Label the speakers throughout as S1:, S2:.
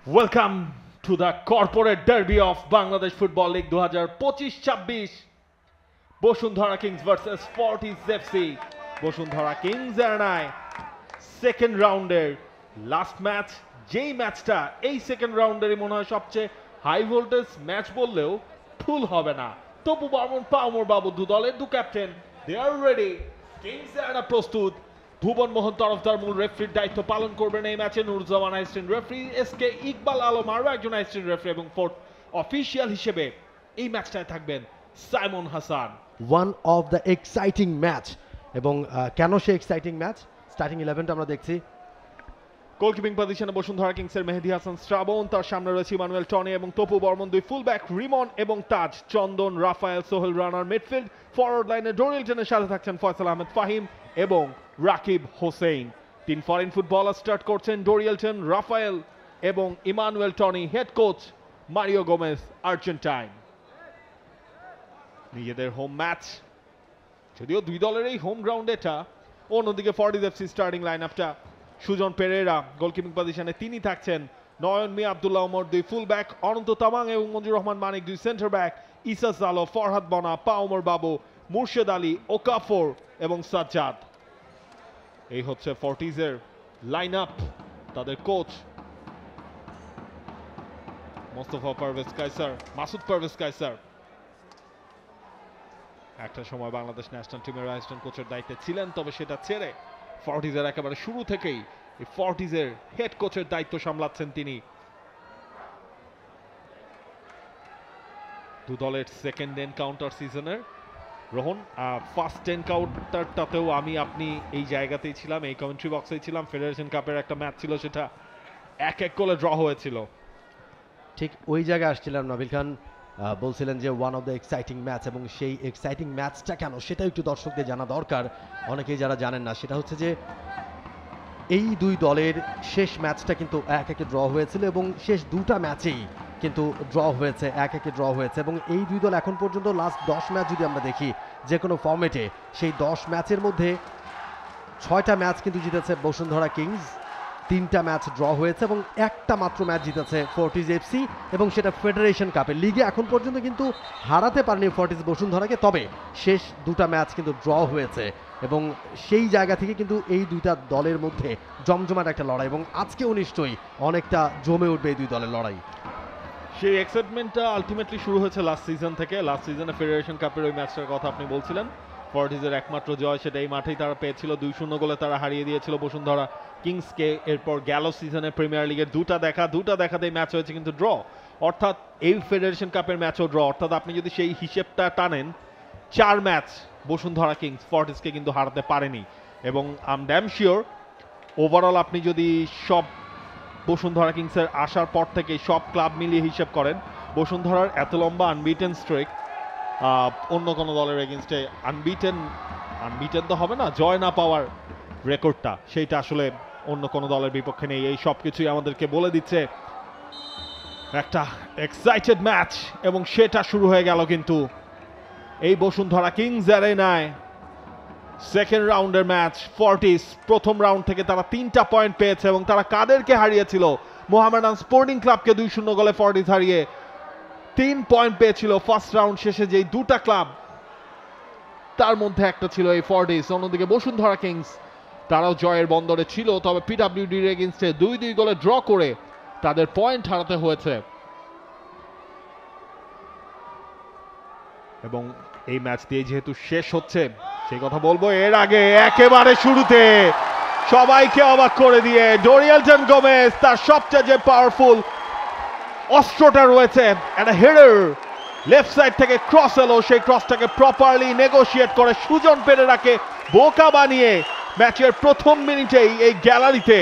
S1: Welcome to the corporate derby of Bangladesh Football League 2025-26 Bosundhara Kings versus Fortis FC. Bosundhara Kings এর নাই second রাউন্ডের last match, যেই ম্যাচটা এই second রাউন্ডেরই মনে হয় সবচেয়ে হাই ভোল্টেজ ম্যাচ বললেও ভুল হবে না। তপু বর্মন, পাওমর বাবু দু দলের দু ক্যাপ্টেন, দে আর রেডি। কিংস এর প্রস্তুত। ভুবন মোহন তরফদার মূল রেফারির দায়িত্ব পালন করবেন এই ম্যাচে। Nuruzzaman assistant referee, SK Iqbal Alam আরও একজন অ্যাসিস্ট্যান্ট রেফারি এবং ফোর্থ অফিশিয়াল হিসেবে এই ম্যাচটায় থাকবেন Simon Hasan.
S2: One of the exciting match, এবং কেন সে এক্সাইটিং ম্যাচ? স্টার্টিং 11টা আমরা দেখছি।
S1: গোলকিপিং পজিশনে বসুন্ধরা কিংসের মেহেদী হাসান শ্রাবণ, তার সামনে রয়েছে ইমানুয়েল টনি এবং তপু বর্মন, দুই ফুল ব্যাক রিমন এবং তাজ, চন্দন, রাফায়েল, সোহেল রানার মিডফিল্ড। ফরওয়ার্ড লাইনে ডোরিয়েলটনের সাথে থাকছেন ফয়সাল আহমেদ ফাহিম এবং রাকিব হোসেন। তিন ফরেন ফুটবলার স্টার্ট করছেন ডোরিয়েলটন, রাফায়েল এবং Emmanuel Tony. Head coach Mario Gomez, Argentine. নিজেদের হোম ম্যাচ, যদিও দুই দলের এই হোম গ্রাউন্ড এটা। অন্যদিকে ফর্টিস এফসি স্টার্টিং লাইন আপটা সুজন পেরেরা, গোলকিপিং পজিশনে তিনি থাকছেন। নয়ন মিয়া, আব্দুল্লাহ ওমর দুই ফুল ব্যাক, অনন্ত তামাং এবং মঞ্জুর রহমান মানিক দুই সেন্টার ব্যাক, ইসাস আলো, ফরহাদ বনা, পাওমর বাবু, মুর্শেদ আলী, ওকাফর এবং সাজ্জাদ। এই হচ্ছে ফর্টিজের লাইন আপ। তাদের কোচ মোস্তফা পারভেজ কায়সার, মাসুদ পারভেজ কায়সার একটা সময় বাংলাদেশ ন্যাশনাল টিমের অ্যাসিস্ট্যান্ট কোচের দায়িত্বে ছিলেন, তবে সেটা ছেড়ে ফর্টিজের একেবারে শুরু থেকেই এই ফর্টিজের হেড কোচের দায়িত্ব সামলাচ্ছেন তিনি। দু দলের সেকেন্ড এনকাউন্টার সিজনের। রোহন, ফার্স্ট এনকাউন্টারটাতেও আপনি এই জায়গাতেই ছিলাম, এই কমেন্ট্রি বক্সেই ছিলাম। ফেডারেশন কাপের একটা ম্যাচ ছিল, সেটা 1-1 গোলে ড্র হয়েছিল।
S2: ঠিক ওই জায়গায় আসছিলাম। নাবিল খান বলছিলেন যে one of the exciting match, এবং সেই এক্সাইটিং ম্যাচটা কেন সেটা একটু দর্শকদের জানা দরকার। অনেকেই যারা জানেন না, সেটা হচ্ছে যে এই দুই দলের শেষ ম্যাচটা কিন্তু 1-1 ড্র হয়েছিল, এবং শেষ দুটা ম্যাচেই কিন্তু ড্র হয়েছে, 1-1 ড্র হয়েছে। এবং এই দুই দল এখন পর্যন্ত লাস্ট 10 ম্যাচ যদি আমরা দেখি যে কোনো ফর্মেটে, সেই 10 ম্যাচের মধ্যে 6টা ম্যাচ কিন্তু জিতেছে বসুন্ধরা কিংস, 3টা ম্যাচ ড্র হয়েছে এবং একটা মাত্র ম্যাচ জিতেছে ফর্টিস এফসি, এবং সেটা ফেডারেশন কাপে। লিগে এখন পর্যন্ত কিন্তু হারাতে পারেনি ফর্টিস বসুন্ধরাকে, তবে শেষ দুটা ম্যাচ কিন্তু ড্র হয়েছে। এবং সেই জায়গা থেকে কিন্তু এই দুইটা দলের মধ্যে জমজমাট একটা লড়াই, এবং আজকেও নিশ্চয়ই অনেকটা জমে উঠবে এই দুই দলের লড়াই।
S1: সেই এক্সাইটমেন্টটা আলটিমেটলি শুরু হয়েছে লাস্ট সিজন থেকে। লাস্ট সিজনে ফেডারেশন কাপের ওই ম্যাচটার কথা আপনি বলছিলেন। ফর্টিজের একমাত্র জয় সেটা এই মাঠেই তারা পেয়েছিল। 2-0 গোলে তারা হারিয়ে দিয়েছিল বসুন্ধরা কিংসকে। এরপর গেল সিজনে প্রিমিয়ার লিগের দুটা দেখাতেই ম্যাচ হয়েছে কিন্তু ড্র, অর্থাৎ এই ফেডারেশন কাপের ম্যাচও ড্র। অর্থাৎ আপনি যদি সেই হিসেবটা টানেন, 4 ম্যাচ বসুন্ধরা কিংস ফর্টিসকে কিন্তু হারাতে পারেনি। এবং আম ড্যাম শিওর ওভারঅল আপনি যদি সব বসুন্ধরা কিংসের আসার পর থেকে সব ক্লাব মিলিয়ে হিসেব করেন, বসুন্ধরার এত লম্বা আনবিটেন স্ট্রিক অন্য কোনো দলের এগেনস্টে আনবিটেন তো হবে না, জয় না পাওয়ার রেকর্ডটা, সেইটা আসলে অন্য কোনো দলের বিপক্ষে নেই। এই সব কিছুই আমাদেরকে বলে দিচ্ছে একটা এক্সাইটেড ম্যাচ, এবং সেটা শুরু হয়ে গেল কিন্তু এই বসুন্ধরা কিংস অ্যারেনায়। সেকেন্ড রাউন্ডের ম্যাচ। ফর্টিস প্রথম রাউন্ড থেকে তারা 3টা পয়েন্ট পেয়েছে, এবং তারা কাদেরকে হারিয়েছিল? মোহামেডান স্পোর্টিং ক্লাবকে 2-0 গোলে ফর্টিস হারিয়ে 3 পয়েন্ট পেয়েছিল ফার্স্ট রাউন্ড শেষে। যেই দুটা ক্লাব, তার মধ্যে একটা ছিল এই ফর্টিস। অন্যদিকে বসুন্ধরা কিংস, তারাও জয়ের বন্দরে ছিল, তবে পিডব্লিউডির এগেইনস্টে 2-2 গোলে ড্র করে তাদের পয়েন্ট হারাতে হয়েছে। এবং এই ম্যাচ দিয়ে যেহেতু শেষ হচ্ছে, সেই কথা বলবো। এর আগে একেবারে শুরুতে সবাইকে অবাক করে দিয়ে ডোরিয়েলটন গোমেজ তার সবচেয়ে যে পাওয়ারফুল অস্ত্রটা রয়েছে, একটা হেডার লেফট সাইড থেকে ক্রস এলো, সেই ক্রসটাকে প্রপারলি নেগোশিয়েট করে সুজন পেরেরাকে বোকা বানিয়ে ম্যাচের প্রথম মিনিটেই এই গ্যালারিতে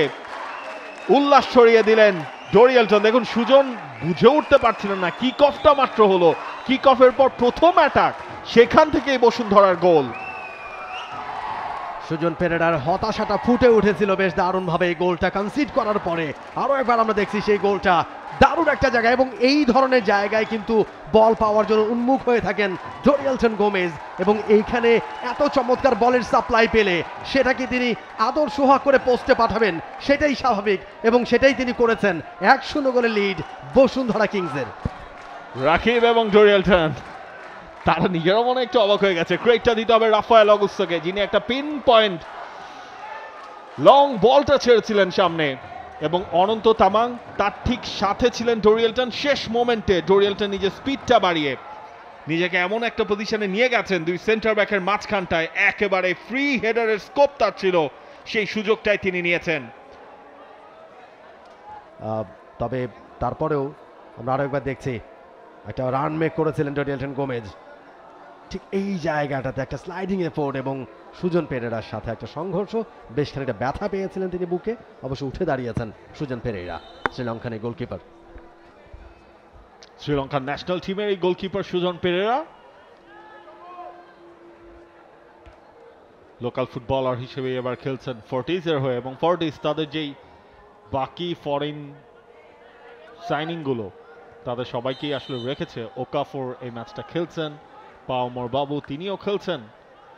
S1: উল্লাস ছড়িয়ে দিলেন ডোরিয়েলটন। দেখুন, সুজন বুঝে উঠতে পারছিলেন না, কিক অফটা মাত্র হলো, কিক অফের পর প্রথম অ্যাটাক, সেখান থেকেই বসুন্ধরার গোল।
S2: সুজন পেরেরার হতাশাটা ফুটে উঠেছিল বেশ দারুণভাবে এই গোলটা কনসিড করার পরে। আরও একবার আমরা দেখছি সেই গোলটা দারুণ একটা জায়গায়, এবং এই ধরনের জায়গায় কিন্তু বল পাওয়ার জন্য উন্মুখ হয়ে থাকেন ডোরিয়ালটন গোমেজ, এবং এইখানে এত চমৎকার বলের সাপ্লাই পেলে সেটাকে তিনি আদর সোহাগ করে পোস্টে পাঠাবেন, সেটাই স্বাভাবিক, এবং সেটাই তিনি করেছেন। 1-0 গোলে লিড বসুন্ধরা কিংসের।
S1: রাকিব এবং ডোরিয়ালটন তারা নিজেরও মনে একটু অবাক হয়ে গেছে। ক্রেটটা দিতে হবে রাফায়েল অগুস্তোকে, যিনি একটা পিন পয়েন্ট লং বলটা ছেড়েছিলেন সামনে, এবং অনন্ত তামাং তার ঠিক সাথে ছিলেন ডোরিয়ালটন। শেষ মোমেন্টে ডোরিয়ালটন নিজের স্পিডটা বাড়িয়ে নিজেকে এমন একটা পজিশনে নিয়ে গেছেন দুই সেন্টার ব্যাকের মাঝখানটায়, একেবারে ফ্রি হেডারের স্কোপ তার ছিল, সেই সুযোগটাই তিনি নিয়েছেন।
S2: তবে তারপরেও আমরা আরো একবার দেখছি একটা রান মেক করেছিলেন ডোরিয়ালটন গোমেজ, ঠিক এই জায়গাটাতে একটা স্লাইডিং এফোর্ট এবং সুজন পেরেরার সাথে একটা সংঘর্ষ, বেশ খানিকটা ব্যথা পেয়েছিলেন তিনি বুকে। অবশ্য উঠে দাঁড়িয়েছেন সুজন পেরেরা, শ্রীলঙ্কান এই গোলকিপার।
S1: শ্রীলঙ্কার ন্যাশনাল টিমের এই goalkeeper Sujan Perera local footballer হিসেবে এবার খেলছেন ফর্টিজের হয়ে, এবং ফর্টিজ তাদের যেই বাকি ফরেন সাইনিংগুলো তাদের সবাইকেই আসলে রেখেছে। ওকাফোর এই ম্যাচটা খেলছেন, পাওমর বাবু তিনিও খেলছেন,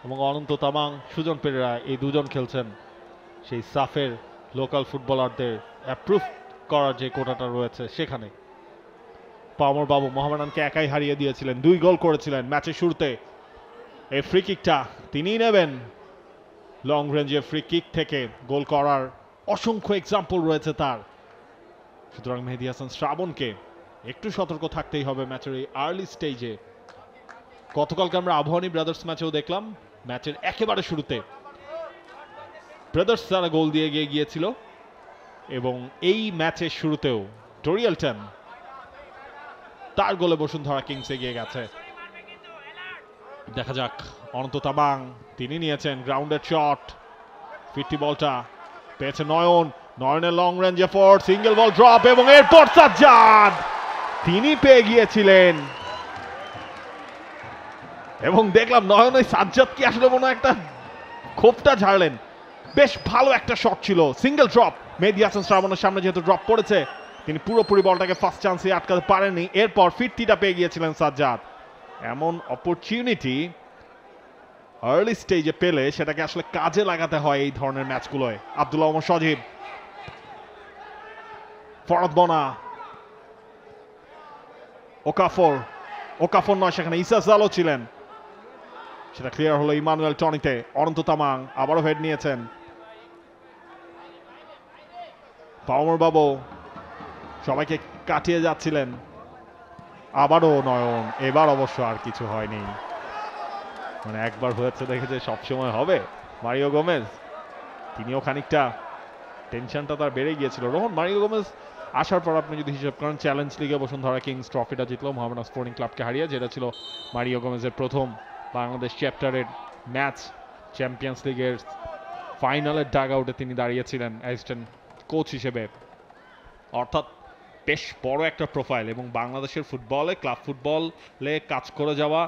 S1: এবং অনন্ত তামাং, সুজন পেরেরা এই দুজন খেলছেন সেই সাফের লোকাল ফুটবলারদের অ্যাপ্রুভ করার যে কোটাটা রয়েছে সেখানে। পাওমর বাবু মোহামেডানকে একাই হারিয়ে দিয়েছিলেন, 2 গোল করেছিলেন ম্যাচের শুরুতে। এই ফ্রি কিকটা তিনিই নেবেন, লং রেঞ্জের ফ্রি কিক থেকে গোল করার অসংখ্য এক্সাম্পল রয়েছে তার। সুতরাং মেহেদী হাসান শ্রাবণকে একটু সতর্ক থাকতেই হবে ম্যাচের এই আর্লি স্টেজে। গতকালকে আমরা আবাহনী ব্রাদার্স ম্যাচেও দেখলাম, ম্যাচের একেবারে শুরুতে ব্রাদার্স তারা গোল দিয়ে এগিয়ে গিয়েছিল, এবং এই ম্যাচের শুরুতেও ডোরিয়ালটন তার গোলে বসুন্ধরা কিংস এগিয়ে গেছে। দেখা যাক, অনন্ত তামাং তিনি নিয়েছেন গ্রাউন্ডের শট, ফিরতি বলটা পেয়েছে নয়ন, নয়নের লং রেঞ্জ এফোর্ট, সিঙ্গেল বল ড্রপ, এবং এরপর সাজ্জাদ তিনি পেয়ে গিয়েছিলেন, এবং দেখলাম নয়ন ওই সাজ্জাদ কি আসলে মনে একটা খোপটা ঝাড়লেন। বেশ ভালো একটা শট ছিল, সিঙ্গেল ড্রপ। মেহেদী হাসান শ্রাবণের সামনে যেহেতু ড্রপ পড়েছে, তিনি পুরোপুরি বলটাকে ফার্স্ট চান্সে আটকাতে পারেননি, এরপর ফিরতিটা পেয়ে গিয়েছিলেন সাজ্জাদ। এমন অপরচুনিটি আর্লি স্টেজে পেলে সেটাকে আসলে কাজে লাগাতে হয় এই ধরনের ম্যাচগুলোয়। আব্দুল্লাহ ওমর সজীব, ফরদ বনা, ওকাফর নয়, সেখানে ইসাস জালো ছিলেন, সেটা ক্লিয়ার হলো ইমানুয়েল টনিতে। অনন্ত তামাং আবারও হেড নিয়েছেন, পাওমর বাবু সবাইকে কাটিয়ে যাচ্ছিলেন, আবারও নয়ন। এবার অবশ্য আর কিছু হয়নি, মানে একবার হয়েছে দেখেছে সবসময় হবে। মারিও গোমেজ তিনিও খানিকটা টেনশনটা তার বেড়ে গিয়েছিল। রোহন, মারিও গোমেজ আসার পর আপনি যদি হিসাব করেন চ্যালেঞ্জ লিগে বসুন্ধরা কিংস ট্রফিটা জিতলো মোহামেডান স্পোর্টিং ক্লাবকে হারিয়ে, যেটা ছিল মারিও গোমেজের প্রথম বাংলাদেশ চ্যাপ্টারের ম্যাচ। চ্যাম্পিয়ন্স লিগের ফাইনালের ডাগ আউটে তিনি দাঁড়িয়েছিলেন অ্যাসিস্ট্যান্ট কোচ হিসেবে, অর্থাৎ বেশ বড় একটা প্রোফাইল, এবং বাংলাদেশের ফুটবলে ক্লাব ফুটবলে কাজ করে যাওয়া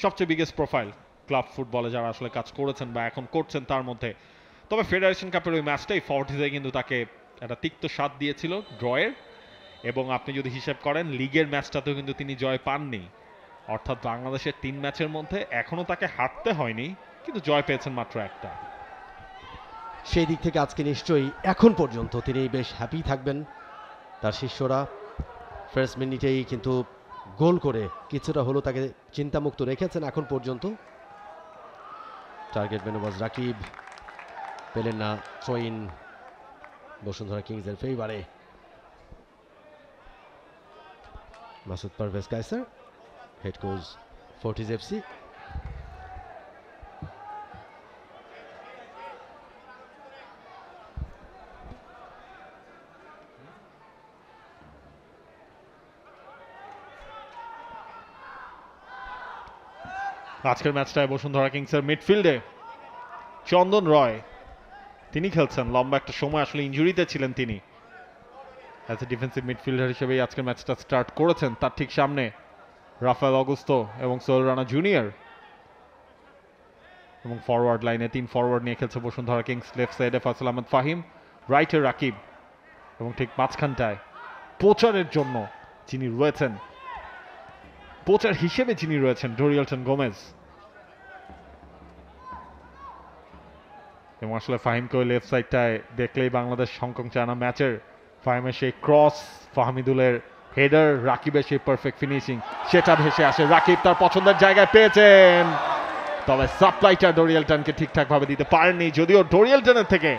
S1: সবচেয়ে বিগেস্ট প্রোফাইল ক্লাব ফুটবলে যারা আসলে কাজ করেছেন বা এখন করছেন তার মধ্যে। তবে ফেডারেশন কাপের ওই ম্যাচটাই ফর্টিজে কিন্তু তাকে একটা তিক্ত স্বাদ দিয়েছিল ড্রয়ের, এবং আপনি যদি হিসেব করেন লিগের ম্যাচটাতেও কিন্তু তিনি জয় পাননি, অর্থাৎ বাংলাদেশের 3 ম্যাচের মধ্যে এখনো তাকে হারতে হয়নি, কিন্তু জয় পেয়েছেন মাত্র একটা।
S2: সেই দিক থেকে আজকে নিশ্চয়ই এখন পর্যন্ত তিনি বেশ হ্যাপি থাকবেন। তার শিষ্যরা ফার্স্ট মিনিটেই কিন্তু গোল করে কিছুটা হলো তাকে চিন্তামুক্ত রেখেছেন এখন পর্যন্ত। টার্গেট ম্যান ওয়াজ রাকিব, পেলেন না থ্রোইন বসুন্ধরা কিংসের ফেভারে Masud Parvez Kaiser, head coach Fortis FC.
S1: আজকের ম্যাচটায় বসুন্ধরা কিংসের মিডফিল্ডে চন্দন রয় তিনি খেলছেন, লম্বা একটা সময় আসলে ইনজুরিতে ছিলেন তিনি। অ্যাজ এ ডিফেন্সিভ মিডফিল্ডার হিসেবেই আজকের ম্যাচটা স্টার্ট করেছেন। তার ঠিক সামনে রাফায়েল অগুস্তো এবং সোহেল রানা জুনিয়র। এবং ফরওয়ার্ড লাইনে 3 ফরওয়ার্ড নিয়ে খেলছে বসুন্ধরা কিংস। লেফট সাইডে ফয়সাল আহমেদ ফাহিম, রাইটে রাকিব এবং ঠিক মাঝখানটায় পোচারের জন্য যিনি রয়েছেন, পোচার হিসেবে যিনি রয়েছেন ডোরিয়েলটন গোমেজ। এবং আসলে ফাহিমকে ওই লেফট সাইডটায় দেখলেই বাংলাদেশ হংকং চায়না ম্যাচের ফাহিমের সেই ক্রস, ফাহমিদুলের হেডার, রাকিবের সেই পারফেক্ট ফিনিশিং, সেটা ভেসে আসে। রাকিব তার পছন্দের জায়গায় পেয়েছেন, তবে সাপ্লাইটা ডোরিয়েলটনকে ঠিকঠাক ভাবে দিতে পারেননি, যদিও ডোরিয়েলটনের থেকে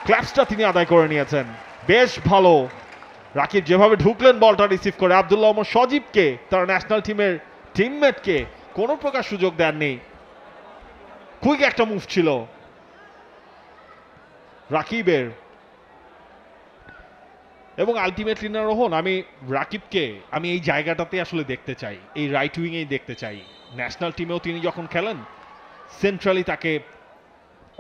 S1: ক্ল্যাপসটা তিনি আদায় করে নিয়েছেন। বেশ ভালো রাকিব যেভাবে ঢুকলেন বলটা রিসিভ করে, আব্দুল্লাহ ওমর সজীবকে, তার ন্যাশনাল টিমের টিমমেটকে কোনো প্রকার সুযোগ দেননি। কুইক একটা মুভ ছিল রাকিবের। এবং আলটিমেটলি না রোহন, আমি রাকিবকে আমি এই জায়গাটাতে আসলে দেখতে চাই, এই রাইট উইংয়েই দেখতে চাই। ন্যাশনাল টিমেও তিনি যখন খেলেন সেন্ট্রালি তাকে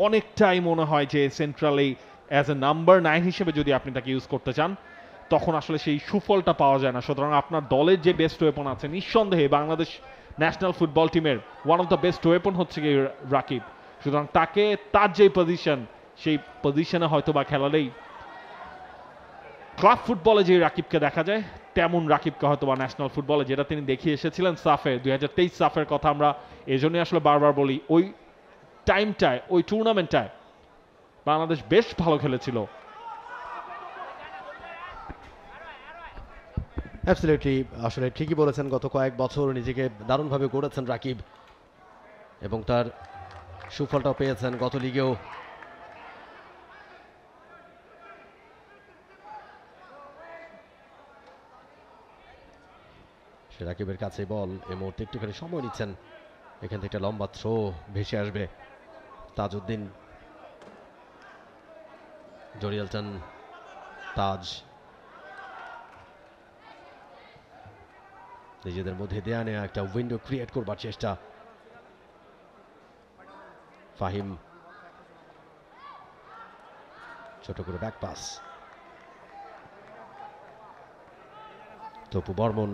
S1: অনেকটাই মনে হয় যে সেন্ট্রালি অ্যাজ এ নাম্বার 9 হিসেবে যদি আপনি তাকে ইউজ করতে চান তখন আসলে সেই সুফলটা পাওয়া যায় না। সুতরাং আপনার দলের যে বেস্ট ওয়েপন আছে, নিঃসন্দেহে বাংলাদেশ ন্যাশনাল ফুটবল টিমের one of the best weapon হচ্ছে কি রাকিব। সুতরাং তাকে তার যে পজিশন, সেই পজিশনে হয়তো বা খেলালেই ক্লাব ফুটবলে যে রাকিবকে দেখা যায় তেমন রাকিবকে হয়তো বা ন্যাশনাল ফুটবলে, যেটা তিনি দেখিয়ে এসেছিলেন সাফে 2023 সাফের কথা আমরা এজন্যই আসলে বারবার বলি, ওই টাইমটায়, ওই টুর্নামেন্টটায় বাংলাদেশ বেশ ভালো খেলেছিল।
S2: অ্যাবসলিউটলি, আসলে ঠিকই বলেছেন, গত কয়েক বছর নিজেকে দারুণভাবে গড়েছেন রাকিব এবং তার সুফলটাও পেয়েছেন গত লিগেও। সে রাকিবের কাছে বল, এই মুহূর্তে একটুখানি সময় নিচ্ছেন, এখান থেকে একটা লম্বা থ্রো ভেসে আসবে। তাজউদ্দিন, ডোরিয়েলটন, তাজ নিজেদের মধ্যে দেয়া নেয়া একটা উইন্ডো ক্রিয়েট করবার চেষ্টা। ফাহিম ছোট করে ব্যাক পাস, তপু বর্মন।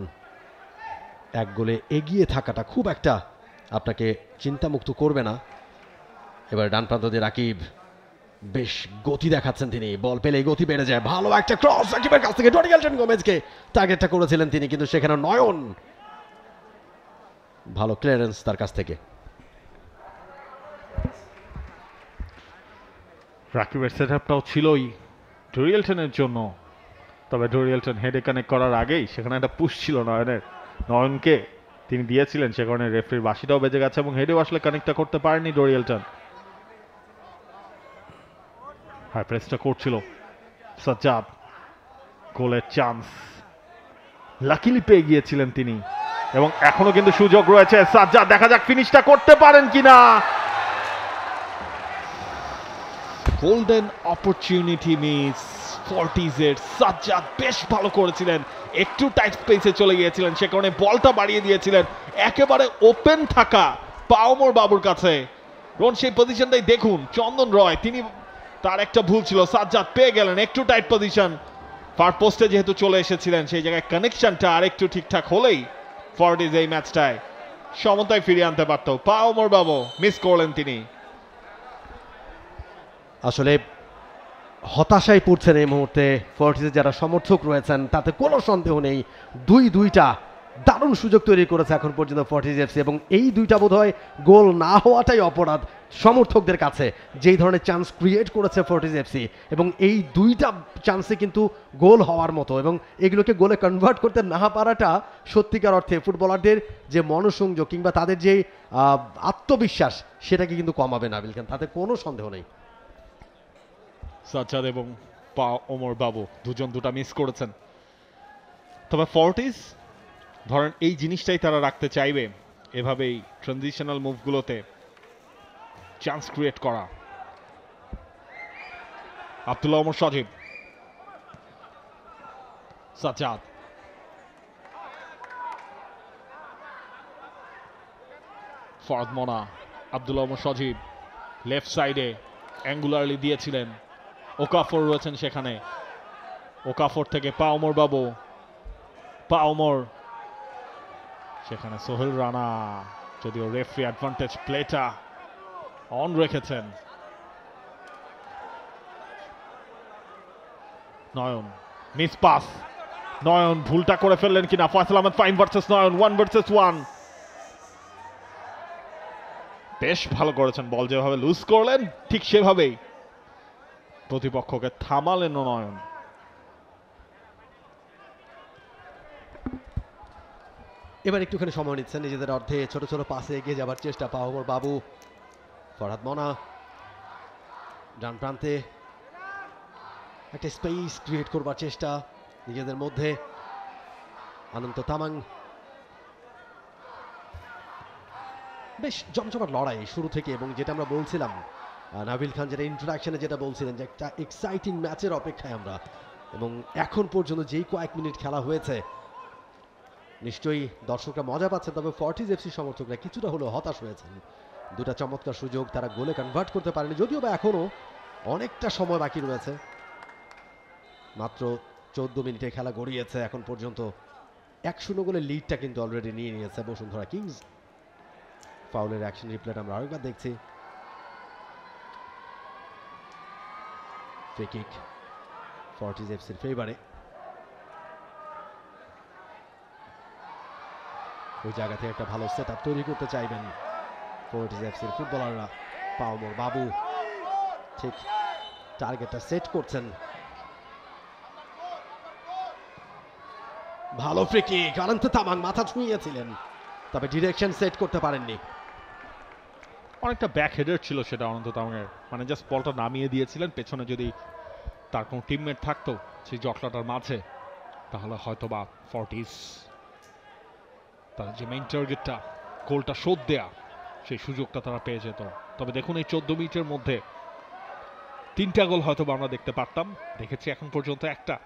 S2: এক গোলে এগিয়ে থাকাটা খুব একটা আপনাকে চিন্তামুক্ত করবে না। এবার ডান প্রান্ত দিয়ে রাকিব, বেশ গতি দেখাচ্ছেন তিনি, বল পেলেই গতি বেড়ে যায়। ভালো একটা ক্রস রাকিবের কাছ থেকে ডোরিয়েলটন গোমেজকে টার্গেটটা করেছিলেন তিনি, কিন্তু সেখানে নয়ন, ভালো ক্লিয়ারেন্স তার কাছ থেকে।
S1: রাকিবের সেটআপটাও ছিলই ডোরিয়েলটনের জন্য, তবে ডোরিয়েলটন হেডে কানেক্ট করার আগেই সেখানে একটা পুশ ছিল নয়নের, নয়নকে তিনি দিয়েছিলেন, সে কারণে রেফারির বাঁশিটাও বেজে গেছে এবং হেডেও আসলে কানেক্টটা করতে পারেনি ডোরিয়েলটন। হাই প্রেসটা করছিল সাজ্জাদ, গোলের চান্স লাকিলি পেয়ে গিয়েছিলেন তিনি, এবং এখনো কিন্তু সুযোগ রয়েছে সাজ্জাদ, দেখা যাক ফিনিশটা করতে পারেন কিনা। গোল্ডেন অপরচুনিটি মিস ফর্টিজের। সাজ্জাদ বেশ ভালো করেছিলেন, একটু টাইট স্পেসে চলে গিয়েছিলেন, সে কারণে বলটা বাড়িয়ে দিয়েছিলেন একেবারে ওপেন থাকা পাওমর বাবুর কাছে। রোন সেই পজিশনটাই দেখুন, চন্দন রয় তিনি, তার একটা ভুল ছিল, সাজ্জাদ পেয়ে গেলেন একটু টাইট পজিশন, ফার পোস্টে যেহেতু চলে এসেছিলেন সেই জায়গায় কানেকশনটা আর একটু ঠিকঠাক হলেই ফর্টিজ এই ম্যাচটায় সমতায় ফিরিয়ে আনতে পারত। পাওমর বাবু মিস করলেন তিনি।
S2: আসলে হতাশায় পড়ছেন এই মুহূর্তে ফর্টিজের যারা সমর্থক রয়েছেন, তাতে কোনো সন্দেহ নেই। দুইটা দারুণ সুযোগ তৈরি করেছে এখন পর্যন্ত ফর্টিজ এফসি, এবং এই দুইটা বোধহয় গোল না হওয়াটাই অপরাধ সমর্থকদের কাছে, যেই ধরনের চান্স ক্রিয়েট করেছে ফর্টিজ এফসি, এবং এই দুইটা চান্সে কিন্তু গোল হওয়ার মতো, এবং এগুলোকে গোলে কনভার্ট করতে না পারাটা সত্যিকার অর্থে ফুটবলারদের যে মনোসংযোগ কিংবা তাদের যে আত্মবিশ্বাস সেটাকে কিন্তু কমাবে না বিলখান, তাতে কোনো সন্দেহ নেই।
S1: সাজ্জাদ এবং ওমর বাবু দুজন দুটা মিস করেছেন, তবে ফর্টিজ ধরেন এই জিনিসটাই তারা রাখতে চাইবে, এভাবেই ট্রানজিশনাল মুভগুলোতে চান্স ক্রিয়েট করা। আব্দুল্লাহ ওমর সজীব, সাজ্জাদ, ফরদ মোনা, আব্দুল্লাহ ওমর সজীব লেফট সাইডে অ্যাঙ্গুলারলি দিয়েছিলেন, ওকাফর রয়েছেন সেখানে, ওকাফর থেকে পাওমর বাবু, পাওমর সেখানে সোহেল রানা, যদিও রেফারি অ্যাডভান্টেজ প্লেটা অন রেখেছেন। নয়ন মিস পাস, নয়ন ভুলটা করে ফেললেন কিনা, ফয়সাল আহমেদ ফাহিম ভার্সেস নয়ন, 1 ভার্সেস 1। বেশ ভালো করেছেন, বল যেভাবে লুজ করলেন ঠিক সেভাবেই প্রতিপক্ষকে থামালেন নয়ন।
S2: এবার একটুখানি সময় নিচ্ছেন নিজেদের অর্ধে, ছোট ছোট পাসে এগিয়ে যাবার চেষ্টা পাওয়ার বাবু, ফরহাদ মনা ডান প্রান্তে একটা স্পেস ক্রিয়েট করবার চেষ্টা নিজেদের মধ্যে, অনন্ত তামাং। বেশ জমজমাট লড়াই শুরু থেকে, এবং যেটা আমরা বলছিলাম নাবিল খান যেটা ইন্ট্রোডাকশনে যেটা বলছিলেন যে একটা এক্সাইটিং ম্যাচের অপেক্ষায় আমরা, এবং এখন পর্যন্ত যেই কয়েক মিনিট খেলা হয়েছে নিশ্চয়ই দর্শকরা মজা পাচ্ছেন, তবে ফর্টিজ এফসি সমর্থকরা কিছুটা হলেও হতাশ হয়েছেন। দুটা চমৎকার সুযোগ তারা গোলে কনভার্ট করতে পারেনি, যদিও বা এখনও অনেকটা সময় বাকি রয়েছে। মাত্র 14 মিনিটে খেলা গড়িয়েছে এখন পর্যন্ত। 1-0 গোলের লিডটা কিন্তু অলরেডি নিয়ে নিয়েছে বসুন্ধরা কিংস। ফাউলের অ্যাকশন রিপ্লেট আমরা আরেকবার দেখছি। ফ্রি কিক ফর্টিজ এফসির ফেভারে। ওই জায়গা থেকে একটা ভালো সেট আপ তৈরি করতে চাইবেন ফর্টিজ এফসির ফুটবলাররা। পাওমর বাবু ঠিক টার্গেটটা সেট করছেন। ভালো ফ্রি কিক, অনন্ত তামাং মাথা ছুঁয়েছিলেন, তবে ডিরেকশন সেট করতে পারেননি।
S1: অনেকটা ব্যাক হেডার ছিল সেটা অনন্ত তামাংয়ের, মানে জাস্ট বলটা নামিয়ে দিয়েছিলেন। পেছনে যদি তার কোনো টিমমেট থাকতো সেই জটলাটার মাঝে, তাহলে হয়তো বা ফর্টিস তার যে মেইন টার্গেটটা গোলটা শোধ দেয়া, সেই সুযোগটা তারা পেয়ে যেত। তবে দেখুন এই 14 মিনিটের মধ্যে 3টা গোল হয়তো বা আমরা দেখতে পারতাম, দেখেছি এখন পর্যন্ত একটা।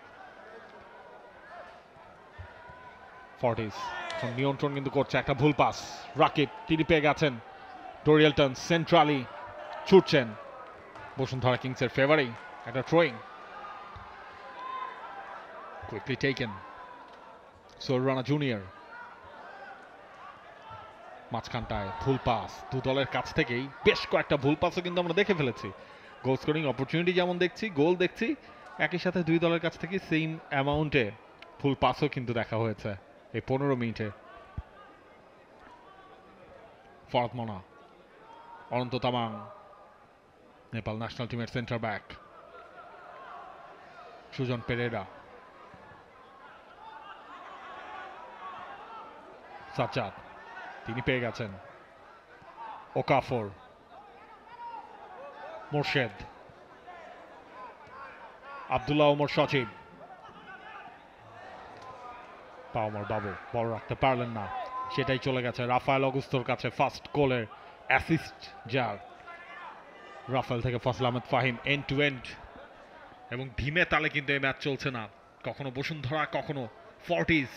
S1: ফর্টিস এখন নিয়ন্ত্রণ কিন্তু করছে, একটা ভুল পাস, রাকিব তিনি পেয়ে গেছেন, ডোরিয়েলটন সেন্ট্রালি ছুটছেন বসুন্ধরা কিংসের ফেভারেই, একটা throw in quickly taken. Sohel Rana junior মাঝখানটায় ভুল পাস, দু দলের কাছ থেকেই বেশ কয়েকটা ভুল পাসও কিন্তু আমরা দেখে ফেলেছি। গোল স্কোরিং অপরচুনিটি যেমন দেখছি, গোল দেখছি, একই সাথে দুই দলের কাছ থেকে সেম অ্যামাউন্টে ভুল পাসও কিন্তু দেখা হয়েছে এই 15 মিনিটে। ফরহাদ মনা, অনন্ত তামাং নেপাল ন্যাশনাল টিমের সেন্টার ব্যাক, সুজন পেরেরা, সাজ্জাদ তিনি পেয়ে গেছেন, ওকাফর, মোর্শেদ, আব্দুল্লাহ ওমর সচিব, পাওমর বাবু বল রাখতে পারলেন না, সেটাই চলে গেছে রাফায়েল অগুস্তোর কাছে। ফার্স্ট গোলের অ্যাসিস্ট যার, রাফায়েল থেকে Faisal Ahmed Fahim, end to end, এবং ধিমে তালে কিন্তু এই ম্যাচ চলছে না, কখনো বসুন্ধরা কখনো ফর্টিজ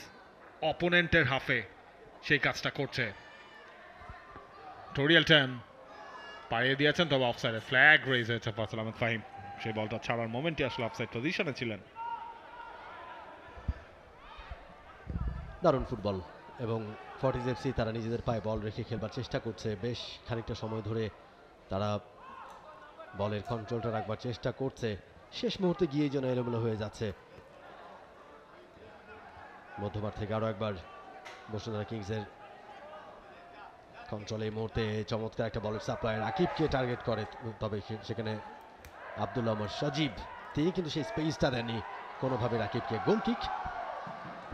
S1: অপোনেন্টের হাফে সেই কাজটা করছে। টোরিয়েলটন পাড়িয়ে দিয়েছেন, তবে অফসাইডে ফ্ল্যাগ রেজ হয়েছে ফয়সাল আহমেদ ফাহিম, সেই বলটা ছাড়ার মোমেন্টে আসলে অফসাইড পজিশনে ছিলেন।
S2: দারুণ ফুটবল, এবং ফর্টিজ এফসি তারা নিজেদের পায়ে বল রেখে খেলবার চেষ্টা করছে। বেশ খানিকটা সময় ধরে তারা বলের কন্ট্রোলটা রাখবার চেষ্টা করছে, শেষ মুহূর্তে গিয়ে যেন এলোমেলো হয়ে যাচ্ছে। মধ্যবার থেকে আরও একবার বসুন্ধরা কিংসের কন্ট্রোল। এই মুহূর্তে চমৎকার একটা বলের সাপ্লাই, রাকিবকে টার্গেট করে, তবে সেখানে আব্দুল্লাহ ওমর সজীব তিনি কিন্তু সেই স্পেসটা দেননি কোনোভাবে রাকিবকে। গোল কিক,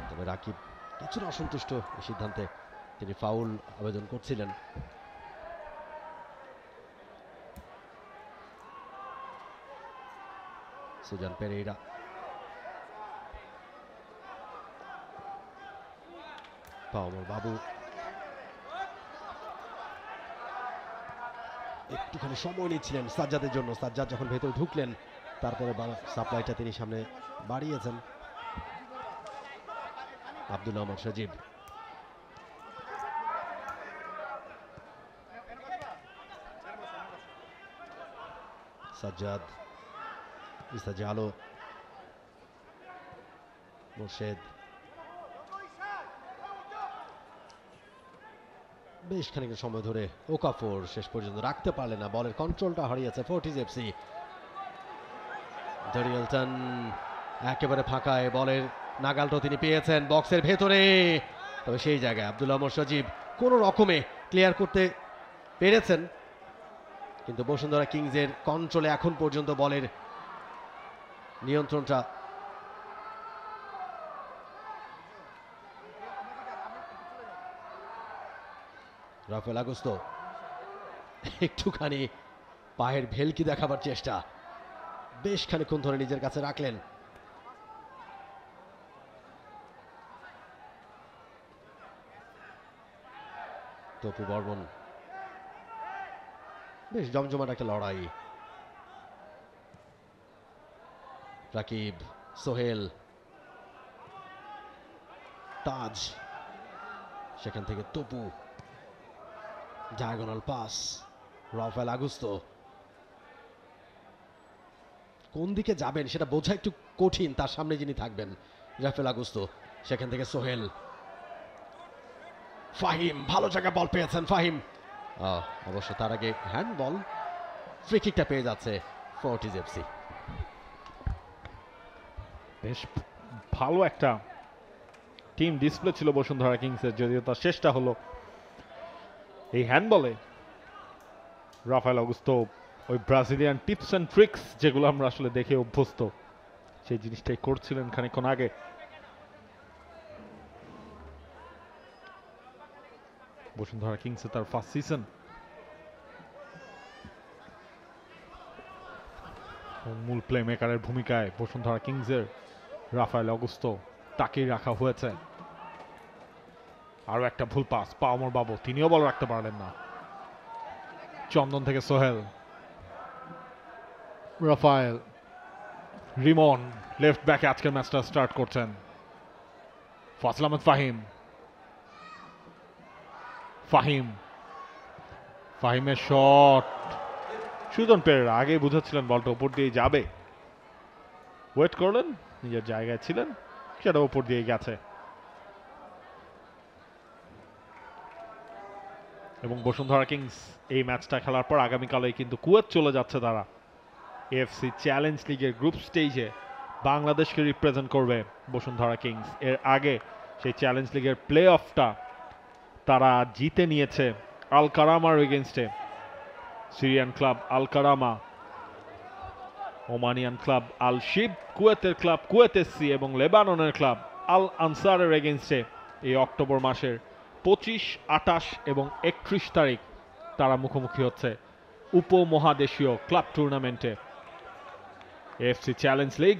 S2: তবে রাকিব কিছুটা অসন্তুষ্ট এই সিদ্ধান্তে, তিনি ফাউল আবেদন করছিলেন। সুজান পেরেইরা, পাওমর বাবু একটুখানি সময় নিচ্ছিলেন সাজ্জাদের জন্য। সাজ্জাদ যখন ভেতরে ঢুকলেন তারপরে সাপ্লাইটা তিনি সামনে বাড়িয়েছেন। আব্দুল্লাহ ওমর সজীব, সাজ্জাদ, ইসা জালো, মোর্শেদ। বেশ খানিকটা সময় ধরে ওকাফোর শেষ পর্যন্ত রাখতে পারলেন না, বলের কন্ট্রোলটা হারিয়েছে ফোর্টিজ এফসি। ডেরিয়েলটন একেবারে ফাঁকায় বলের নাগালটাও তিনি পেয়েছেন বক্সের ভেতরে, তবে সেই জায়গায় আব্দুল্লাহ সজীব কোনো রকমে ক্লিয়ার করতে পেরেছেন, কিন্তু বসুন্ধরা কিংসের কন্ট্রোলে এখন পর্যন্ত বলের নিয়ন্ত্রণটা। রাফেল আগুস্তো একটুখানি পায়ের ভেলকি দেখাবার চেষ্টা, বেশ খানিকক্ষণ ধরে নিজের কাছে রাখলেন। তপু বর্মন, বেশ জমজমাট একটা লড়াই। রাকিব, সোহেল, তাজ, সেখান থেকে Topu, diagonal pass, Rafael Augusto. কোন দিকে যাবেন সেটা বোঝা একটু কঠিন, তার সামনে যিনি থাকবেন রাফেল আগুস্তো। সেখান থেকে সোহেল, ফাহিম, ভালো জায়গায় বল পেয়েছেন ফাহিম। অবশ্য তার আগে হ্যান্ডবল, ফ্রি কিকটা পেয়ে যাচ্ছে ফোর্টিজ এফসি।
S1: বেশ ভালো একটা টিম ডিসপ্লে ছিল বসুন্ধরা কিংসের, যদিও তার শেষটা হলো এই হ্যান্ডবলে। রাফায়েল অগুস্তো ওই ব্রাজিলিয়ান টিপস অ্যান্ড ট্রিক্স যেগুলো আমরা আসলে দেখে অভ্যস্ত, সেই জিনিসটাই করছিলেন খানিকক্ষণ আগে। বসুন্ধরা কিংসে তার ফার্স্ট সিজন, মূল প্লে মেকারের ভূমিকায় বসুন্ধরা কিংসের রাফায়েল অগুস্তো, তাকেই রাখা হয়েছে। আরো একটা ভুল পাস, পাওমর বাবু, তিনিও বল রাখতে পারলেন না। চন্দন থেকে সোহেল, রাফায়েল, রিমন লেফট ব্যাকে আজকের ম্যাচটা স্টার্ট করছেন। ফজল আহমেদ ফাহিম, ফাহিম, ফাহিমের শট, সুজন পেরেরা আগেই বুঝাচ্ছিলেন বলটা উপর দিয়ে যাবে, ওয়েট করলেন, নিজের জায়গায় ছিলেন, সেটা উপর দিয়ে গেছে। এবং বসুন্ধরা কিংস এই ম্যাচটা খেলার পর আগামীকালেই কিন্তু কুয়েত চলে যাচ্ছে তারা। এএফসি চ্যালেঞ্জ লিগের গ্রুপ স্টেজে বাংলাদেশকে রিপ্রেজেন্ট করবে বসুন্ধরা কিংস। এর আগে সেই চ্যালেঞ্জ লিগের প্লে অফটা তারা জিতে নিয়েছে আল কারামার এগেনস্টে। Syrian club Al Karama, Omanian club Al Seeb, কুয়েতের ক্লাব কুয়েত এসসি এবং লেবাননের ক্লাব আল আনসারের এগেনস্টে এই অক্টোবর মাসের 25, 28 এবং 31 তারিখ তারা মুখোমুখি হচ্ছে উপমহাদেশীয় ক্লাব টুর্নামেন্টে। এএফসি চ্যালেঞ্জ লিগ,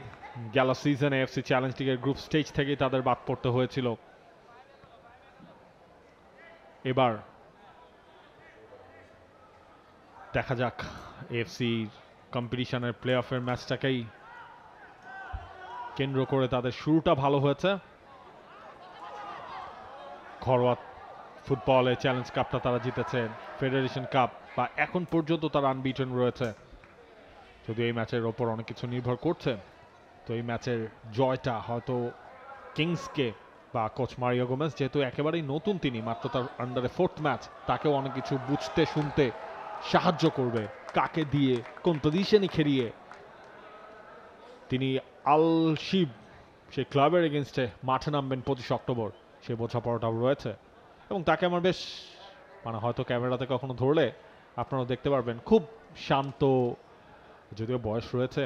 S1: গেল সিজনে এএফসি চ্যালেঞ্জ লিগের গ্রুপ স্টেজ থেকেই তাদের বাদ পড়তে হয়েছিল। এবার দেখা যাক, এএফসি কম্পিটিশনের প্লে অফের ম্যাচটাকেই কেন্দ্র করে তাদের শুরুটা ভালো হয়েছে। ঘরোয়া ফুটবলে চ্যালেঞ্জ কাপটা তারা জিতেছে, ফেডারেশন কাপ বা এখন পর্যন্ত তারা আনবিটেন রয়েছে। যদি এই ম্যাচের ওপর অনেক কিছু নির্ভর করছে, তো এই ম্যাচের জয়টা হয়তো কিংসকে বা কোচ মারিও গোমেজ, যেহেতু একেবারেই নতুন তিনি, মাত্র তার আন্ডারে 4th ম্যাচ, তাকেও অনেক কিছু বুঝতে শুনতে সাহায্য করবে। কাকে দিয়ে কোন পজিশনে খেলিয়ে তিনি আল শিব সেই ক্লাবের এগেনস্টে মাঠে নামবেন 25 অক্টোবর, সে বোঝাপড়াটাও রয়েছে। এবং তাকে আমার বেশ, মানে হয়তো ক্যামেরাতে কখনো ধরলে আপনারাও দেখতে পারবেন, খুব শান্ত, যদিও বয়স রয়েছে,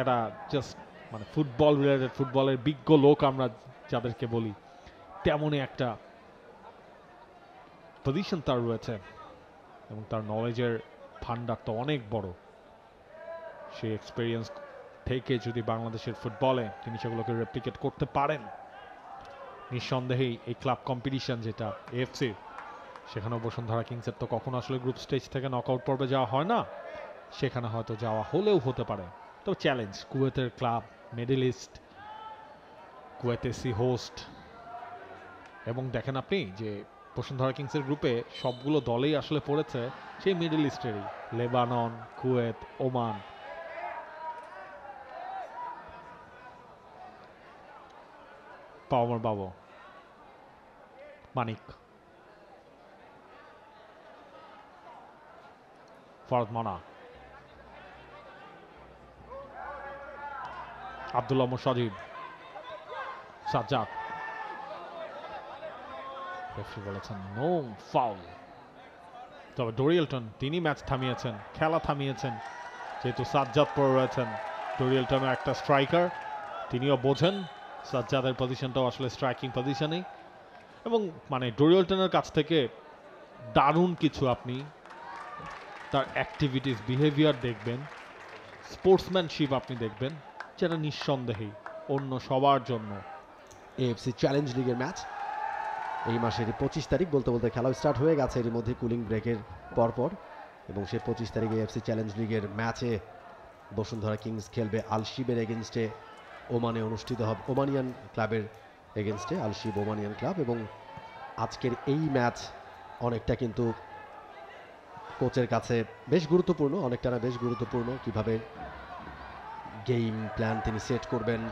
S1: এটা জাস্ট মানে ফুটবল রিলেটেড, ফুটবলের বিজ্ঞ লোক আমরা যাদেরকে বলি, তেমনই একটা পজিশন তার রয়েছে এবং তার নলেজের ভান্ডার তো অনেক বড়। সেই এক্সপিরিয়েন্স থেকে যদি বাংলাদেশের ফুটবলে তিনি সেগুলোকে রেপ্লিকেট করতে পারেন, নিঃসন্দেহেই এই ক্লাব কম্পিটিশন যেটা এএফসি, সেখানেও বসুন্ধরা কিংসের তো কখনো আসলে গ্রুপ স্টেজ থেকে নকআউট পর্বে যাওয়া হয় না, সেখানে হয়তো যাওয়া হলেও হতে পারে। তো চ্যালেঞ্জ, কুয়েতের club, middle east, Kuwait AC host, এবং দেখেন আপনি যে বসুন্ধরা কিংসের গ্রুপে সবগুলো দলেই আসলে পড়েছে সেই মিডল ইস্টেরই, লেবানন, কুয়েত, ওমান। পাওয়ার বাবু, মানিক, ফরহাদ মানা, আব্দুল্লাহ সজীব, সাজ্জাদ। রেফারি বলেছেন নো ফাউল। তবে ডোরিয়েলটন তিনি ম্যাচ থামিয়েছেন, খেলা থামিয়েছেন, যেহেতু সাজ্জাদ পড়ে রয়েছেন। ডোরিয়েলটনের একটা স্ট্রাইকার, তিনিও বোঝেন সাজ্জাদের পজিশনটাও আসলে স্ট্রাইকিং পজিশনেই, এবং মানে ডোরিয়েলটনের কাছ থেকে দারুণ কিছু আপনি তার অ্যাক্টিভিটিস, বিহেভিয়ার দেখবেন, স্পোর্টসম্যানশিপ আপনি দেখবেন, যেটা নিঃসন্দেহেই অন্য সবার জন্য।
S2: এএফসি চ্যালেঞ্জ লিগের ম্যাচ এই মাসের 25 তারিখ, বলতে বলতে খেলা স্টার্ট হয়ে গেছে এর মধ্যে কুলিং ব্রেকের পরপর, এবং সেই 25 তারিখে এএফসি চ্যালেঞ্জ লিগের ম্যাচে বসুন্ধরা কিংস খেলবে আলশিবের এগেনস্টে। ওমানে অনুষ্ঠিত হবে ওমানিয়ান ক্লাবের এগেনস্টে, আলশিব ওমানিয়ান ক্লাব। এবং আজকের এই ম্যাচ অনেকটা কিন্তু কোচের কাছে বেশ গুরুত্বপূর্ণ, অনেকটা না বেশ গুরুত্বপূর্ণ, কিভাবে গেম প্ল্যান তিনি সেট করবেন,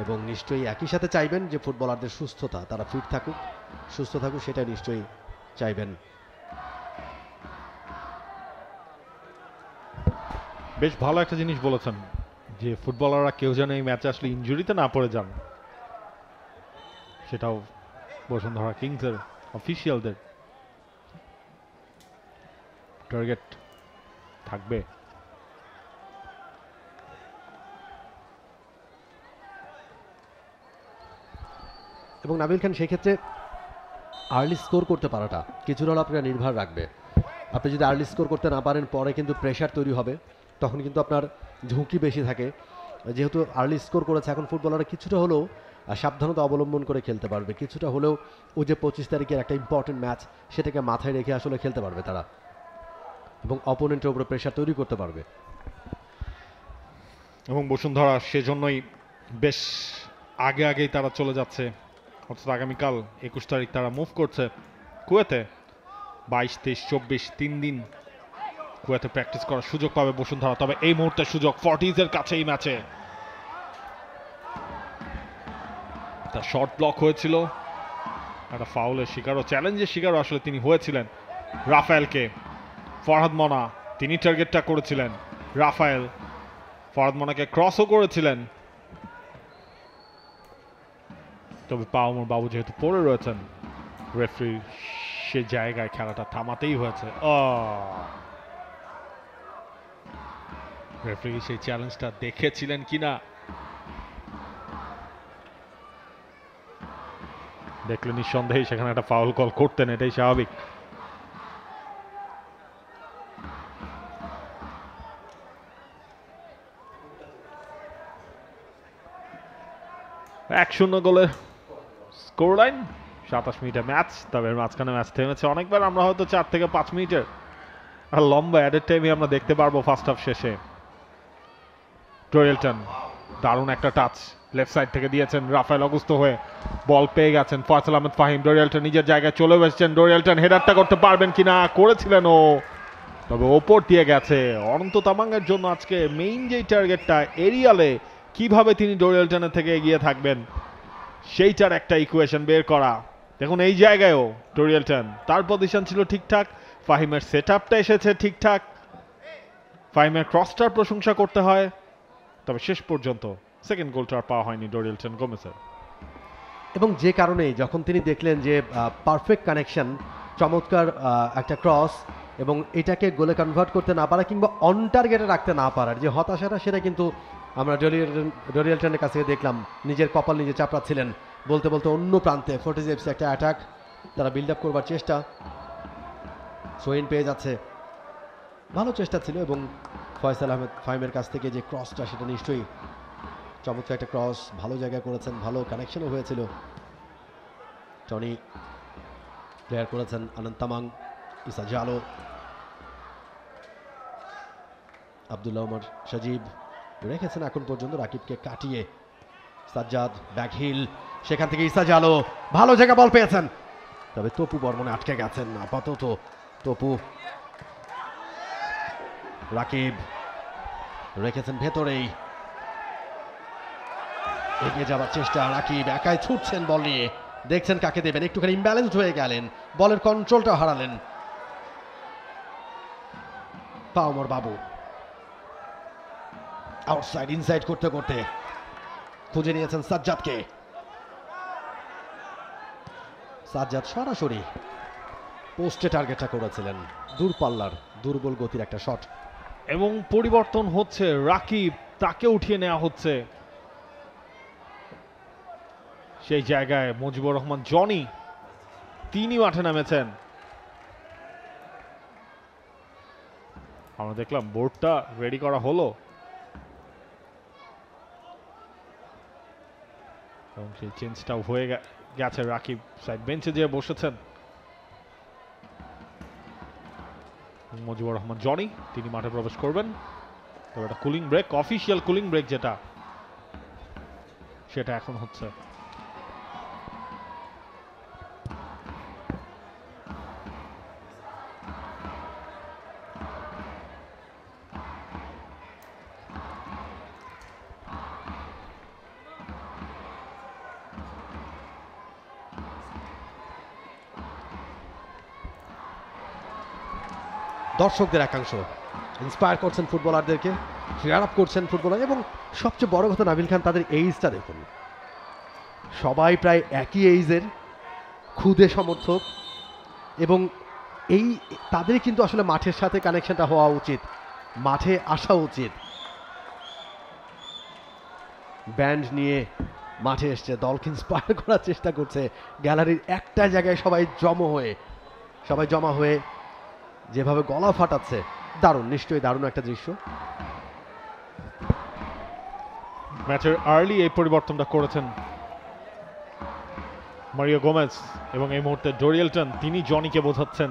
S2: এবং নিশ্চয়ই একই সাথে চাইবেন যে ফুটবলারদের সুস্থতা, তারা ফিট থাকুক, সুস্থ থাকুক, সেটা নিশ্চয়ই চাইবেন।
S1: বেশ ভালো একটা জিনিস বলেছেন যে ফুটবলাররা কেউ যেন এই ম্যাচে আসলে ইনজুরিতে না পড়ে যান, সেটাও বসুন্ধরা কিংসের অফিসিয়ালদের টার্গেট থাকবে।
S2: এবং নাবিল খান, সেক্ষেত্রে আর্লি স্কোর করতে পারাটা কিছুটা হলে আপনার নির্ভর রাখবে। আপনি যদি আর্লি স্কোর করতে না পারেন, পরে কিন্তু প্রেশার তৈরি হবে, তখন কিন্তু আপনার ঝুঁকি বেশি থাকে। যেহেতু আর্লি স্কোর করেছে, এখন ফুটবলাররা কিছুটা হলেও সাবধানতা অবলম্বন করে খেলতে পারবে, কিছুটা হলেও ওই যে 25 তারিখের একটা ইম্পর্টেন্ট ম্যাচ, সেটাকে মাথায় রেখে আসলে খেলতে পারবে তারা, এবং অপোনেন্টের উপরে প্রেশার তৈরি করতে পারবে।
S1: এবং বসুন্ধরা সেজন্যই বেশ আগে আগেই তারা চলে যাচ্ছে, অর্থাৎ আগামীকাল 21 তারিখ তারা মুভ করছে কুয়েতে। 22, 23, 24 3 দিন কুয়েতে প্র্যাকটিস করার সুযোগ পাবে বসুন্ধরা। তবে এই মুহূর্তে সুযোগ ফর্টিজের কাছে এই ম্যাচে, তার শর্ট ব্লক হয়েছিল, একটা ফাউলের শিকারও, চ্যালেঞ্জের শিকারও আসলে তিনি হয়েছিলেন রাফায়েলকে। ফরহাদ মনা তিনি টার্গেটটা করেছিলেন, রাফায়েল ফরহাদ মনাকে ক্রসও করেছিলেন, তবে পাওমর বাবু যেহেতু পড়ে রয়েছেন, রেফারি সে জায়গায় খেলাটা থামাতেই হয়েছে। রেফারি সেই চ্যালেঞ্জটা দেখেছিলেন কিনা, দেখলে নিঃসন্দেহে সেখানে একটা ফাউল কল করতেন, এটাই স্বাভাবিক। এক শূন্য গোলের স্কোর লাইন, 27 মিনিটের ম্যাচ। তবে মাঝখানে ম্যাচ থেমেছে অনেকবার, আমরা হয়তো 4 থেকে 5 মিনিটের আর লম্বা অ্যাডেড টাইমে আমরা দেখতে পারবো ফার্স্ট হাফ শেষে। ডোরিয়েলটন দারুণ একটা টাচ লেফট সাইড থেকে দিয়েছেন, রাফায়েল অগুস্ত হয়ে বল পেয়ে গেছেন, ফয়সাল আহমেদ ফাহিম, ডোরিয়েলটন নিজের জায়গায় চলে এসেছেন, ডোরিয়েলটন হেডারটা করতে পারবেন কিনা, করেছিলেন ও, তবে ওপর দিয়ে গেছে। অনন্ত তামাঙ্গের জন্য আজকে মেইন যেই টার্গেটটা এরিয়ালে, কিভাবে তিনি ডোরিয়েলটনের থেকে এগিয়ে থাকবেন সেইটার একটা ইকুয়েশন বের করা। দেখুন এই জায়গায়ও ডোরিয়েলটন, তার পজিশন ছিল ঠিকঠাক, ফাহিমের সেট আপটা এসেছে ঠিকঠাক, ফাহিমের ক্রসটার প্রশংসা করতে হয়, তবে শেষ পর্যন্ত সেকেন্ড গোলটা আর পাওয়া হয়নি ডোরিয়েলটন গোমেসের।
S2: এবং যে কারণে যখন তিনি দেখলেন যে পারফেক্ট কানেকশন, চমৎকার একটা ক্রস, এবং এটাকে গোলে কনভার্ট করতে না পারা কিংবা অন টার্গেটে রাখতে না পারার যে হতাশাটা, সেটা কিন্তু আমরা ডোরিয়েলটনের কাছে দেখলাম। নিজের কপাল নিজে চাপড়াচ্ছিলেন, বলতে বলতে অন্য প্রান্তে ফর্টিজ এফসি একটা অ্যাটাক, তারা বিল্ড আপ করবার চেষ্টা, সোয়েন পেয়ে যাচ্ছে, ভালো চেষ্টা ছিল। এবং ফয়সাল আহমেদ ফাহিমের কাছ থেকে যে ক্রসটা, সেটা নিশ্চয়ই চমৎকার একটা ক্রস, ভালো জায়গা করেছেন, ভালো কানেকশনও হয়েছিল। টনি প্লেয়ার করেছেন আনন্দ তামাং, ইসা জালো, আব্দুল্লাহ ওমর সজীব রেখেছেন এখন পর্যন্ত রাকিবকে কাটিয়ে। সাজ্জাদ ব্যাকহিল, সেখান থেকে ইসা জালো ভালো জায়গা বল পেয়েছেন, তবে তপু বর্মনে আটকে গেছেন আপাতত। তপু, রাকিব রেখেছেন ভেতরেই, এগিয়ে যাওয়ার চেষ্টা, রাকিব একাই ছুটছেন বল নিয়ে, দেখছেন কাকে দেবেন, একটুখানি ইমব্যালেন্সড হয়ে গেলেন, বলের কন্ট্রোলটা হারালেন। পাওমর বাবু আউটসাইড ইনসাইড করতে করতে খুঁজে নিয়েছেন সাজ্জাদকে। সাজ্জাদ সরাসরি পোস্টে টার্গেটটা করেছিলেন, দূরপাল্লার দুর্বল গতির একটা শট।
S1: এবং পরিবর্তন হচ্ছে, রাকিব তাকে উঠিয়ে নেওয়া হচ্ছে। সেই জায়গায় মুজিবুর রহমান জনি তিনি মাঠে নামেছেন। আমরা দেখলাম বোর্ডটা রেডি করা হলো এবং সেই চেঞ্জটাও হয়ে গেছে। রাকিব সাইড বেঞ্চে যেয়ে বসেছেন। মুজিবুর রহমান জনি তিনি মাঠে প্রবেশ করবেন। তবে এটা cooling break, official cooling break যেটা, সেটা এখন হচ্ছে।
S2: দর্শকদের একাংশ ইন্সপায়ার করছেন ফুটবলারদেরকে, ফিয়ার আপ করছেন ফুটবলার, এবং সবচেয়ে বড় কথা নাবিল খান, তাদের এইজটা দেখুন, সবাই প্রায় একই এইজের, খুদে সমর্থক, এবং এই তাদের কিন্তু আসলে মাঠের সাথে কানেকশনটা হওয়া উচিত, মাঠে আসা উচিত। ব্যান্ড নিয়ে মাঠে এসছে, দলকে ইন্সপায়ার করার চেষ্টা করছে, গ্যালারির একটা জায়গায় সবাই জমা হয়ে যেভাবে গলা ফাটাচ্ছে, দারুণ, নিশ্চয়ই দারুণ একটা দৃশ্য।
S1: ম্যাচের আর্লি এই পরিবর্তনটা করেছেন মারিও গোমেজ, এবং এই মুহূর্তে ডোরিয়েলটন তিনি জনিকে বোঝাচ্ছেন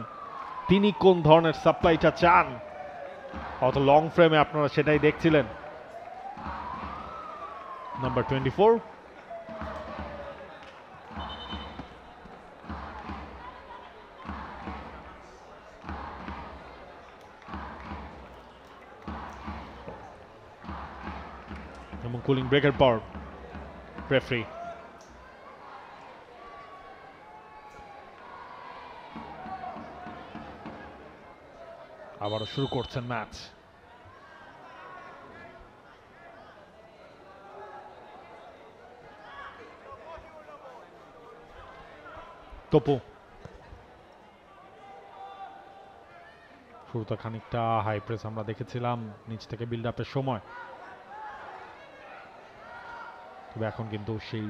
S1: তিনি কোন ধরনের সাপ্লাইটা চান। অত লং ফ্রেমে আপনারা সেটাই দেখছিলেন। নাম্বার 24 এবং কুলিং ব্রেকের পর রেফারি আবারও শুরু করছেন ম্যাচ। তপু শুরুতে খানিকটা হাই প্রেস আমরা দেখেছিলাম নিচ থেকে বিল্ড আপের সময়, তবে এখন কিন্তু সেই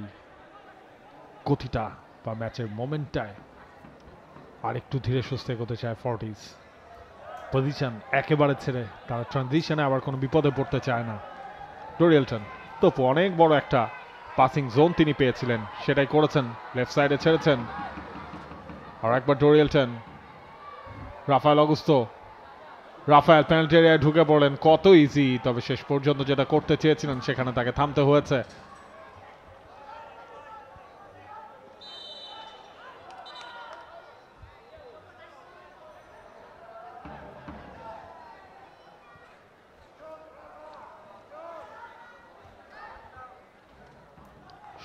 S1: গতিটা বা ম্যাচের মোমেন্টটায় আরেকটু ধীরে সুস্থে এগোতে চায় ফর্টিজ। পজিশন একেবারে ছেড়ে তারা ট্রানজিশনে আবার কোনো বিপদে পড়তে চায় না। ডোরিয়েলটন তপু অনেক বড় একটা পাসিং জোন তিনি পেয়েছিলেন, সেটাই করেছেন, লেফট সাইডে ছেড়েছেন। আর একবার ডোরিয়েলটন, রাফায়েল অগুস্তো, রাফায়েল পেনাল্টি এরিয়ায় ঢুকে পড়লেন, কত ইজি, তবে শেষ পর্যন্ত যেটা করতে চেয়েছিলেন সেখানে তাকে থামতে হয়েছে।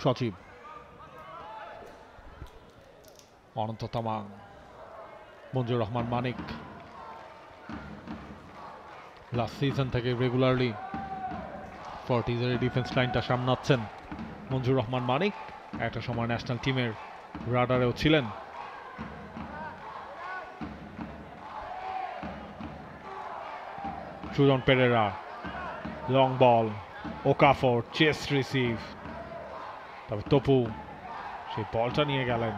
S1: সচিব, অনন্ত তামাং, মঞ্জুর রহমান মানিক লাস্ট সিজন থেকে রেগুলারলি ফর্টিজের ডিফেন্স লাইনটা সামলাচ্ছেন। মঞ্জুর রহমান মানিক একটা সময় ন্যাশনাল টিমের রাডারেও ছিলেন। Sujan Perera, long ball, Okafor chest receive, তবে তপু সেই বলটা নিয়ে গেলেন।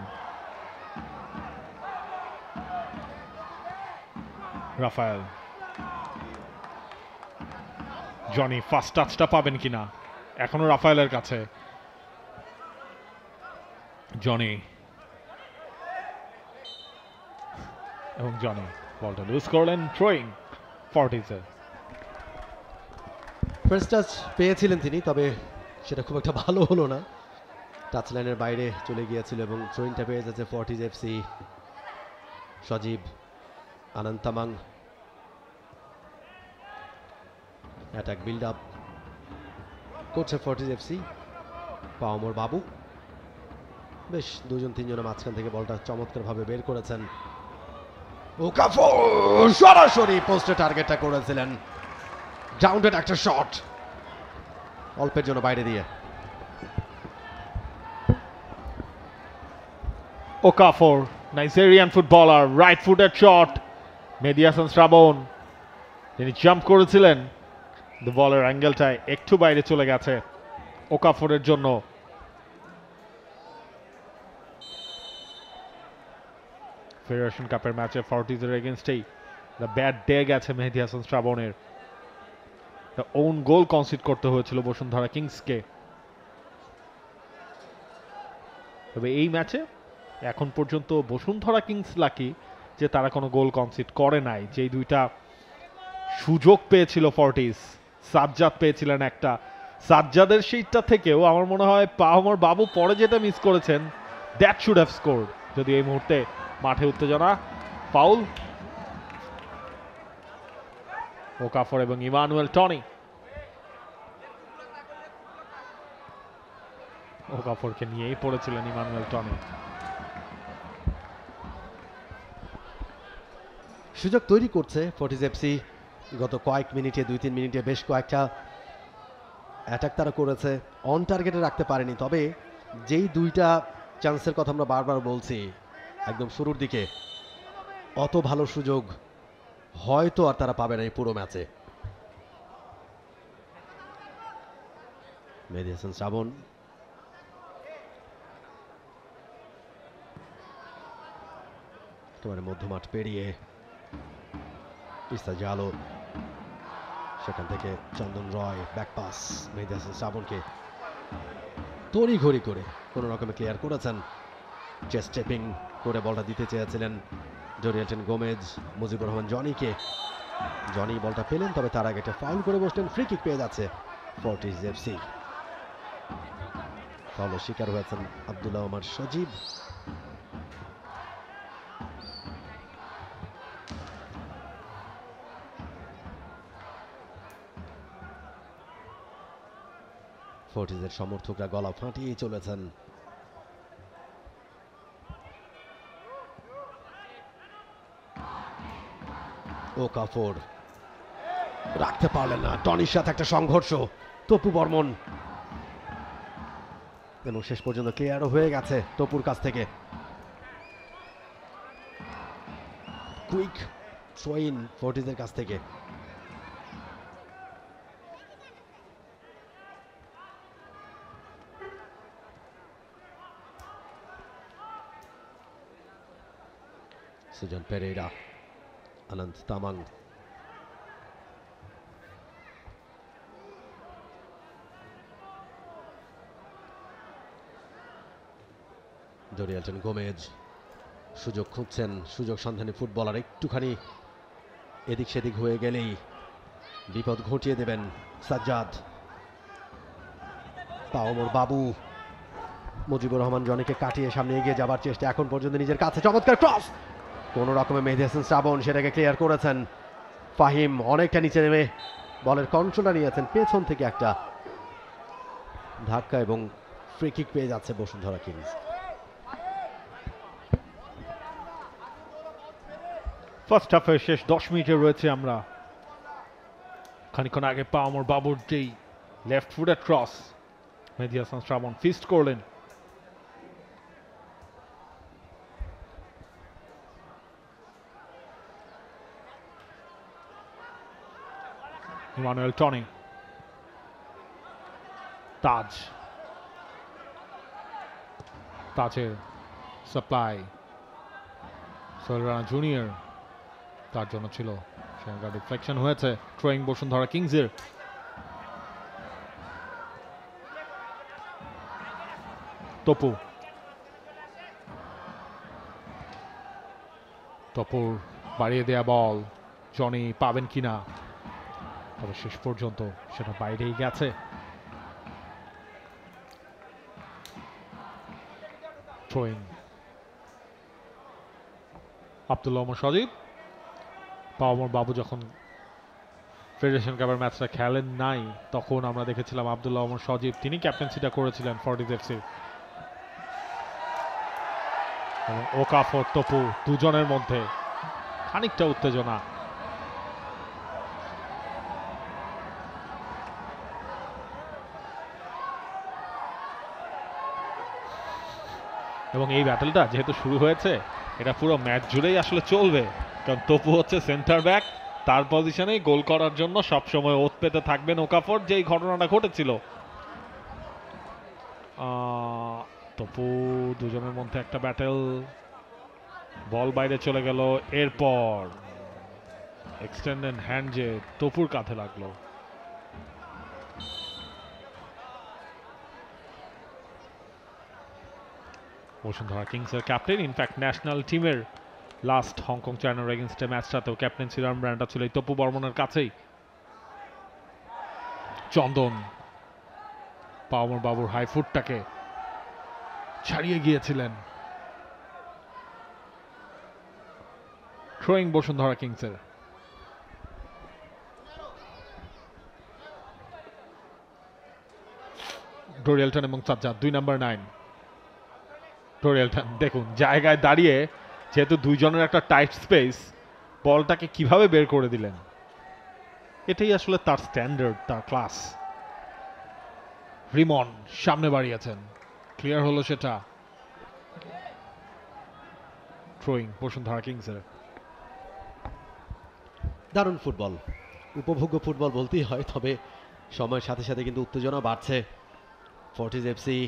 S1: রাফায়েল, জনি ফার্স্ট টাচটা পাবেন কিনা, এখনো রাফায়েলের কাছে। জনি এবং জনি বলটা লুজ করলেন, থ্রোয়িং ফর্টিজের।
S2: ফার্স্ট টাচ পেয়েছিলেন তিনি, তবে সেটা খুব একটা ভালো হলো না, টাচ লাইনের বাইরে চলে গিয়েছিল, এবং থ্রোইংটা পেয়ে যাচ্ছে Fortis FC. Sajib, Ananta Tamang, attack build up করছে ফর্টিজ এফসি। পাওমর বাবু বেশ দুজন তিনজনের মাঝখান থেকে বলটা চমৎকারভাবে বের করেছেন। ওকাফর সরাসরি পোস্টে টার্গেটটা করেছিলেন, গ্রাউন্ডেড একটা শট অল্পের জন্য বাইরে দিয়ে।
S1: Okafor, Nigerian footballer, right footed shot. Mehedi Hasan Srabon তিনি জাম্প করেছিলেন, বলের অ্যাঙ্গেলটায় একটু বাইরে চলে গেছে ওকাফরের জন্য। ফেডারেশন কাপের ম্যাচে ফর্টিজের এগেনস্টেই ব্যাট ডে গেছে মেহেদী হাসান শ্রাবণের। ওন গোল কনসিড করতে হয়েছিল বসুন্ধরা কিংসকে। তবে এই ম্যাচে এখন পর্যন্ত বসুন্ধরা কিংস লাকি যে তারা কোনো গোল কনসিড করে নাই। যেই দুইটা সুযোগ পেয়েছিল ফর্টিস, সাজ্জাদ পেয়েছিলেন একটা, সাজ্জাদের সেইটা থেকেও আমার মনে হয় পাহমর বাবু পরে যেটা মিস করেছেন দ্যাট শুড হ্যাভ স্কোরড। যদি এই মুহূর্তে মাঠে উত্তেজনা, ফাউল। ওকাফর এবং ইমানুয়েল টনি। ওকাফরকে নিয়েই পড়েছিলেন ইমানুয়েল টনি।
S2: সুযোগ তৈরি করছে ফর্টিজ এফসি। গত কয়েক মিনিটে, 2-3 মিনিটে বেশ কয়েকটা অ্যাটাক তারা করেছে, অন টার্গেটে রাখতে পারেনি। তবে যেই দুইটা চান্সের কথা আমরা বারবার বলছি একদম শুরুর দিকে, অত ভালো সুযোগ হয়তো আর তারা পাবে না এই পুরো ম্যাচে। মেহেদী হাসান শ্রাবণ, একেবারে মধ্যমাঠ পেরিয়ে পিস্তা জালো, সেখান থেকে চন্দন রয়, ব্যাক পাস মেহেদী হাসান শ্রাবণকে তড়ি ঘড়ি করে কোনো রকমে ক্লিয়ার করেছেন। চেস্ট টেপিং করে বলটা দিতে চেয়েছিলেন জোরিয়েলটন গোমেজ মুজিবুর রহমান জনিকে। জনি বলটা পেলেন, তবে তার আগে একটা ফাউল করে বসলেন। ফ্রি কিক পেয়ে যাচ্ছে ফর্টিজ এফসি। ফাউলের শিকার হয়েছেন আব্দুল্লাহ ওমর সজীব। ফর্টিজের সমর্থকরা গলা ফাটিয়ে চলেছেন। ওকাফর রাখতে পারলেন না, টনির সাথে একটা সংঘর্ষ, তপু বর্মন, এবং শেষ পর্যন্ত ক্লিয়ারও হয়ে গেছে তপুর কাছ থেকে। কুইক থ্রোইন ফর্টিজের কাছ থেকে। সুজন পেরেরা, অনন্ত তামাং, জোরিয়েলটন গোমেজ সুযোগ খুঁজছেন, সুযোগ সন্ধানী ফুটবলার। একটুখানি এদিক সেদিক হয়ে গেলেই বিপদ ঘটিয়ে দেবেন সাজ্জাদ। পাওমর বাবু মুজিবুর রহমান জনিকে কাটিয়ে সামনে এগিয়ে যাবার চেষ্টা, এখন পর্যন্ত নিজের কাছে চমৎকার ক্রস, কোন রকমে মেহেদী হাসান শ্রাবণ সেটাকে ক্লিয়ার করেছেন। ফাহিম অনেকটা নিচে নেমে বলের কন্ট্রোলটা নিয়েছেন, পেছন থেকে একটা ধাক্কা এবং ফ্রি কিক পেয়ে যাচ্ছে বসুন্ধরা কিংস।
S1: ফার্স্ট হাফের শেষ 10 মিনিটে রয়েছে আমরা। খানিকক্ষণ আগে পাওমর বাবুর যেই লেফট ফুটেড ক্রস, মেহেদী হাসান শ্রাবণ ফিস্ট করলেন। ইমানুয়েল টনি, তাজ, তাজের সাপ্লাই, সোহেল রানা জুনিয়র, তার জন্য ছিল সেখানকার ডিফ্লেকশন হয়েছে। থ্রোয়িং বসুন্ধরা কিংসের। তপু, তপুর বাড়িয়ে দেয়া বল জনি পাবেন কিনা, তবে শেষ পর্যন্ত সেটা বাইরেই গেছে। থ্রোয়িং আব্দুল্লাহ ওমর সজীব। পাওমর বাবু যখন ফেডারেশন কাপের ম্যাচটা খেলেন নাই, তখন আমরা দেখেছিলাম আব্দুল্লাহ ওমর সজীব তিনি ক্যাপ্টেন্সিটা করেছিলেন ফর্টিজ এফসি। এবং ওকাফর তপু দুজনের মধ্যে খানিকটা উত্তেজনা। এবং এই ব্যাটেলটা যেহেতু শুরু হয়েছে, এটা পুরো ম্যাচ জুড়েই আসলে চলবে, কারণ তপু হচ্ছে সেন্টার ব্যাক, তার পজিশনেই গোল করার জন্য সবসময় ওত পেতে থাকবেন ওকাফর। যেই ঘটনাটা ঘটেছিল, তপু দুজনের মধ্যে একটা ব্যাটেল, বল বাইরে চলে গেল, এরপর এক্সটেন্ডেড হ্যান্ড যে তপুর কাঁধে লাগলো। বসুন্ধরা কিংসের ক্যাপ্টেন, ইনফ্যাক্ট ন্যাশনাল টিমের লাস্ট হংকং চায়নার এগেনস্টে ম্যাচটাতেও ক্যাপ্টেন্সির আর্মব্যান্ডটা ছিল এই তপু বর্মনের কাছেই। চন্দন পাওমর বাবুর হাই ফুটটাকে ছাড়িয়ে গিয়েছিলেন। থ্রোয়িং বসুন্ধরা কিংসের। ডোরিয়েলটন এবং সাজ্জাদ, 2 নাম্বার 9। ডোরিয়েলটন দেখুন জায়গায় দাঁড়িয়ে, যেহেতু দুইজনের একটা টাইট স্পেস, বলটাকে কিভাবে বের করে দিলেন। এটাই আসলে তার স্ট্যান্ডার্ড, তার ক্লাস। রিমন সামনে বাড়িয়েছেন, ক্লিয়ার হলো সেটা। থ্রোয়িং বসুন্ধরা কিংসের।
S2: দারুণ ফুটবল, উপভোগ্য ফুটবল বলতেই হয়। তবে সময়ের সাথে সাথে কিন্তু উত্তেজনা বাড়ছে। ফর্টিজ এফসি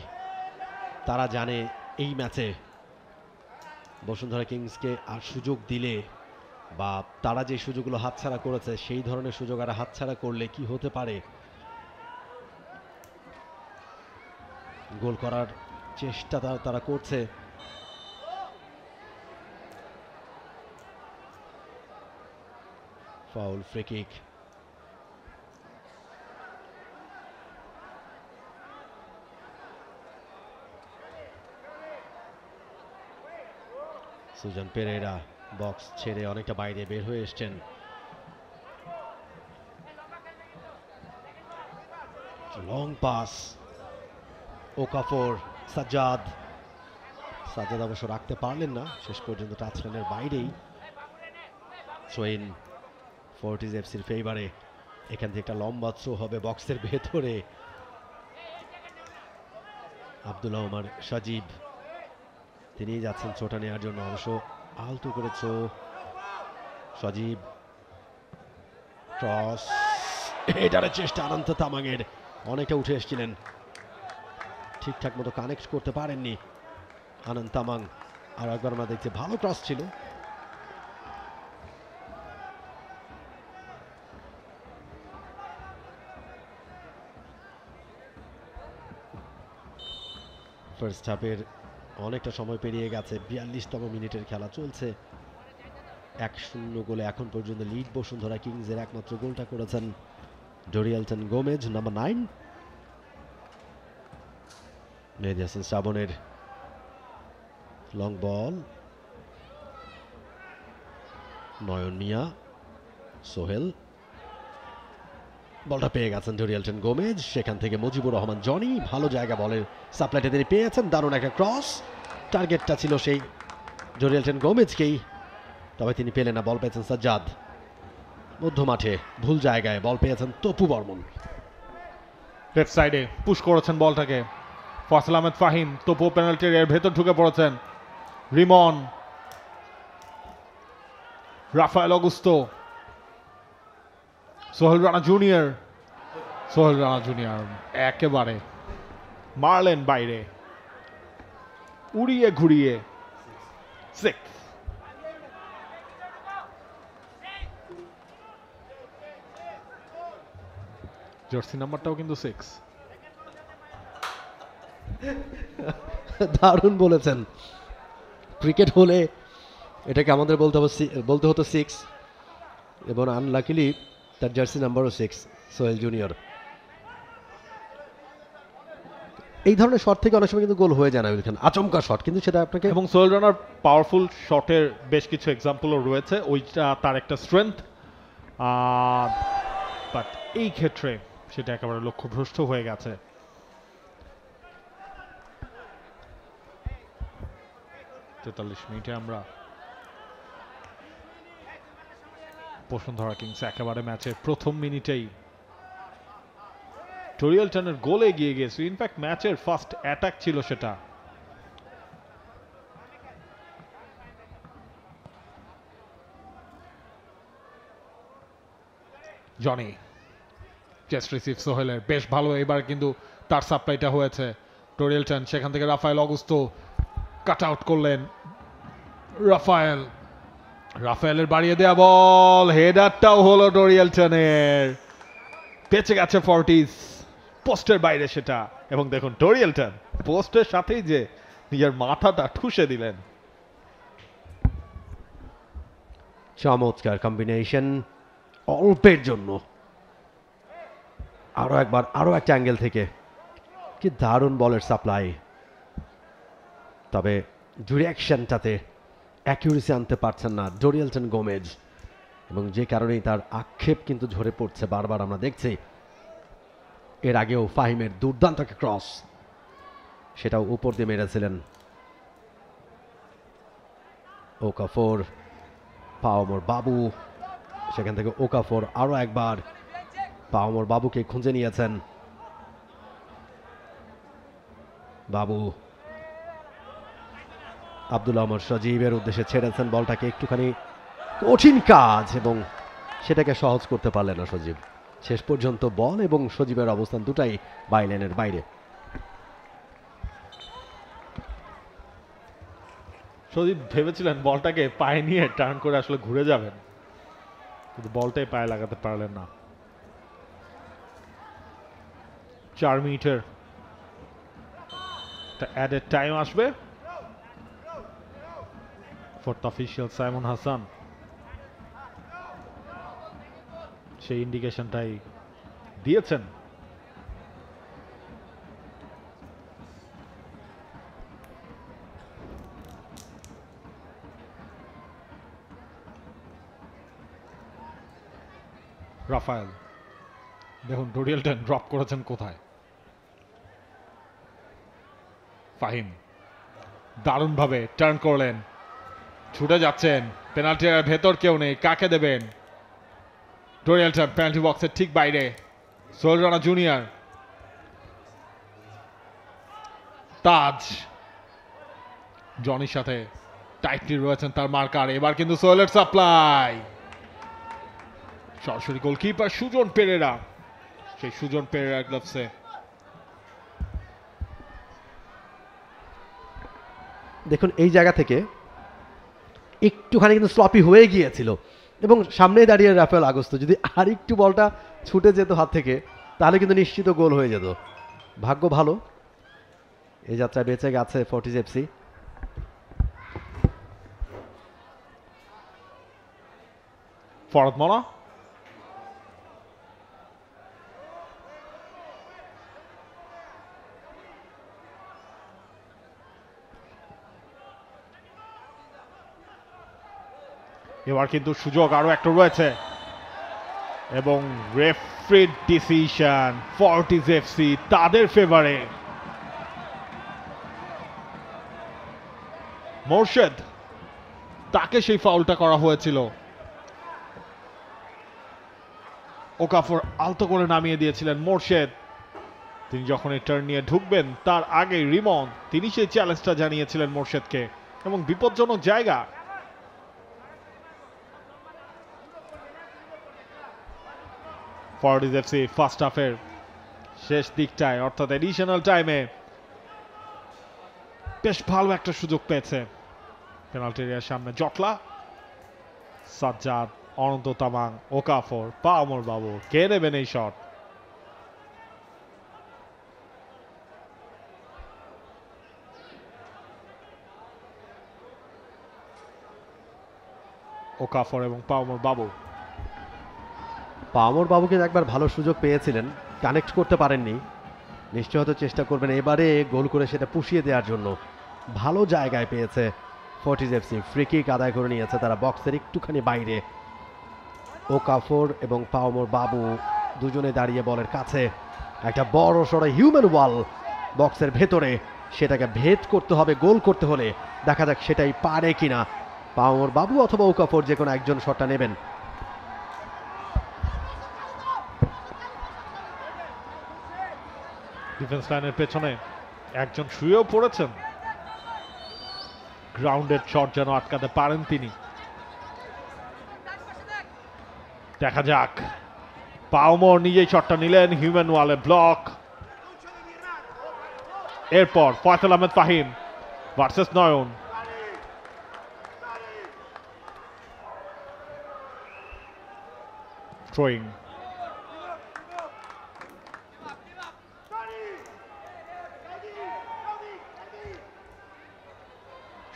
S2: তারা জানে এই ম্যাচে বসুন্ধরা কিংসকে আর সুযোগ দিলে, বা তারা যে সুযোগগুলো হাতছাড়া করেছে সেই ধরনের সুযোগ আর হাতছাড়া করলে কি হতে পারে। গোল করার চেষ্টা তারা করছে। Foul, free kick. Sujan Perera box ছেড়ে অনেকটা বাইরে বের হয়ে এসছেন। লং পাস, ওকাফর, সাজ্জাদ অবশ্য রাখতে পারলেন না, শেষ পর্যন্ত টাচলাইনের বাইরেই। সোয়েন ফর্টিজ এফসির ফেভারে, এখান থেকে একটা লম্বা থ্রো হবে বক্সের ভেতরে। আব্দুল্লাহ ওমর সাজিব তিনি যাচ্ছেন থ্রোটা নেওয়ার জন্য, অবশ্য আলতু করে থ্রো। সজীব ক্রস, এটার চেষ্টা আনন্ত তামাংয়ের, অনেকটা উঠে এসেছিলেন, ঠিকঠাক মতো কানেক্ট করতে পারেননি আনন্ত তামাং। আর একবার আমরা দেখছি ভালো ক্রস ছিল। ফার্স্ট হাফের অনেকটা সময় পেরিয়ে গেছে, 42তম মিনিটের খেলা চলছে। 1-0 গোলে এখন পর্যন্ত লিড বসুন্ধরা কিংসের। একমাত্র গোলটা করেছেন ডোরিয়েলটন গোমেজ, নাম্বার 9। মেহেদী হাসান শ্রাবণের লং বল, নয়ন মিয়া, সোহেল বলটা পেয়ে গেছেন ডোরিয়েলটন গোমেজ, সেখান থেকে মুজিবুর রহমান জনি ভালো জায়গা বলের সাপ্লাইটা তিনি পেয়েছেন, দারুণ একটা ক্রস। টার্গেটটা ছিল সেই ডোরিয়েলটন গোমেজকেই, তবে তিনি পেলেন না, বল পেয়েছেন সাজ্জাদ। মধ্য মাঠে ভুল জায়গায় বল পেয়েছেন তপু বর্মন।
S1: লেফট সাইডে পুশ করেছেন বলটাকে ফয়সাল আহমেদ ফাহিম। তপু পেনাল্টির এর ভেতর ঢুকে পড়েছেন। Rimon, Rafael Augusto, Sohel Rana junior একেবারে মারলেন বাইরে, উড়িয়ে ঘুরিয়ে। 6। জার্সি নাম্বারটাও কিন্তু 6।
S2: দারুণ বলেছেন। ক্রিকেট হলে এটাকে আমাদের বলতে হতো 6, এবং আনলাকিলি তার জার্সি নাম্বারও 6, সোহেল জুনিয়র। এই ধরনের শট থেকে অনেক সময় কিন্তু গোল হয়ে যায় না, আচমকা শট, কিন্তু সেটা আপনাকে।
S1: এবং সোহেল রানার পাওয়ারফুল শটের বেশ কিছু এক্সাম্পলও রয়েছে, ওইটা তার একটা স্ট্রেংথ, বাট এই ক্ষেত্রে সেটা একেবারে লক্ষ্যভ্রষ্ট হয়ে গেছে। মিনিটে আমরা বসুন্ধরা কিংস একেবারে ম্যাচের প্রথম মিনিটেই টরিয়েলটনের গোলে এগিয়ে গিয়েছে। ইনফ্যাক্ট ম্যাচের ফার্স্ট অ্যাটাক ছিল সেটা। জনি চেস্ট রিসিভ সোহেলের, বেশ ভালো এবার কিন্তু তার সাপ্লাইটা হয়েছে। টরিয়েলটন সেখান থেকে রাফায়েল অগুস্তো কাট আউট করলেন। রাফায়েলের বাড়িয়ে দেয়া বল, হেডারটাও হলো টরিয়েলটনের, বেঁচে গেছে ফর্টিজ, পোস্টের বাইরে সেটা। এবং দেখুন টরিয়েলটন পোস্টের সাথেই যে নিজের মাথাটা ঠুসে দিলেন।
S2: চমৎকার কম্বিনেশন অল্পের জন্য। আরো একটা অ্যাঙ্গেল থেকে কি দারুণ বলের সাপ্লাই, তবে ডিরেকশনটাতে অ্যাকিউরেসি আনতে পারছেন না টরিয়েলটন গোমেজ, এবং যে কারণেই তার আক্ষেপ কিন্তু ঝরে পড়ছে বারবার আমরা দেখছি। এর আগেও ফাহিমের দুর্দান্ত একটা ক্রস, সেটাও উপর দিয়ে মেরেছিলেন ওকাফোর। পাওমর বাবু, সেখান থেকে ওকাফোর আরো একবার পাওমর বাবুকে খুঁজে নিয়েছেন। বাবু আব্দুল আহমদ সজীবের উদ্দেশ্যে ছেড়েছেন বলটাকে, একটুখানি কঠিন কাজ এবং সেটাকে সহজ করতে পারলেন না সজীব। শেষ পর্যন্ত বল এবং সজীবের অবস্থান দুটাই বাইলাইনের বাইরে।
S1: সজীব ভেবেছিলেন বলটাকে পায়ে নিয়ে টার্ন করে আসলে ঘুরে যাবেন, কিন্তু বলটাই পায়ে লাগাতে পারলেন না। 4 মিনিটের অ্যাডেড টাইম আসবে। ফোর্থ অফিসিয়াল সাইমন হাসান সেই ইন্ডিকেশনটাই দিয়েছেন। রাফায়েল, দেখুন টরিয়েলটন ড্রপ করেছেন কোথায়। ফাহিম দারুণভাবে টার্ন করলেন, ছুটে যাচ্ছেন, পেনাল্টি এরিয়ার ভেতর কেউ নেই, কাকে দেবেন? টরিয়েলটন পেনাল্টি বক্সের ঠিক বাইরে। সোহেল রানা জুনিয়র, তাজ জনির সাথে টাইটলি রয়েছেন তার মার্কার। এবার কিন্তু সোহেলের সাপ্লাই, সরাসরি গোলকিপার সুজন পেরেরা, সেই সুজন পেরেরা গ্লাভসে।
S2: দেখুন এই জায়গা থেকে একটুখানি কিন্তু স্লপি হয়ে গিয়েছিল, এবং সামনে দাঁড়িয়ে রাফায়েল আগস্তো যদি আর একটু বলটা ছুটে যেত হাত থেকে, তাহলে কিন্তু নিশ্চিত গোল হয়ে যেত। ভাগ্য ভালো, এই যাত্রায় বেঁচে গেছে ফর্টিজ এফসি।
S1: ফরদ মনা, এবার কিন্তু সুযোগ আরো একটা রয়েছে, এবং রেফারির ডিসিশন ফর্টিজ এফসি তাদের ফেভারে। মোর্শেদ, তাকে সেই ফাউলটা করা হয়েছিল। ওকাফর আলতো করে নামিয়ে দিয়েছিলেন মোর্শেদ। তিনি যখন এই টার্ন নিয়ে ঢুকবেন তার আগে রিমন তিনি সেই চ্যালেঞ্জটা জানিয়েছিলেন মোর্শেদকে, এবং বিপজ্জনক জায়গা। ফর্টিজ এফসি ফার্স্ট হাফের শেষ দিকটায় অর্থাৎ এডিশনাল টাইমে বেশ ভালো একটা সুযোগ পেয়েছে। পেনাল্টি এরিয়ার সামনে জটলা, সাজ্জাদ, অনন্ত তামাং, ওকাফর, পাওমর বাবু, কে নেবেন এই শট? ওকাফর এবং পাওমর বাবু।
S2: পাওমর বাবুকে একবার ভালো সুযোগ পেয়েছিলেন, কানেক্ট করতে পারেননি। নিশ্চয় হয়তো চেষ্টা করবেন এবারে গোল করে সেটা পুষিয়ে দেওয়ার জন্য। ভালো জায়গায় পেয়েছে ফর্টিজ এফসি, ফ্রি কিক আদায় করে নিয়েছে তারা বক্সের একটুখানি বাইরে। ওকাফর এবং পাওমর বাবু দুজনে দাঁড়িয়ে বলের কাছে, একটা বড় সড়ো হিউম্যান ওয়াল বক্সের ভেতরে, সেটাকে ভেদ করতে হবে গোল করতে হলে। দেখা যাক সেটাই পারে কিনা পাওমর বাবু অথবা ওকাফর, যে কোনো একজন শটটা নেবেন।
S1: ডিফেন্স লাইনের পেছনে একজন শুয়েও পড়েছেন, গ্রাউন্ডের শট যেন আটকাতে পারেন তিনি। দেখা যাক, পাওমোর নিজেই শটটা নিলেন, হিউম্যান ওয়ালে ব্লক। এরপর ফয়সাল আহমেদ ফাহিম ভার্সেস নয়ন। থ্রোয়িং,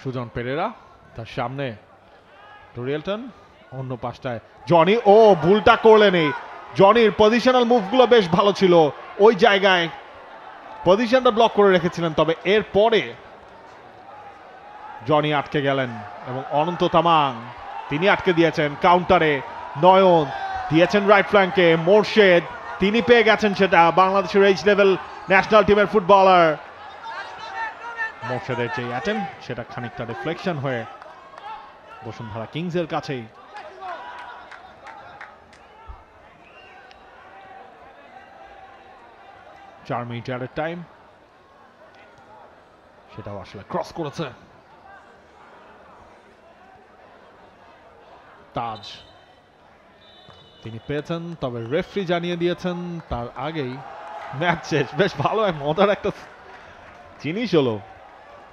S1: সুজন পেরেরা তার সামনে, ডোরিয়েলটন অন্য পাশটায়, জনি ও ভুলটা করলেন। এই জনির পজিশনাল মুভগুলো বেশ ভালো ছিল, ওই জায়গায় পজিশনটা ব্লক করে রেখেছিলেন, তবে এরপরে জনি আটকে গেলেন এবং অনন্ত তামাং তিনি আটকে দিয়েছেন কাউন্টারে। নয়ন দিয়েছেন রাইট ফ্ল্যাঙ্কে, মোর্শেদ তিনি পেয়ে গেছেন সেটা, বাংলাদেশের এইচ লেভেল ন্যাশনাল টিমের ফুটবলার। মোর্শেদের যে অ্যাটেম্প সেটা খানিকটা রিফ্লেকশন হয়ে বসুন্ধরা কিংসের কাছেই। চার মিনিটের টাইম, সেটাও আসলে ক্রস করেছে তাজ, তিনি পেয়েছেন, তবে রেফারি জানিয়ে দিয়েছেন তার আগেই ম্যাচ শেষ। বেশ ভালো মজার একটা জিনিস হলো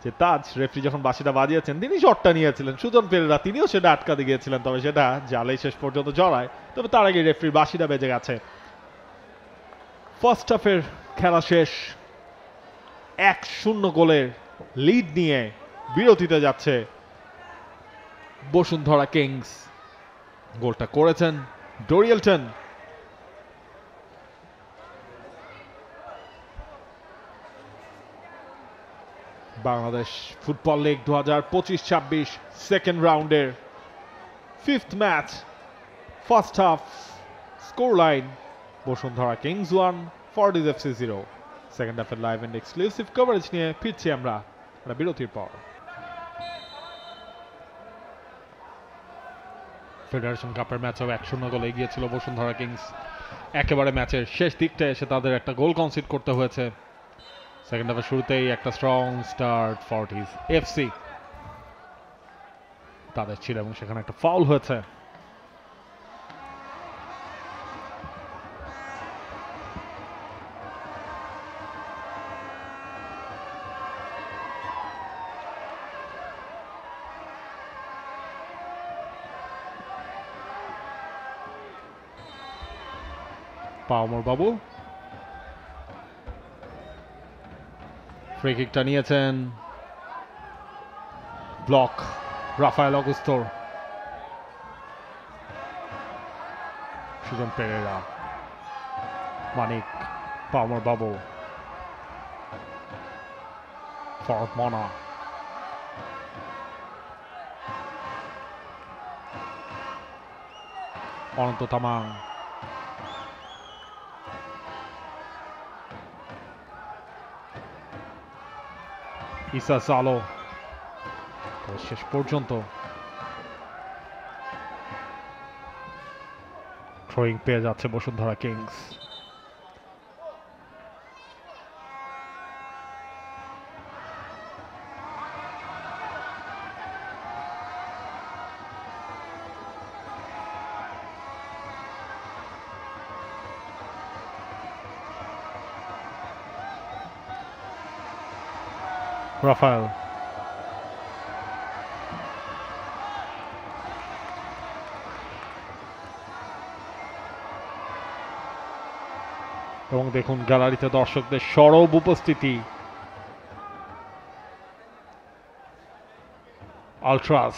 S1: যে তাজ রেফারি যখন বাঁশিটা বাজিয়েছেন তিনি শটটা নিয়েছিলেন, সুজন পেরেরা তিনিও সেটা আটকাতে গিয়েছিলেন, তবে সেটা জালে শেষ পর্যন্ত জড়ায়, তবে তার আগে রেফারির বাঁশিটা বেজে গেছে। ফার্স্ট হাফের খেলা শেষ, 1-0 গোলের লিড নিয়ে বিরতিতে যাচ্ছে বসুন্ধরা কিংস। গোলটা করেছেন Dorielton. Bangladesh football league 2025-26 second রাউন্ডের fifth match, first half score line Bashundhara Kings 1, Fortis FC 0। Second হাফের লাইভ এন্ড এক্সক্লুসিভ কভারেজ নিয়ে ফিরছি আমরা বিরতির পর। ফেডারেশন কাপের ম্যাচেও 1-0 গোলে এগিয়েছিল বসুন্ধরা কিংস, একেবারে ম্যাচের শেষ দিকটা এসে তাদের একটা গোল কনসিড করতে হয়েছে। সেকেন্ড হাফের শুরুতেই একটা স্ট্রং স্টার্ট ফরটিজ এফসি তাদের ছিল এবং সেখানে একটা ফাউল হয়েছে। পাওমর বাবু ফ্রি কিকটা নিয়েছেন, ব্লক রাফায়েল অগুস্তোর। সুজন পেরেরা, মানিক, পাওমর বাবু, ফরদ মনা, অনন্ত তামাং, ইসা সালো। শেষ পর্যন্ত থ্রোয়িং পেয়ে যাচ্ছে বসুন্ধরা কিংস। রাফায়েল, এবং দেখুন গ্যালারিতে দর্শকদের সরব উপস্থিতি, আলট্রাস।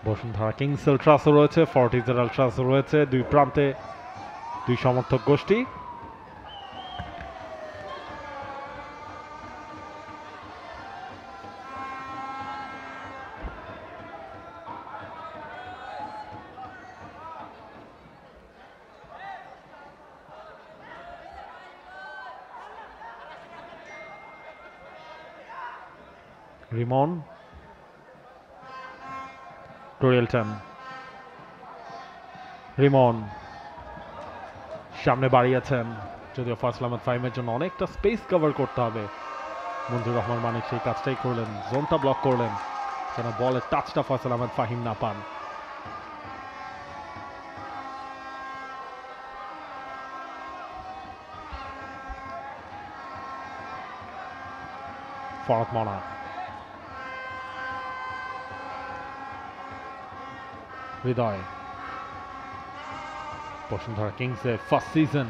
S1: বসুন্ধরা কিংস আলট্রাসও রয়েছে, ফরটিজের আলট্রাসও রয়েছে, দুই প্রান্তে দুই সমর্থক গোষ্ঠী। রিমন, ডোরিয়েলটন, রিমন, সামনে বাড়িয়েছেন, যদিও ফয়সাল আহমেদ ফাহিমের জন্য অনেকটা স্পেস কভার করতে হবে। মঞ্জুর রহমান মানিক সেই কাজটাই করলেন, জোনটা ব্লক করলেন যেন বলের টাচটা ফয়সাল আহমেদ ফাহিম না পান। ফরহাদ মনা, হৃদয়, বসুন্ধরা কিংসের ফার্স্ট সিজন,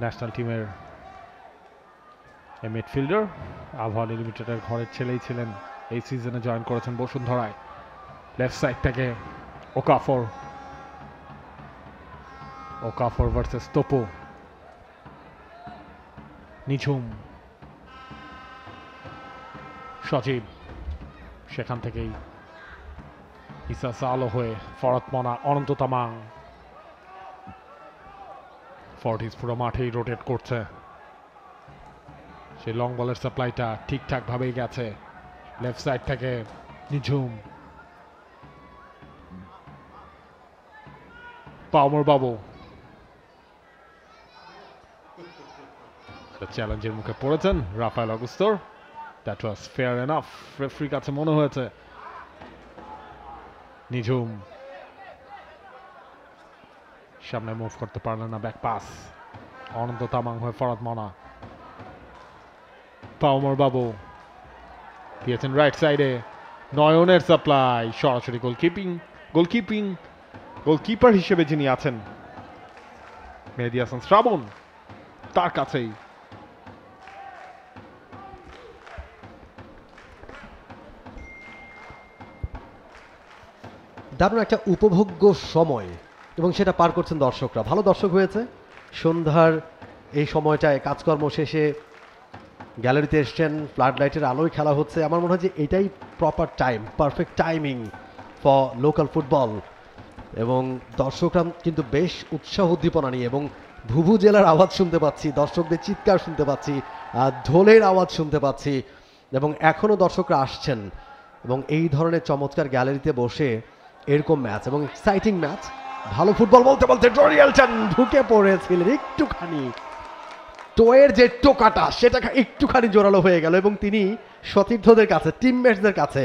S1: ন্যাশনাল টিমের এই মিডফিল্ডার আবহাওয়া লিমিটেডের ঘরের ছেলেই ছিলেন, এই সিজনে জয়েন করেছেন বসুন্ধরায়। লেফট সাইড থেকে ওকাফর ভার্সেস তোপো, নিঝুম, সজীব, সেখান থেকেই ইসা সালো হয়ে ফরহাদ মনা, অনন্ত তামাং। ফর্টিস পুরো মাঠেই রোটেট করছে, সেই লং বলের সাপ্লাইটা ঠিকঠাক ভাবেই গেছে। লেফট সাইড থেকে নিঝুম, পাওমর বাবু চ্যালেঞ্জের মুখে পড়েছেন রাফায়েল অগুস্তোর। দ্যাট ওয়াজ ফেয়ার এনাফ, রেফারির কাছে মনে হয়েছে। নিঝুম সামনে মুভ করতে পারলেন না, ব্যাক পাস, অনন্ত তামাং হয়ে ফরহাদ মনা, পাওমর বাবু দিয়েছেন রাইট সাইডে, নয়নের সাপ্লাই, সরাসরি গোলকিপার হিসেবে যিনি আছেন মেহেদী হাসান শ্রাবণ, তার কাছেই।
S2: দারুণ একটা উপভোগ্য সময় এবং সেটা পার করছেন দর্শকরা। ভালো দর্শক হয়েছে। সন্ধ্যার এই সময়টায় কাজকর্ম শেষে গ্যালারিতে এসছেন, ফ্লাড লাইটের আলোয় খেলা হচ্ছে। আমার মনে হয় যে এটাই proper time, perfect timing for local football. এবং দর্শকরা কিন্তু বেশ উৎসাহ উদ্দীপনা নিয়ে, এবং ভুভু জেলার আওয়াজ শুনতে পাচ্ছি, দর্শকদের চিৎকার শুনতে পাচ্ছি, ঢোলের আওয়াজ শুনতে পাচ্ছি, এবং এখনও দর্শকরা আসছেন। এবং এই ধরনের চমৎকার গ্যালারিতে বসে এরকম ম্যাচ এবং এক্সাইটিং ম্যাচ, ভালো ফুটবল বলতে বলতে ডরিয়েলটন ঢুকে পড়েছিলেন একটুখানি, টোয়ের যে টোকাটা সেটা একটুখানি জোরালো হয়ে গেল, এবং তিনি সতীর্থদের কাছে, টিমমেটসদের কাছে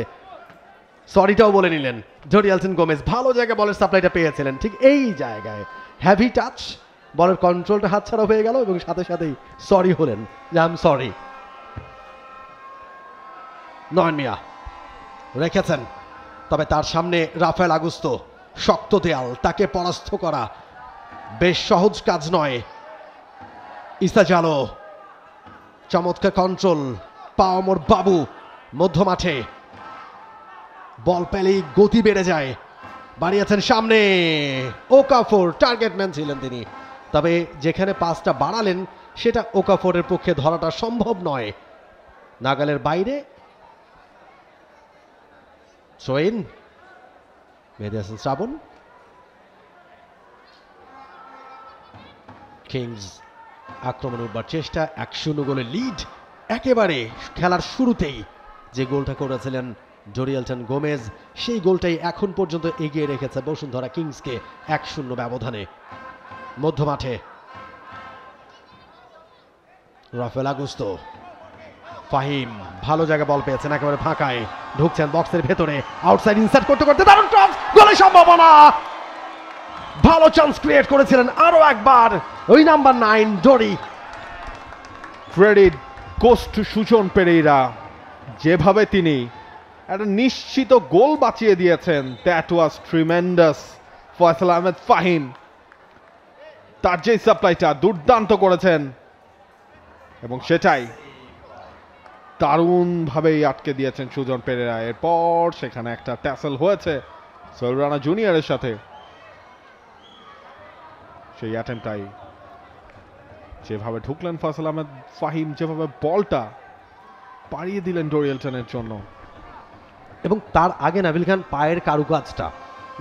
S2: সরিটাও বলে নিলেন। ডরিয়েলটন গোমেজ ভালো জায়গায় বলের সাপ্লাইটা পেয়েছিলেন, ঠিক এই জায়গায় হ্যাভি টাচ, বলের কন্ট্রোলটা হাতছাড়া হয়ে গেল এবং সাথে সাথেই সরি হলেন যে আই এম সরি। নয়ন মিয়া রেখেছেন, তবে তার সামনে রাফায়েল আগুস্তো, শক্ত দেয়াল, তাকে পরাস্ত করা বেশ সহজ কাজ নয়। ইসা জালো, চমৎকার কন্ট্রোল, পাওমর বাবু মধ্য মাঠে, বল পেলেই গতি বেড়ে যায়, বাড়িয়েছেন সামনে, ওকাফর টার্গেটম্যান ছিলেন তিনি, তবে যেখানে পাসটা বাড়ালেন সেটা ওকাফরের পক্ষে ধরাটা সম্ভব নয়, নাগালের বাইরে। সোয়েন, মেহেদী হাসান শ্রাবণ, কিংস আক্রমণে উঠবার চেষ্টা, 1-0 গোলে লিড একেবারে খেলার শুরুতেই। যে গোলটা করেছিলেন ডরিয়েলটন গোমেজ, সেই গোলটাই এখন পর্যন্ত এগিয়ে রেখেছে বসুন্ধরা কিংসকে 1-0 ব্যবধানে। মধ্যমাঠে রাফায়েল আগুস্তো, ফাহিম ভালো জায়গায় বল পেয়েছেন, একেবারে ফাঁকায় ঢুকছেন বক্সের ভেতরে, আউটসাইড ইনসার্ট করতে করতে দারুণ ক্রস, গোলের সম্ভাবনা, ভালো চান্স ক্রিয়েট করেছিলেন আরো একবার ওই number 9 Dori.
S1: Credit goes to Sujon Pereira, যেভাবে তিনি একটা নিশ্চিত গোল বাঁচিয়ে দিয়েছেন, that was tremendous. Faisal Ahmed Fahim তার যে সাপ্লাইটা দুর্দান্ত করেছেন, এবং সেটাই দারুণভাবেই আটকে দিয়েছেন সুজন পেরেরা। এরপর সেখানে একটা ট্যাসেল হয়েছে সোহেল রানা জুনিয়রের সাথে, সেই অ্যাটেম্পটাই যেভাবে ঢুকলেন ফয়সাল আহমেদ ফাহিম, যেভাবে বলটা পাড়িয়ে দিলেন ডরিয়েলটনের জন্য।
S2: এবং তার আগে নাবিল খান পায়ের কারুকাজটা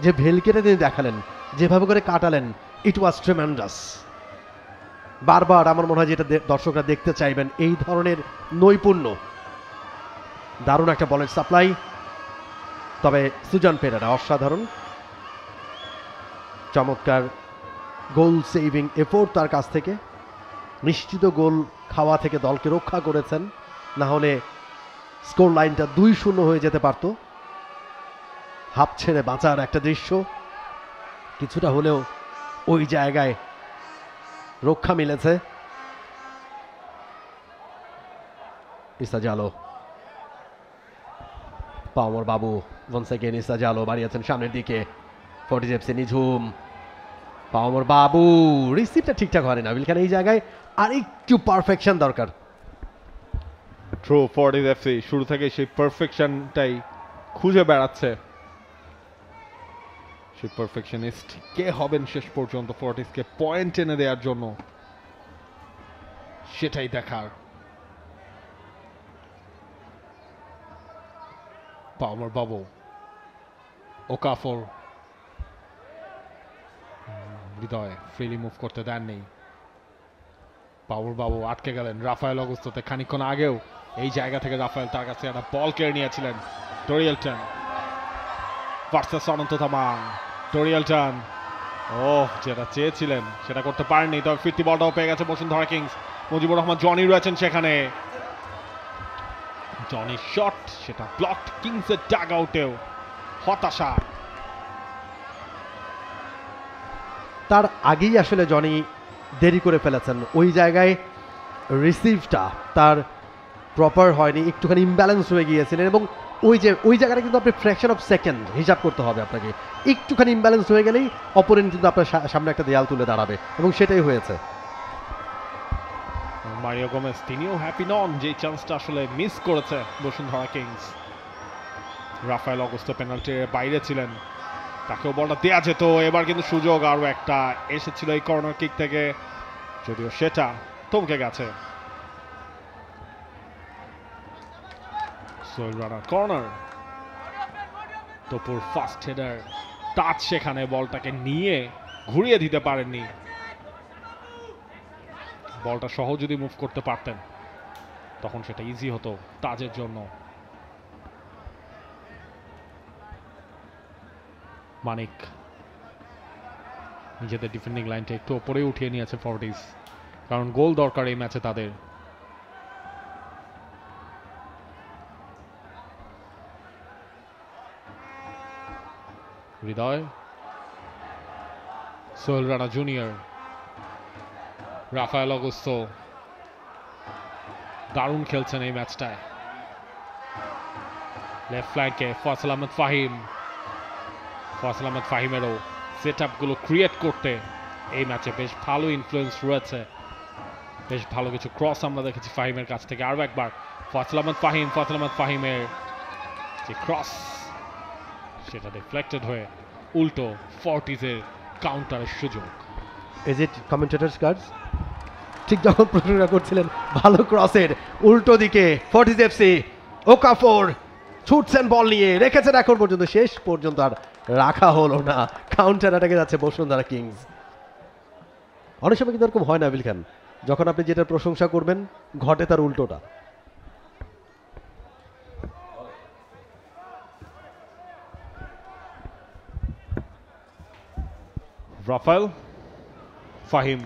S2: যে ভেলকেটে তিনি দেখালেন, যেভাবে করে কাটালেন, ইট ওয়াজ ট্রেমেন্ডাস। বারবার আমার মনে হয় যেটা দর্শকরা দেখতে চাইবেন, এই ধরনের নৈপুণ্য। দারুণ একটা বলের সাপ্লাই, তবে সুজন পেরেরা অসাধারণ, চমৎকার গোল সেভিং এফোর্ট তার কাছ থেকে, নিশ্চিত গোল খাওয়া থেকে দলকে রক্ষা করেছেন, না হলে স্কোর লাইনটা 2-0 হয়ে যেতে পারত। হাফ ছেড়ে বাঁচার একটা দৃশ্য, কিছুটা হলেও ওই জায়গায় রক্ষা মিলেছে। ইসা জালো, পাওমর বাবু, ওয়ান্স এগেইন ইসা জালো বাড়িয়েছেন সামনের দিকে, ফর্টিজ এফসি নিঝুম, পাওমর বাবু, রিসিভটা ঠিকঠাক হয় না নাবিল খান, এই জায়গায় আর একটু পারফেকশন দরকার।
S1: ট্রু, ফর্টিজ এফসি শুরু থেকে সেই পারফেকশনটাই খুঁজে বেড়াচ্ছে। সেই পারফেকশনিস্ট কে হবেন শেষ পর্যন্ত ফর্টিজকে পয়েন্ট এনে দেওয়ার জন্য, সেটাই দেখার। পাওমর বাবু, ওকাফর, হৃদয় ফ্রিলি মুভ করতে দেননি। পাওমর বাবু আটকে গেলেন রাফায়েল অগুস্তোতে, খানিকক্ষণ আগেও এই জায়গা থেকে রাফায়েল তার কাছে একটা বল কেড়ে নিয়েছিলেন। ডরিয়েলটন ভার্সেস অনন্ত তামাং, ডরিয়েলটন যেটা চেয়েছিলেন সেটা করতে পারেননি, তবে ফিরতি বলটাও পেয়ে গেছে বসুন্ধরা কিংস। মুজিবুর রহমান জনি রয়েছেন সেখানে, জনি শট, সেটা ব্লকড কিংসের ডাগ আউটেও। হতাশা,
S2: তার আগেই আসলে জনি দেরি করে ফেলেছেন, ওই জায়গায় রিসিভটা তার প্রপার হয়নি, একটুখানি ইমব্যালেন্স হয়ে গিয়েছিলেন, এবং ওই জায়গাটা কিন্তু আপনি ফ্র্যাকশন অফ সেকেন্ড হিসাব করতে হবে আপনাকে, একটুখানি ইমব্যালেন্স হয়ে গেলেই অপোনেন্ট কিন্তু আপনার সামনে একটা দেয়াল তুলে দাঁড়াবে, এবং সেটাই হয়েছে।
S1: মারিও গোমেজ তিনিও হ্যাপি নন যে চান্সটা আসলে মিস করেছে বসুন্ধরা কিংস। রাফায়েল অগুস্তো পেনাল্টির বাইরে ছিলেন, তাকেও বলটা দেওয়া যেত, এবার কিন্তু সুযোগ আরও একটা এসেছিল এই কর্নার কিক থেকে, যদিও সেটা থমকে গেছে। সোহেল রানার কর্নার, তপুর ফার্স্ট হেডার টাচ, সেখানে বলটাকে নিয়ে ঘুরিয়ে দিতে পারেননি। বলটা সহ যদি মুভ করতে পারতেন তখন সেটা ইজি হতো তাজের জন্য। মানিক নিজেদের ডিফেন্ডিং লাইনটা একটু ওপরে উঠিয়ে নিয়েছে ফর্টিজ, কারণ গোল দরকার এই ম্যাচে তাদের। Hridoy, Sohel Rana junior, Rafael Augusto দারুণ খেলছেন এই ম্যাচটায়। লেফট ফ্ল্যাঙ্কে ফয়সাল আহমেদ ফাহিম, ফয়সাল আহমেদ ফাহিমেরও সেট আপগুলো ক্রিয়েট করতে এই ম্যাচে বেশ ভালো ইনফ্লুয়েন্স রয়েছে, বেশ ভালো কিছু ক্রস আমরা দেখেছি ফাহিমের কাছ থেকে। আরও একবার ফয়সাল আহমেদ ফাহিমের যে ক্রস, সেটা ডিফ্লেক্টেড হয়ে উল্টো ফর্টিজের কাউন্টারের সুযোগ।
S2: Is it commentator's cards? ঠিক যখন প্রশংসা করছিলেন ভালো ক্রসের, উল্টো দিকে ফর্টিজ এফসি, ওকাফর ছুটছেন বল নিয়ে, রেখেছেন এখন পর্যন্ত, শেষ পর্যন্ত আর রাখা হলো না, কাউন্টার অ্যাটাকে যাচ্ছে বসুন্ধরা কিংস। অনেক সময় কিন্তু এরকম হয় না আবিল খান, যখন আপনি যেটা প্রশংসা করবেন ঘটে তার উল্টোটা।
S1: রাফায়েল, ফাহিম,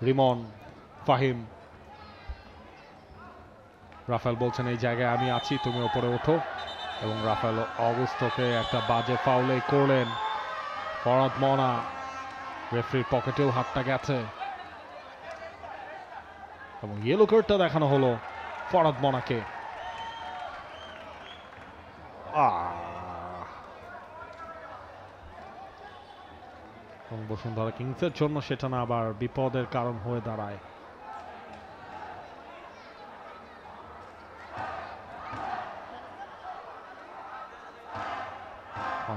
S1: রিমন, ফাহিম। রাফায়েল বলছেন এই জায়গায় আমি আছি, তুমি ওপরে ওঠো, এবং রাফায়েল অগুস্তোকে একটা বাজে ফাউলে করলেন। ফরহাদ মনা, রেফারির পকেটেও হাতটা গেছে এবং ইয়েলো কার্ডটা দেখানো হলো ফরহাদ মনাকে। এবং বসুন্ধরা কিংসের জন্য সেটা না আবার বিপদের কারণ হয়ে দাঁড়ায়।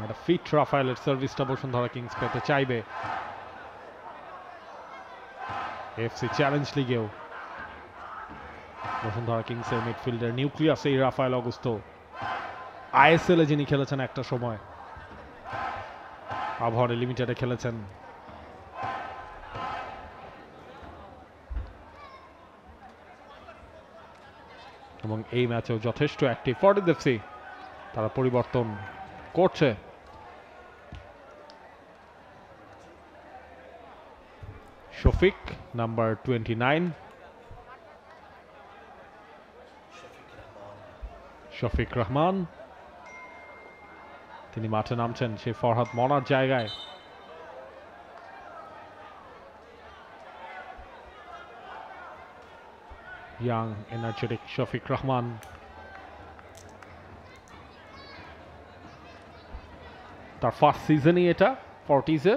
S1: একটা ফিট রাফায়েলের সার্ভিসটা বসুন্ধরা কিংস পেতে চাইবে এফসি চ্যালেঞ্জ লিগেও। বসুন্ধরা কিংসের মিডফিল্ডের নিউক্লিয়াস এই রাফায়েল অগুস্তো, আইএসএল এ যিনি খেলেছেন একটা সময়, আবহাওয়া লিমিটেডে খেলেছেন, এবং এই ম্যাচেও যথেষ্ট অ্যাক্টিভ ফর্টিজ এফসি। তারা পরিবর্তন করছে, শফিক নাম্বার 29, শফিক রহমান তিনি মাঠে নামছেন সেই ফরহাদ মনার জায়গায়। ইয়াং এনার্জেটিক শফিক রহমান, তার ফার্স্ট সিজনই এটা ফর্টিজে।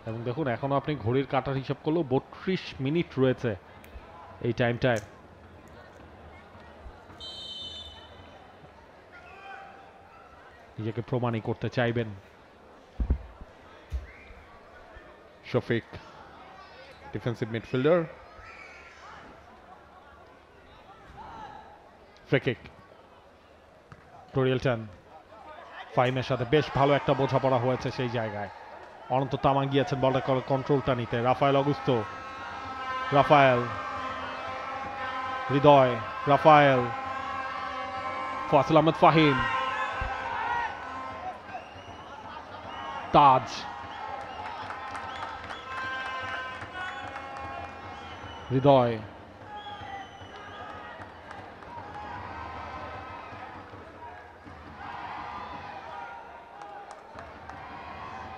S1: এবং দেখুন এখনো আপনি ঘড়ির কাটার হিসাব করলেও 32 মিনিট রয়েছে এই টাইমটায়। নিজেকে প্রমাণই করতে চাইবেন Shafiq, defensive midfielder. Free kick, Dorielton ফাহিমের সাথে বেশ ভালো একটা বোঝাপড়া হয়েছে সেই জায়গায়। অনন্ত তামাং গিয়েছেন বলটা কন্ট্রোলটা নিতে। রাফায়েল অগুস্তো, রাফায়েল, হৃদয়, রাফায়েল, ফয়সাল আহমেদ ফাহিম, তাজ, হৃদয়,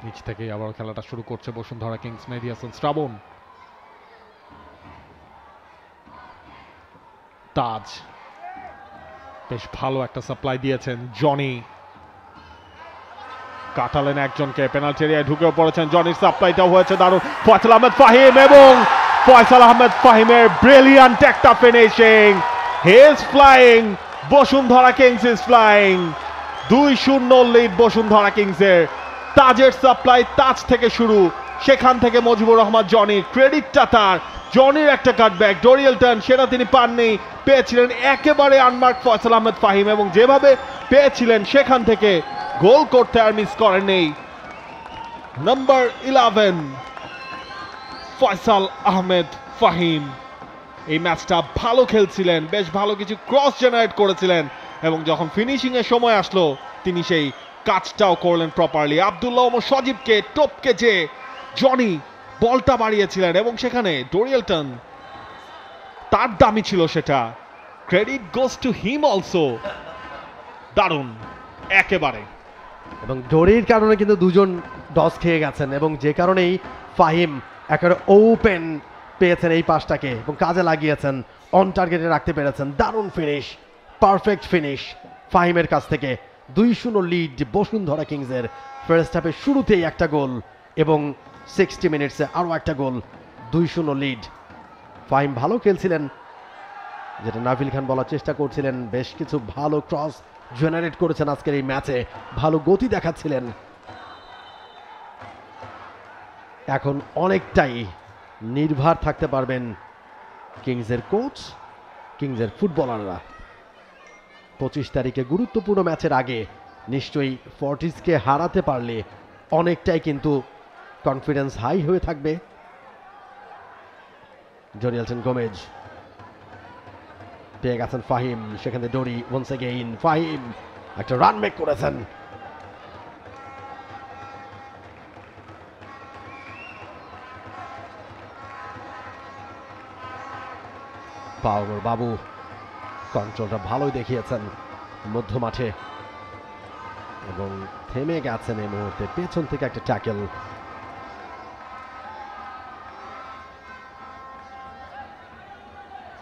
S1: নিচ থেকে আবার খেলাটা শুরু করছে বসুন্ধরা কিংস। মেহেদী হাসান শ্রাবণ, তাজ বেশ ভালো একটা সাপ্লাই দিয়েছেন। জনি কাটালেন একজনকে, পেনাল্টি এরিয়ায় ঢুকেও পড়েছেন। জনির সাপ্লাইটাও হয়েছে দারুণ। ফয়সাল আহমেদ ফাহিম, এবং ফয়সাল আহমেদ ফাহিমের ব্রিলিয়ান্ট একটা finishing. He is flying, Bashundhara Kings is flying. 2-0 lead Bashundhara কিংসের। তাজের সাপ্লাই, তাজ থেকে শুরু, সেখান থেকে মুজিবুর রহমান জনি, ক্রেডিটটা তার। জনির একটা কাটব্যাক, ডোরিয়েলটন সেটা তিনি পাননি, পেয়েছিলেন একেবারে আনমার্ক ফয়সাল আহমেদ ফাহিম, এবং যেভাবে পেয়েছিলেন সেখান থেকে গোল করতে আর মিস করেননি নাম্বার 11 ফয়সাল আহমেদ ফাহিম। এই ম্যাচটা ভালো খেলছিলেন, বেশ ভালো কিছু ক্রস জেনারেট করেছিলেন, এবং যখন ফিনিশিং এর সময় আসলো তিনি সেই কাজটাও করলেন প্রপারলি। আব্দুল্লাহ ওমর সজীবকে টপকে যে জনি বলটা বাড়িয়েছিলেন, এবং সেখানে ডোরিয়েলটন তার দামি ছিল সেটা। Credit goes to him also. দারুণ একেবারে।
S2: এবং ডোরির কারণে কিন্তু দুজন ডস খেয়ে গেছেন, এবং যে কারণেই ফাহিম একেবারে ওপেন পেয়েছেন এই পাসটাকে এবং কাজে লাগিয়েছেন, অন টার্গেটে রাখতে পেরেছেন। দারুণ ফিনিশ, পারফেক্ট ফিনিশ ফাহিমের কাছ থেকে। 2-0 লিড বসুন্ধরা কিংসের। ফার্স্ট হাফের শুরুতেই একটা গোল এবং 60 মিনিটসে আরও একটা গোল। 2-0 লিড। ফাহিম ভালো খেলছিলেন, যেটা নাভিল খান বলার চেষ্টা করছিলেন। বেশ কিছু ভালো ক্রস জেনারেট করেছেন আজকের এই ম্যাচে, ভালো গতি দেখাচ্ছিলেন। এখন অনেকটাই নির্ভর থাকতে পারবেন কিংসের কোচ, কিংসের ফুটবলাররা। 25 তারিখে গুরুত্বপূর্ণ ম্যাচের আগে নিশ্চয়ই ফর্টিজকে হারাতে পারলে অনেকটাই কিন্তু কনফিডেন্স হাই হয়ে থাকবে। জোরিয়েলটন গোমেজ পেয়ে গেছেন ফাহিম, সেখানে ডোরি ওয়ান্স এগেইন। ফাহিম একটা রান মেক করেছেন। পাওয়ার বাবু কন্ট্রোলটা ভালোই দেখিয়েছেন মধ্য মাঠে, এবং থেমে গেছেন এই মুহূর্তে। পেছন থেকে একটা tackle.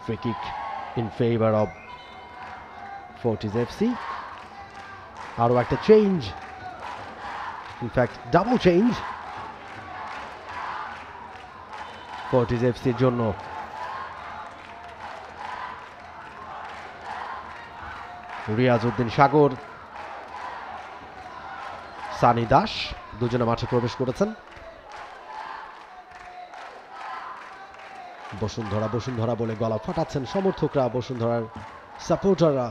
S2: Free kick in favor of Fortis FC. আরও একটা change, in fact double change Fortis FC এর জন্য। রিয়াজউদ্দিন সাগর, সানি দাস দুজনে মাঠে প্রবেশ করেছেন। বসুন্ধরা বসুন্ধরা বলে গলা ফাটাচ্ছেন সমর্থকরা, বসুন্ধরার সাপোর্টাররা,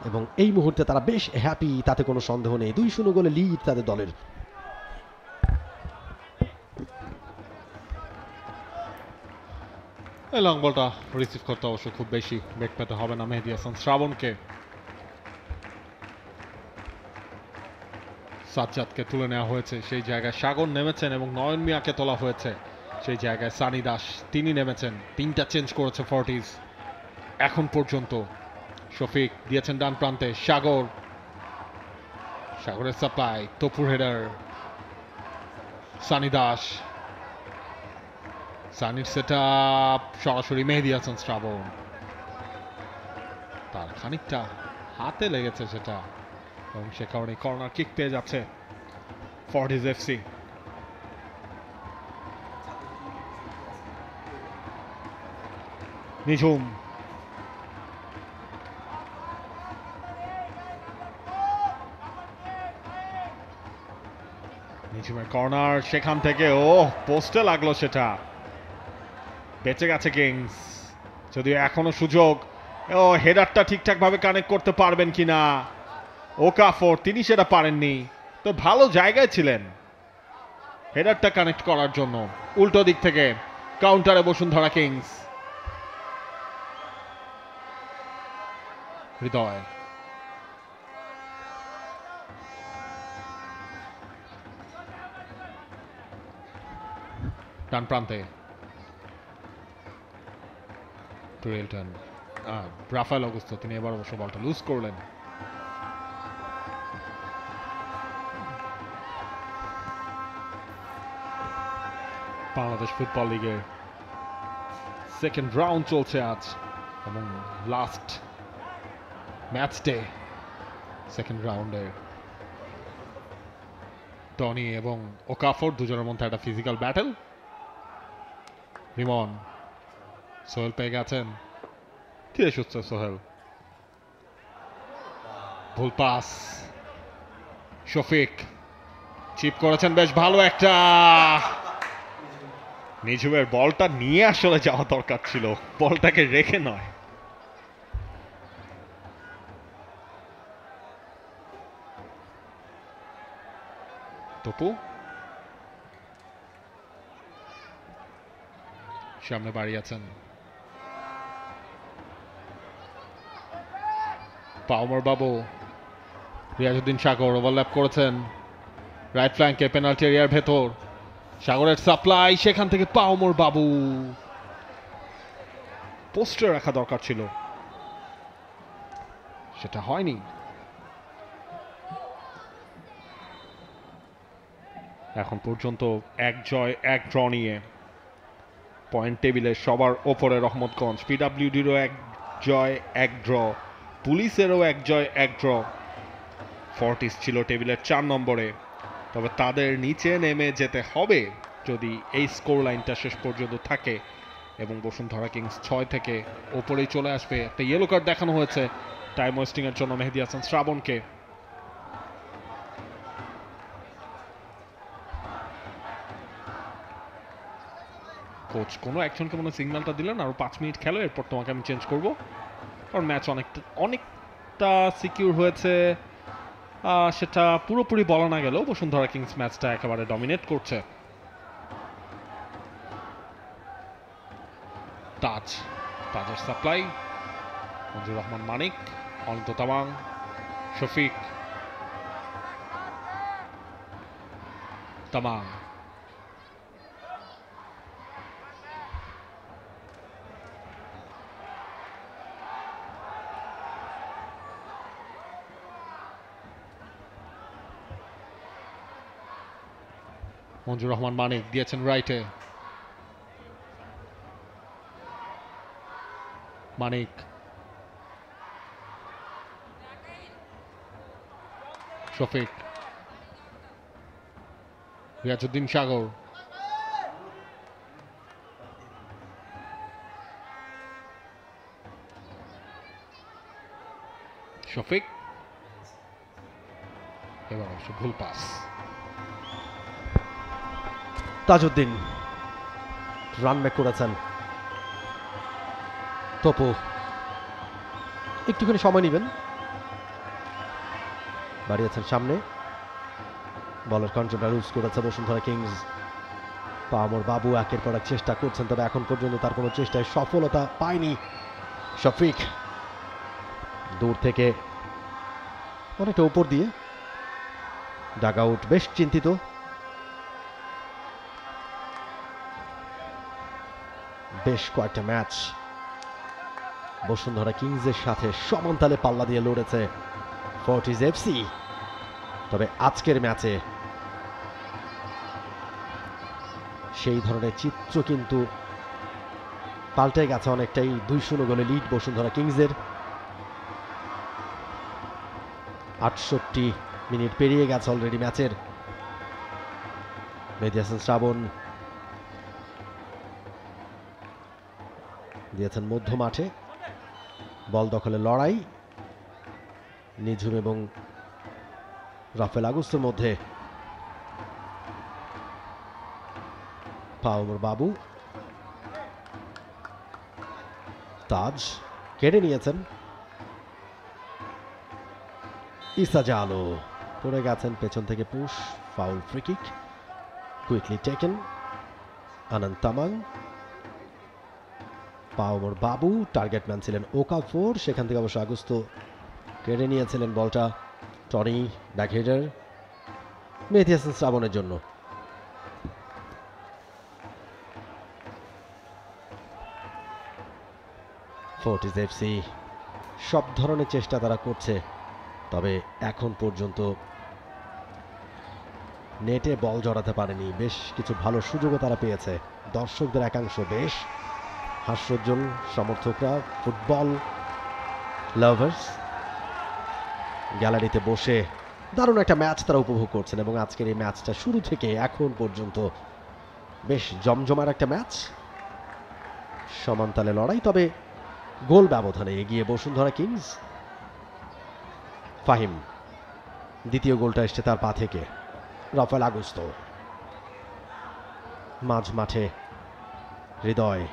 S2: এবং এই মুহূর্তে তারা বেশ হ্যাপি, তাতে কোনো সন্দেহ নেই। 2-0 গোলে লিড তাদের দলের।
S1: এই লং বলটা রিসিভ করতে অবশ্য খুব বেশি বেগ পেতে হবে না মেহেদী হাসান শ্রাবণকে। সাজ্জাদকে তুলে নেওয়া হয়েছে, সেই জায়গায় সাগর নেমেছেন এবং নয়ন মিয়াকে তোলা হয়েছে, সেই জায়গায় সানি দাস তিনি নেমেছেন। 3টা চেঞ্জ করেছে ফর্টিজ এখন পর্যন্ত। শফিক দিয়েছেন ডান প্রান্তে, সাগরের সাপ্লাই, তপুর হেডার, সানি দাস, সানির সেট আপ, সরাসরি মেহেদী হাসান শ্রাবণ, তার খানিকটা হাতে লেগেছে সেটা এবং সে কারণে কর্নার কিক পেয়ে যাচ্ছে ফর্টিজ এফসি। নিঝুম নিঝুমের কর্নার, সেখান থেকে পোস্টে লাগলো, সেটা বেঁচে গেছে কিংস। যদিও এখনো সুযোগ, হেডারটা ঠিকঠাক ভাবে কানেক্ট করতে পারবেন কিনা ওকাফর, তিনি সেটা পারেননি। তো ভালো জায়গায় ছিলেন হেডারটা কানেক্ট করার জন্য। উল্টো দিক থেকে কাউন্টারে বসুন্ধরা কিংস। হৃদয় ডান প্রান্তে, টুরেলটন, রাফায়েল অগুস্তো, তিনি এবার অবশ্য বলটা লুজ করলেন। বাংলাদেশ ফুটবল লিগের সেকেন্ড রাউন্ড চলছে আজ এবং লাস্ট ম্যাচ ডে সেকেন্ড রাউন্ডের। টনি এবং ওকাফর দুজনের মধ্যে একটা ফিজিক্যাল ব্যাটেল। রিমন, সোহেল পেয়ে গেছেন, ধীরে সুস্থ সোহেল, ভুল পাস, শফিক চিপ করেছেন, বেশ ভালো একটা। নিঝুমের বলটা নিয়ে আসলে যাওয়া দরকার ছিল, বলটাকে রেখে নয়। তপু সামনে বাড়ি আছেন, পাওমর বাবু, রিয়াজউদ্দিন সাগর ওভারল্যাপ করেছেন রাইট ফ্ল্যাঙ্কে, পেনাল্টি এরিয়ার ভেতর, সাগরের সাপ্লাই, সেখান থেকে পাওমর বাবু, পোস্টে রাখা দরকার ছিল, সেটা হয়নি। এখন পর্যন্ত 1 জয় 1 ড্র নিয়ে পয়েন্ট টেবিলে সবার ওপরে রহমতগঞ্জ। পিডাব্লিউডিরও 1 জয় 1 ড্র, পুলিশেরও 1 জয় 1 ড্র। ফর্টিস ছিল টেবিলের 4 নম্বরে, তবে তাদের নিচে নেমে যেতে হবে যদি এই স্কোর লাইনটা শেষ পর্যন্ত থাকে এবং বসুন্ধরা কিংস 6 থেকে ওপরেই চলে আসবে। একটা ইয়েলো কার্ড দেখানো হয়েছে টাইম ওয়েস্টিং এর জন্য মেহেদী হাসান শ্রাবণকে। কোচ কোনো একজনকে মনে সিগন্যালটা দিলেন আরো 5 মিনিট খেলো, এরপর তোমাকে আমি চেঞ্জ করবো, কারণ ম্যাচ অনেকটা সিকিউর হয়েছে। সেটা পুরোপুরি বলা না গেলেও বসুন্ধরা কিংস ম্যাচটা একেবারে ডমিনেট করছে। তাজের সাপ্লাই, মঞ্জুর রহমান মানিক, অনন্ত তামাং, শফিক, তামাং, মঞ্জুর রহমান মানিক দিয়েছেন রাইটে, মানিক, শফিক, রিয়াজউদ্দিন সাগর, শফিক, এবার অবশ্য ভুল পাস।
S2: তাজউদ্দিন রান ব্যাক করেছেন, তপু একটুখানি সময় নেবেন, বাড়িয়েছেন সামনে, বলের কন্ট্রোলটা লুজ করেছে বসুন্ধরা কিংস। পাওমর বাবু একের পর এক চেষ্টা করছেন, তবে এখন পর্যন্ত তার কোনো চেষ্টায় সফলতা পায়নি। শফিক দূর থেকে অনেকটা উপর দিয়ে ডাগ আউট বেশ চিন্তিত। বেশ কয়েকটা ম্যাচ বসুন্ধরা কিংসের সাথে সমানতালে পাল্লা দিয়ে লড়েছে ফর্টিজ এফসি, তবে আজকের ম্যাচে সেই ধরনের চিত্র কিন্তু পাল্টে গেছে অনেকটাই। 2-0 গোলে লিড বসুন্ধরা কিংসের। 68 মিনিট পেরিয়ে গেছে অলরেডি ম্যাচের। মেহেদী হাসান শ্রাবণ দিয়েছেন মধ্য মাঠে, বল দখলে লড়াই নিঝুম এবং রাফেল আগুস্তোর মধ্যে। পাওমর বাবু, তাজ কেড়ে নিয়েছেন। ইসা জালো পড়ে গেছেন পেছন থেকে, push, foul, free kick quickly taken. Anand Tamang, পাওমর বাবু, টার্গেট ম্যান ছিলেন ওকাফোর, সেখান থেকে অবশ্য আগুস্তো কেড়ে নিয়েছিলেন বলটা। টনি ব্যাকহেডার মেহেদী হাসান শ্রাবণের জন্য। ফর্টিজ এফসি সব ধরনের চেষ্টা তারা করছে, তবে এখন পর্যন্ত নেটে বল জড়াতে পারেনি। বেশ কিছু ভালো সুযোগও তারা পেয়েছে। দর্শকদের একাংশ বেশ হাস্যোজ্জ্বল, সমর্থকরা, ফুটবল লাভার্স গ্যালারিতে বসে দারুণ একটা ম্যাচ তারা উপভোগ করছেন। এবং আজকের এই ম্যাচটা শুরু থেকে এখন পর্যন্ত বেশ জমজমার একটা ম্যাচ, সমানতালে লড়াই, তবে গোল ব্যবধানে এগিয়ে বসুন্ধরা কিংস। ফাহিম, দ্বিতীয় গোলটা এসছে তার পা থেকে। রাফেল আগুস্তো, মাঝ মাঠে হৃদয়,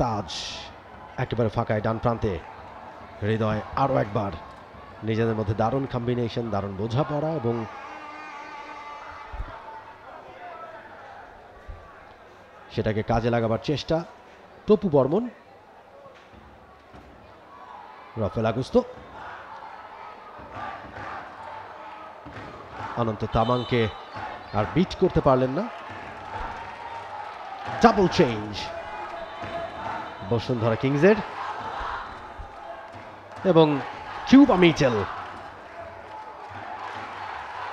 S2: তাজ একেবারে ফাঁকায় ডান প্রান্তে। হৃদয় আরও একবার, নিজেদের মধ্যে দারুণ কম্বিনেশন, দারুণ বোঝাপড়া এবং সেটাকে কাজে লাগাবার চেষ্টা। টপু বর্মন, রাফেল আগুস্তো, অনন্ত তামাংকে আর বিট করতে পারলেন না। ডাবল চেঞ্জ বসুন্ধরা কিংসের, এবং কিউবা মিচেল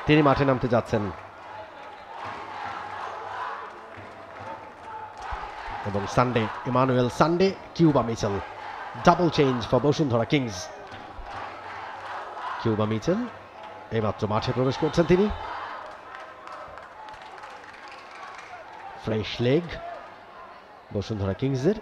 S2: তিনি মাঠে নামতে যাচ্ছেন। এবং Sunday, Emmanuel Sunday, Cuba Mitchell, double change for Bashundhara Kings. Cuba Mitchell এইমাত্র মাঠে প্রবেশ করছেন তিনি। ফ্রেশ লেগ বসুন্ধরা কিংসের।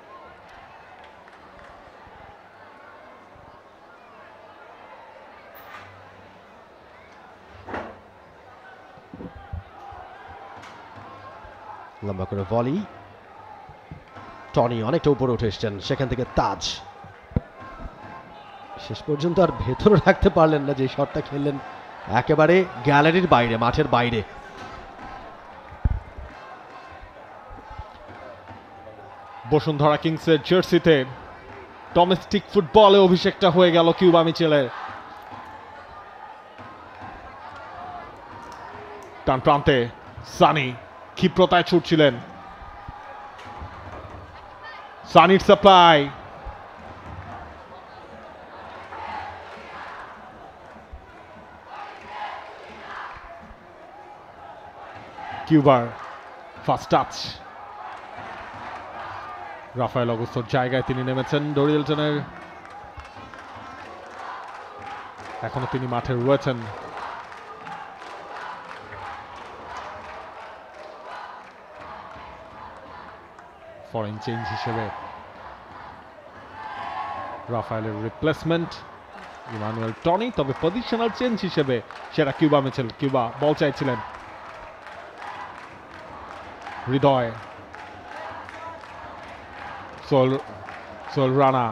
S2: লম্বা করে ভলি, টনি অনেকটা উপরে উঠে এসছেন, সেখান থেকে তাজ শেষ পর্যন্ত আর ভেতরে রাখতে পারলেন না, যে শটটা খেললেন একেবারে গ্যালারির বাইরে, মাঠের বাইরে।
S1: বসুন্ধরা কিংসের জার্সিতে ডোমেস্টিক ফুটবলে অভিষেকটা হয়ে গেল কিউবা মিচেলের। ডান প্রান্তে সানি ক্ষিপ্রতায় ছুটছিলেন, সানির সাপ্লাই, কিউবার ফার্স্ট টাচ। রাফায়েল অগুস্তোর জায়গায় তিনি নেমেছেন ডরিয়েলটনের, এখনো তিনি মাঠে রয়েছেন। ফরেন চেঞ্জ হিসেবে রাফায়েলের রিপ্লেসমেন্ট ইমানুয়েল টনি, তবে পজিশনাল চেঞ্জ হিসেবে সেটা কিউবা মিচেল। কিউবা বল চাইছিলেন, Hridoy, Sohel Rana,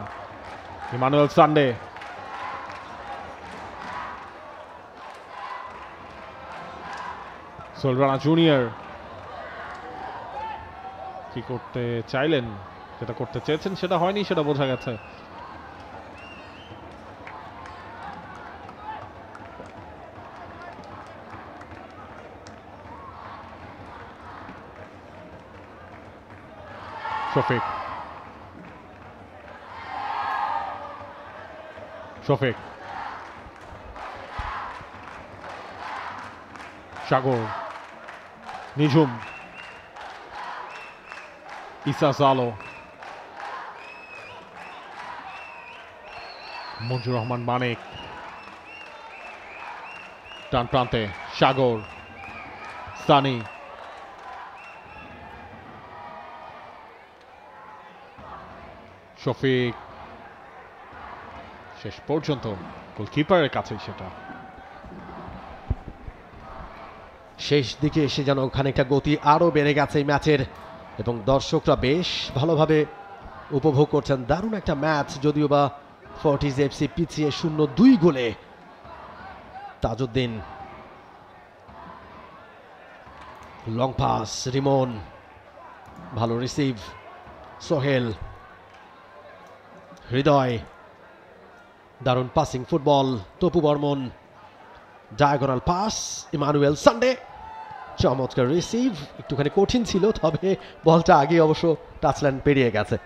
S1: Emmanuel Sunday, Sohel Rana junior কি করতে চাইলেন, যেটা করতে চেয়েছেন সেটা হয়নি, সেটা বোঝা গেছে। শফিক, শফিক, সাগর, নিঝুম, ইসা জালো, মঞ্জুর রহমান মানিক, ডান প্রান্তে সাগর, সানি, শফিক, শেষ পর্যন্ত গোলকিপারের কাছেই সেটা।
S2: শেষ দিকে এসে যেন খানিকটা গতি আরও বেড়ে গেছে এই ম্যাচের, এবং দর্শকরা বেশ ভালোভাবে উপভোগ করছেন। দারুণ একটা ম্যাচ, যদিও বা ফর্টিজ এফসি পিছিয়ে 0-2 গোলে। তাজউদ্দিন, লং পাস, রিমন, ভালো রিসিভ, সোহেল, হৃদয়, দারুণ passing football, Topu Barman, diagonal pass, Emmanuel Sunday, চমৎকার রিসিভ, একটুখানি কঠিন ছিল, তবে বলটা আগে অবশ্য টাচলাইন পেরিয়ে গেছে।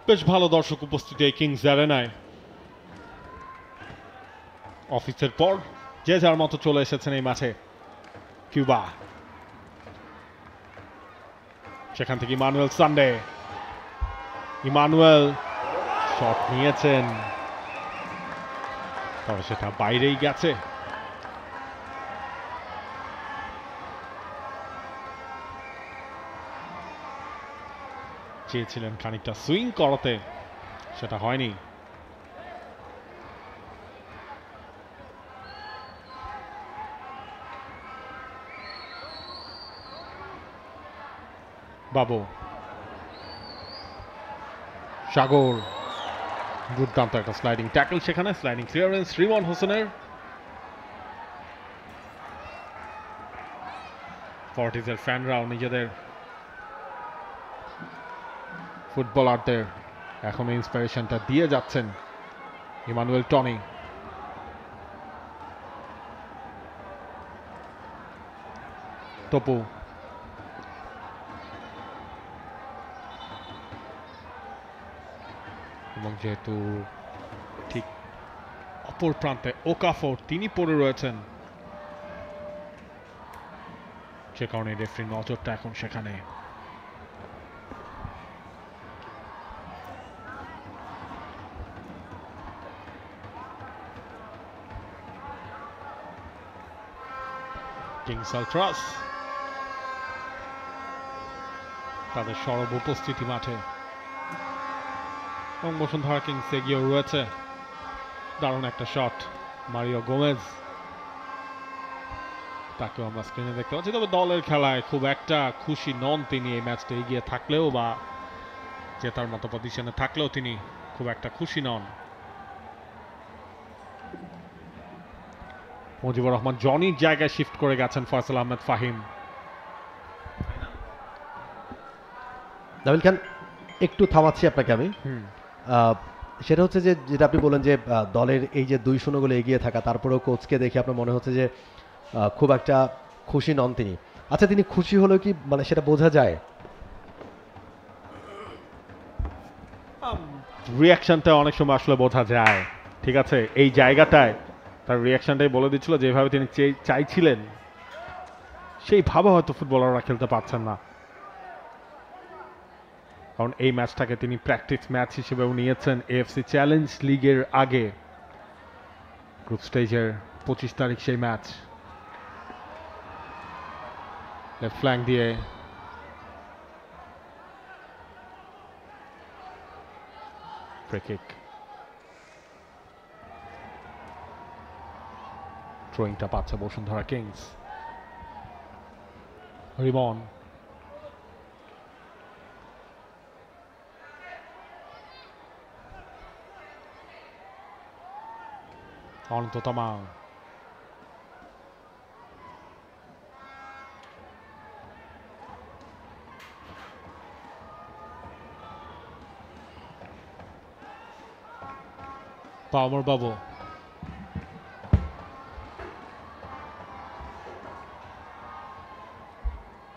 S1: বেশ ভালো দর্শক উপস্থিতি এই কিংস অ্যারেনায়। অফিসের পর যে যার মতো চলে এসেছেন এই মাঠে। কিউবা, সেখান থেকে ইমানুয়েল সানডে, ইমানুয়েল শট নিয়েছেন, তবে সেটা বাইরেই গেছে। চেয়েছিলেন খানিকটা সুইং করাতে, সেটা হয়নি। বাবু, সাগর, দুর্দান্ত একটা স্লাইডিং ট্যাকল, সেখানে স্লাইডিং ক্লিয়ারেন্স রিমন হোসেনের। ফর্টিজের ফ্যানরাও নিজেদের ফুটবলারদের এখন ইন্সপিরেশনটা দিয়ে যাচ্ছেন। ইমানুয়েল টনি, তপু, এবং যেহেতু ঠিক অপর প্রান্তে ওকাফোর তিনি পড়ে রয়েছেন, সে কারণে রেফারির নজরটা এখন সেখানে। কিংস আলট্রাস তাদের সরব উপস্থিতি মাঠে, এবং বসুন্ধরা কিংস এগিয়েও রয়েছে। দারুণ একটা শট, মারিও গোমেজ, তাকেও আমরা স্ক্রিনে দেখতে পাচ্ছি। তবে দলের খেলায় খুব একটা খুশি নন তিনি। এই ম্যাচটা এগিয়ে থাকলেও বা জেতার মতো পজিশনে থাকলেও তিনি খুব একটা খুশি নন। মুজিবুর রহমান জনির জায়গায় শিফট করে গেছেন ফয়সাল আহমেদ ফাহিম।
S2: নাবিল খান, একটু থামাচ্ছি আপনাকে আমি। সেটা হচ্ছে যে, যেটা আপনি বলেন যে দলের এই যে 2-0 গোলে এগিয়ে থাকা, তারপরেও কোচকে দেখে আপনার মনে হচ্ছে যে খুব একটা খুশি নন তিনি। আচ্ছা, তিনি খুশি হলেও কি মানে সেটা বোঝা যায়?
S1: রিয়াকশনটা অনেক সময় আসলে বোঝা যায়, ঠিক আছে। এই জায়গাটায় তার রিয়াকশনটাই বলে দিচ্ছিল, যেভাবে তিনি চাইছিলেন সেইভাবে হয়তো ফুটবলাররা খেলতে পারছেন না। কারণ এই ম্যাচটাকে তিনি প্র্যাকটিস ম্যাচ হিসেবেও নিয়েছেন এএফসি চ্যালেঞ্জ লিগের আগে, গ্রুপ স্টেজের 25 তারিখ সেই ম্যাচ। লেফট ফ্ল্যাঙ্ক দিয়ে ফ্রি কিক, থ্রোয়িংটা পাচ্ছে বসুন্ধরা কিংস। রিমন, অনন্ত তামাং, পাওমর বাবু,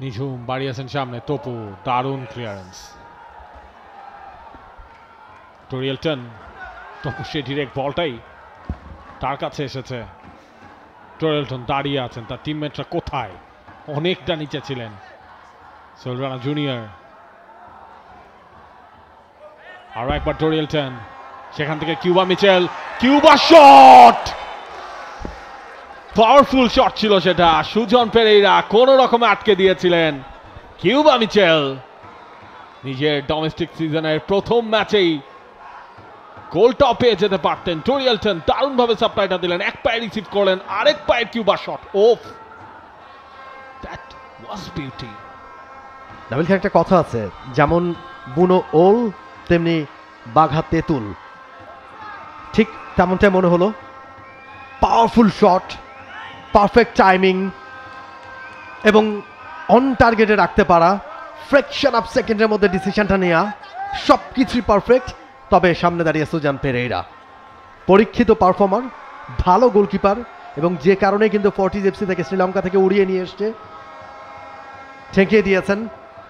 S1: নিঝুম বাড়িয়েছেন সামনে, তপু দারুণ ক্লিয়ারেন্স। টোরিয়েলটন, তপু সে ডিরেক্ট বলটাই তার কাছে এসেছে। টোরিয়েলটন দাঁড়িয়ে আছেন, তার টিমমেটরা কোথায়, অনেকটা নিচে ছিলেন। সোহেল রানা জুনিয়র, আরো একবার টোরিয়েলটন, সেখান থেকে Cuba Mitchell, Cuba shot, powerful shot ছিল সেটা। সুজন পেরেইরা কোন রকমে আটকে দিয়েছিলেন। কিউবা মিচেল নিজের ডোমেস্টিক সিজনের প্রথম ম্যাচেই গোলটাও পেয়ে যেতে পারতেন। টোরিয়েলটন দারুণভাবে সাপ্লাইটা দিলেন, এক পায়ে রিসিভ করলেন, আরেক পায়ে কিউবা শট। ওফ, that was beauty.
S2: Nabil Khan, একটা কথা আছে, যেমন বুনো ওল তেমনি বাঘা তেঁতুল, ঠিক তেমনটাই মনে হলো। পাওয়ারফুল শট, পারফেক্ট টাইমিং এবং অন টার্গেটে রাখতে পারা, ফ্র্যাকশন অফ সেকেন্ডের মধ্যে ডিসিশনটা নেওয়া, সব কিছুই পারফেক্ট। তবে সামনে দাঁড়িয়ে সুজান পেরেইরা, পরীক্ষিত পারফর্মার, ভালো গোলকিপার, এবং যে কারণে কিন্তু ফর্টিজ এফসি থেকে শ্রীলঙ্কা থেকে উড়িয়ে নিয়ে এসছে, ঠেকিয়ে দিয়েছেন,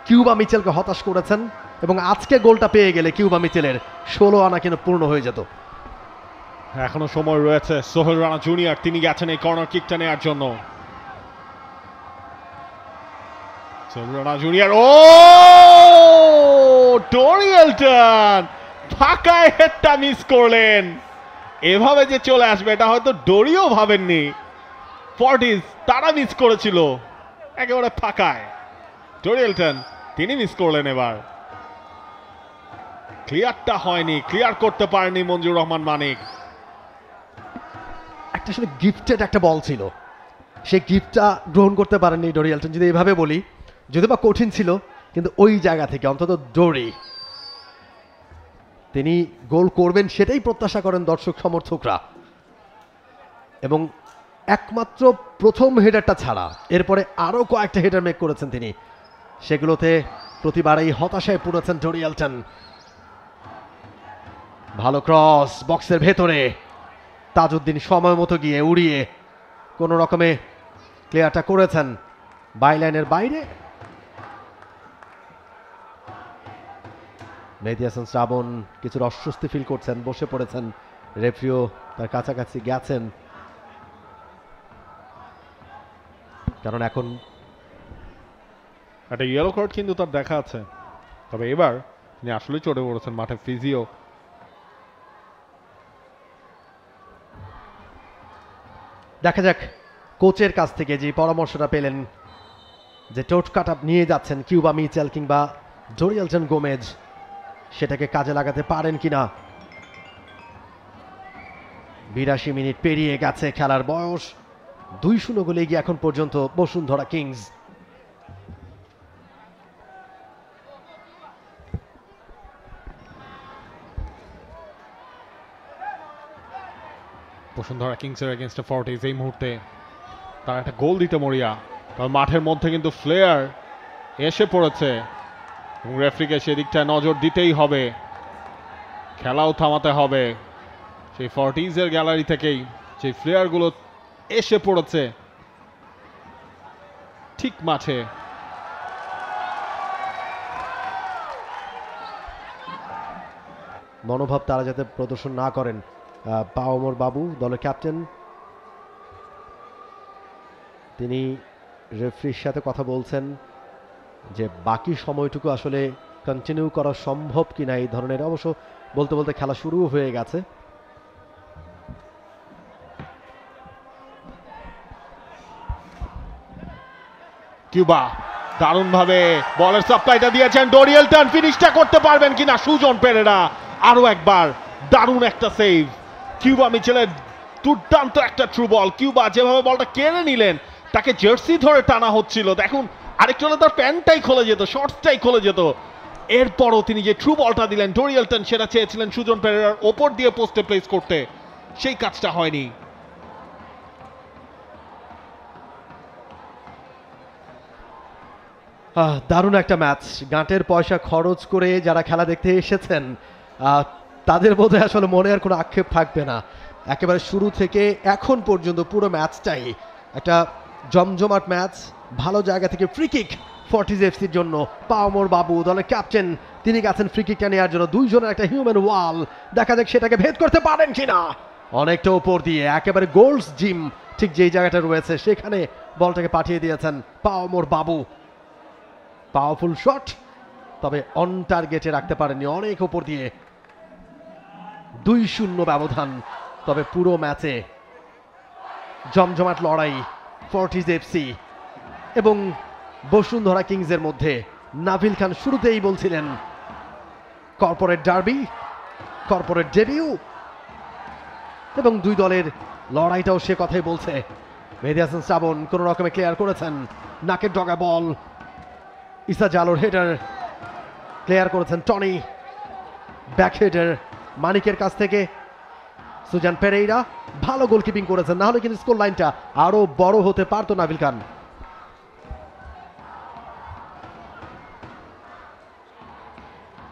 S2: কিউবা মিচেলকে হতাশ করেছেন। এবং আজকে গোলটা পেয়ে গেলে কিউবা মিচেলের 16 আনা কিন্তু পূর্ণ হয়ে যেত।
S1: এখনো সময় রয়েছে। সোহেল রানা জুনিয়র, তিনি গেছেন এই কর্নার কিকটা নেওয়ার জন্য। সোহেল রানা জুনিয়র, ও টোরিয়েলটন ফাঁকায় হেডটা মিস করলেন। এভাবে যে চলে আসবে এটা হয়তো ডোরিও ভাবেননি। ফর্টিজ তারা মিস করেছিল একেবারে ফাঁকায়। টোরিয়েলটন তিনি মিস করলেন। এবার ক্লিয়ারটা হয়নি, ক্লিয়ার করতে পারেনি মঞ্জুর রহমান মানিক।
S2: একটা আসলে গিফটেড একটা বল ছিল, সেই গিফটটা গ্রহণ করতে পারেননি টোরিয়েলটন, যদি এইভাবে বলি। যদিও বা কঠিন ছিল, কিন্তু ওই জায়গা থেকে অন্তত ডোরি তিনি গোল করবেন সেটাই প্রত্যাশা করেন দর্শক সমর্থকরা। এবং একমাত্র প্রথম হেডারটা ছাড়া এরপরে আরও কয়েকটা হেডার মেক করেছেন তিনি, সেগুলোতে প্রতিবারেই হতাশায় পড়েছেন টোরিয়েলটন। ভালো ক্রস, বক্সের ভেতরে তাজউদ্দিন সময় মতো গিয়ে উড়িয়ে কোনো রকমে ক্লিয়ারটা করেছেন বাইলাইনের বাইরে। মেহেদী হাসান শ্রাবণ কিছুর অস্বস্তি ফিল করছেন, বসে পড়েছেন। রেফরিও তার কাছাকাছি গেছেন, কারণ এখন
S1: একটা ইয়েলো কার্ড কিন্তু তার দেখা আছে। তবে এবার তিনি আসলে চড়ে পড়েছেন মাঠে। ফিজিও
S2: দেখা যাক কোচের কাছ থেকে যে পরামর্শটা পেলেন, যে টোটকাটা নিয়ে যাচ্ছেন কিউবা মিচেল কিংবা টোরিয়েলটন গোমেজ, সেটাকে কাজে লাগাতে পারেন কিনা। 82 মিনিট পেরিয়ে গেছে খেলার বয়স, 2-0 গোলে এগিয়ে এখন পর্যন্ত বসুন্ধরা কিংস।
S1: বসুন্ধরা কিংসের এগেনস্টে ফর্টিজ এই মুহূর্তে তারা একটা গোল দিতে মরিয়া। তবে মাঠের মধ্যে কিন্তু ফ্লেয়ার এসে পড়েছে এবং রেফরিকে সেদিকটায় নজর দিতেই হবে, খেলাও থামাতে হবে। সেই ফর্টিজের গ্যালারি থেকেই সেই ফ্লেয়ারগুলো এসে পড়েছে ঠিক মাঠে।
S2: মনোভাব তারা যাতে প্রদর্শন না করেন। পাওমর বাবু দলের ক্যাপ্টেন, তিনি রেফরির সাথে কথা বলছেন যে বাকি সময়টুকু আসলে কন্টিনিউ করা সম্ভব কিনা এই ধরনের। অবশ্য বলতে বলতে খেলা শুরু হয়ে গেছে।
S1: কিউবা দারুণভাবে বলের সাপ্লাইটা দিয়েছেন, টোরিয়েলটন ফিনিশটা করতে পারবেন কিনা। সুজন পেরেরা আরো একবার দারুণ একটা সেভ। কিউবা মিচেলের দুর্দান্ত একটা থ্রু বল। কিউবা যেভাবে বলটা কেড়ে নিলেন, তাকে জার্সি ধরে টানা হচ্ছিল, দেখুন আরেকটু হলে তার প্যান্টটাই খুলে যেত, শর্টসটাই খুলে যেত। এরপরও তিনি যে থ্রু বলটা দিলেন, টোরিয়েলটন সেটা চেয়েছিলেন সুজন পেরেরার ওপর দিয়ে পোস্টে প্লেস করতে, সেই কাজটা হয়নি।
S2: দারুণ একটা ম্যাচ। গাঁটের পয়সা খরচ করে যারা খেলা দেখতে এসেছেন তাদের বোধহয় আসলে মনে আর কোনো আক্ষেপ থাকবে না। একেবারে শুরু থেকে এখন পর্যন্ত পুরো ম্যাচটাই একটা জমজমাট ম্যাচ, ভালো জায়গা থেকে ফ্রি কিক ফর্টিজ এফসির জন্য। পাওমর বাবু দলের ক্যাপ্টেন, তিনি গেছেন ফ্রি কিকটা নেওয়ার জন্য। দুইজনের একটা হিউম্যান ওয়াল, দেখা যাক সেটাকে ভেদ করতে পারেন কিনা। অনেকটা উপর দিয়ে একেবারে গোলস জিম ঠিক যেই জায়গাটা রয়েছে সেখানে বলটাকে পাঠিয়ে দিয়েছেন পাওমর বাবু। পাওয়ারফুল শট, তবে অন টার্গেটে রাখতে পারেননি, অনেক উপর দিয়ে। 2-0 ব্যবধান। তবে পুরো ম্যাচে জমজমাট লড়াই ফর্টিজ এফসি এবং বসুন্ধরা কিংসের মধ্যে। নাভিল খান শুরুতেই বলছিলেন কর্পোরেট ডার্বি, কর্পোরেট ডেবিউ, এবং দুই দলের লড়াইটাও সে কথাই বলছে। মেহেদী হাসান শ্রাবণ কোনো রকমে ক্লিয়ার করেছেন, নাকের ডগা বল। ইসা জালোর হেডার ক্লিয়ার করেছেন টনি, ব্যাক হেডার মানিকের কাছ থেকে। সুজান পেরেইরা ভালো গোলকিপিং করেছেন, না হলে কিন্তু স্কোর লাইনটা আরো বড় হতে পারতো নাভিল খান।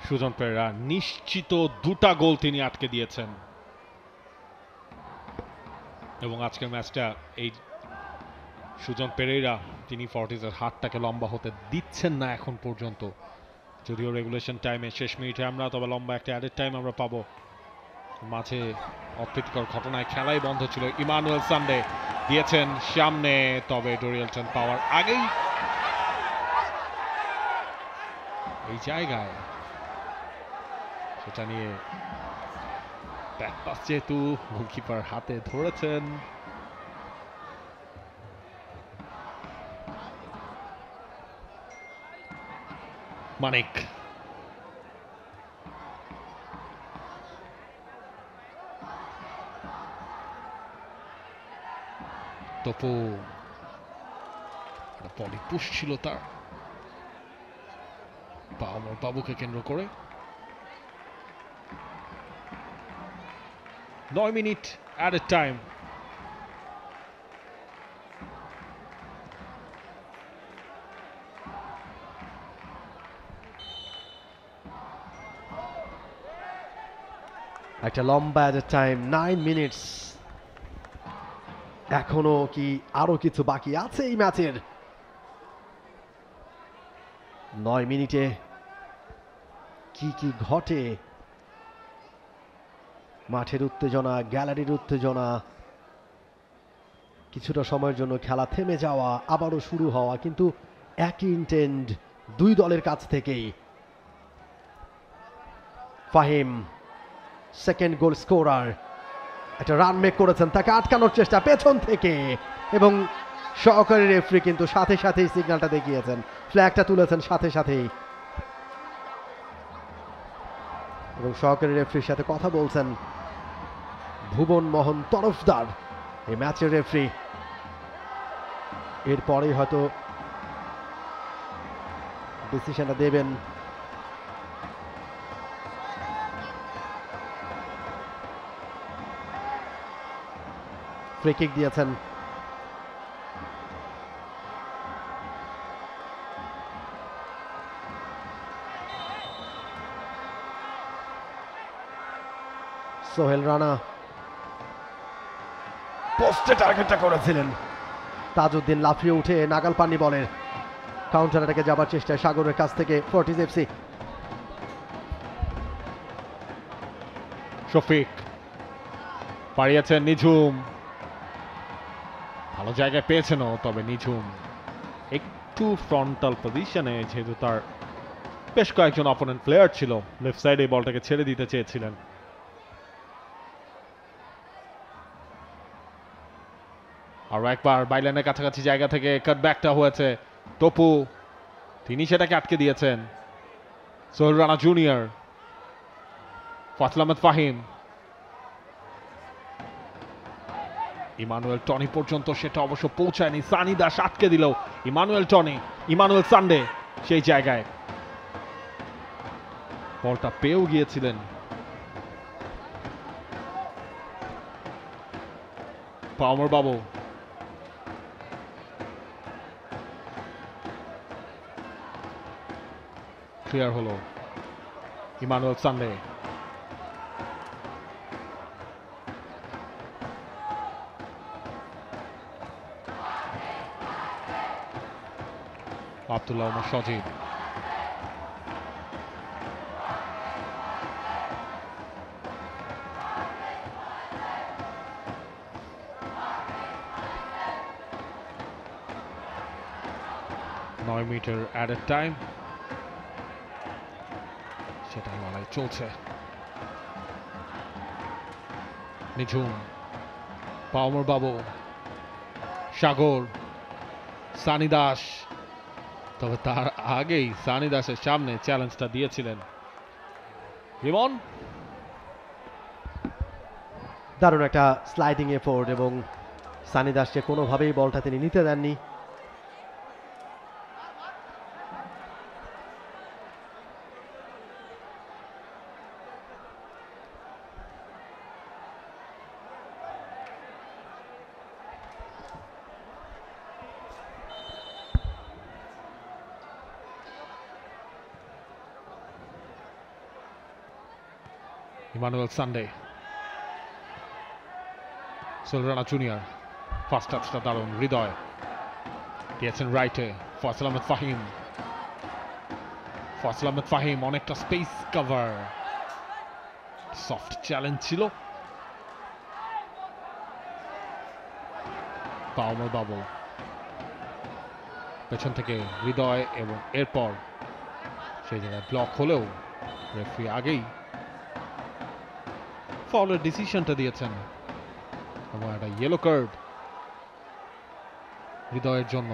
S1: সুজন পেরেরা নিশ্চিত 2টা গোল তিনি আটকে দিয়েছেন, এবং আজকের ম্যাচটা এই সুজন পেরেরা তিনি ফর্টিজের হাতটাকে লম্বা হতে দিচ্ছেন না এখন পর্যন্ত। যদিও রেগুলেশন টাইমে শেষ মিনিটে আমরা তবে লম্বা একটা অ্যাডেড টাইম আমরা পাবো। মাঝে অপ্রীতিকর ঘটনায় খেলাই বন্ধ ছিল। ইমানুয়েল সানডে দিয়েছেন সামনে, তবে ডোরিয়েলটন পাওয়ার আগেই এই জায়গায় সেটা নিয়ে ব্যাক পাস যেহেতু গোলকিপার হাতে ধরেছেন। মানিক তপু বডি পুশ ছিল তার, পাওমর বাবুকে কেন্দ্র করে। 9 মিনিট অ্যাডেড টাইম।
S2: একটা লম্বা অ্যাডেড টাইম, 9 মিনিটস। এখনো কি আরো কিছু বাকি আছে এই ম্যাচের? 9 মিনিটে কি কি ঘটে? মাঠের উত্তেজনা, গ্যালারির উত্তেজনা, কিছুটা সময়ের জন্য খেলা থেমে যাওয়া, আবারও শুরু হওয়া, কিন্তু একই ইন্টেন্ড দুই দলের কাছ থেকেই। ফাহিম সেকেন্ড গোল স্কোরার, একটা রান মেক করেছেন, তাকে আটকানোর চেষ্টা পেছন থেকে, এবং সহকারী রেফারি কিন্তু সাথে সাথেই সিগন্যালটা দেখিয়েছেন, ফ্ল্যাগটা তুলেছেন সাথে সাথেই, এবং সহকারী রেফারির সাথে কথা বলছেন ভুবন মোহন তরফদার, এই ম্যাচের রেফারি। এরপরেই হয়তো ডিসিশনটা দেবেন। ফ্রি কিক দিয়েছেন সোহেল রানা, পোস্টে টার্গেটটা করেছিলেন তাজউদ্দিন, লাফিয়ে উঠে নাগাল পানি বলের কাউন্টার অ্যাটাকে যাবার চেষ্টায় সাগরের কাছ থেকে ফর্টিজ এফসি।
S1: শফিক পাড়িয়েছেন, নিঝুম ভালো জায়গায় পেয়েছেন, তবে নিঝুম একটু ফ্রন্টাল পজিশনে, যেহেতু তার বেশ কয়েকজন অপোনেন্ট প্লেয়ার ছিল, লেফট সাইডে বলটাকে ছেড়ে দিতে চেয়েছিলেন। আর একবার বাইলাইনের কাছাকাছি জায়গা থেকে কাটব্যাকটা হয়েছে, তপু তিনি সেটাকে আটকে দিয়েছেন। Sohel Rana junior, ফাজল Ahmed Fahim, Emmanuel Tony পর্যন্ত সেটা অবশ্য পৌঁছায়নি, সানি দাস আটকে দিল। ইমানুয়েল টনি, ইমানুয়েল সানডে সেই জায়গায় বলটা পেয়েও গিয়েছিলেন। পাওমর বাবু, ক্লিয়ার হলো। ইমানুয়েল সানডে, আব্দুল্লাহ ওমর সজীব, নয় মিটার অ্যাডেড টাইম, সেটাই লড়াই চলছে। নিঝুম, পাওমর বাবু, সাগর, সানি দাস, তবে তার আগেই সানি দাসের সামনে চ্যালেঞ্জটা দিয়েছিলেন রিমন।
S2: দারুণ একটা স্লাইডিং এফোর্ট এবং সানি দাসকে কোনোভাবেই বলটা তিনি নিতে দেননি।
S1: ইমানুয়েল সানডে, সুলরানা জুনিয়র, ফার্স্ট টাচটা দারুণ। হৃদয় দিয়েছেন রাইটে, ফয়সাল আহমেদ ফাহিম, ফয়সাল আহমেদ ফাহিম অনেকটা স্পেস কভার, সফট চ্যালেঞ্জ ছিল। পাওমর বাবু পেছন থেকে হৃদয়, এবং এরপর সেই জায়গায় ব্লক হলেও রেফারি আগেই ফাউলের ডিসিশনটা দিয়েছেন এবং একটা ইয়েলো কার্ড হৃদয়ের জন্য।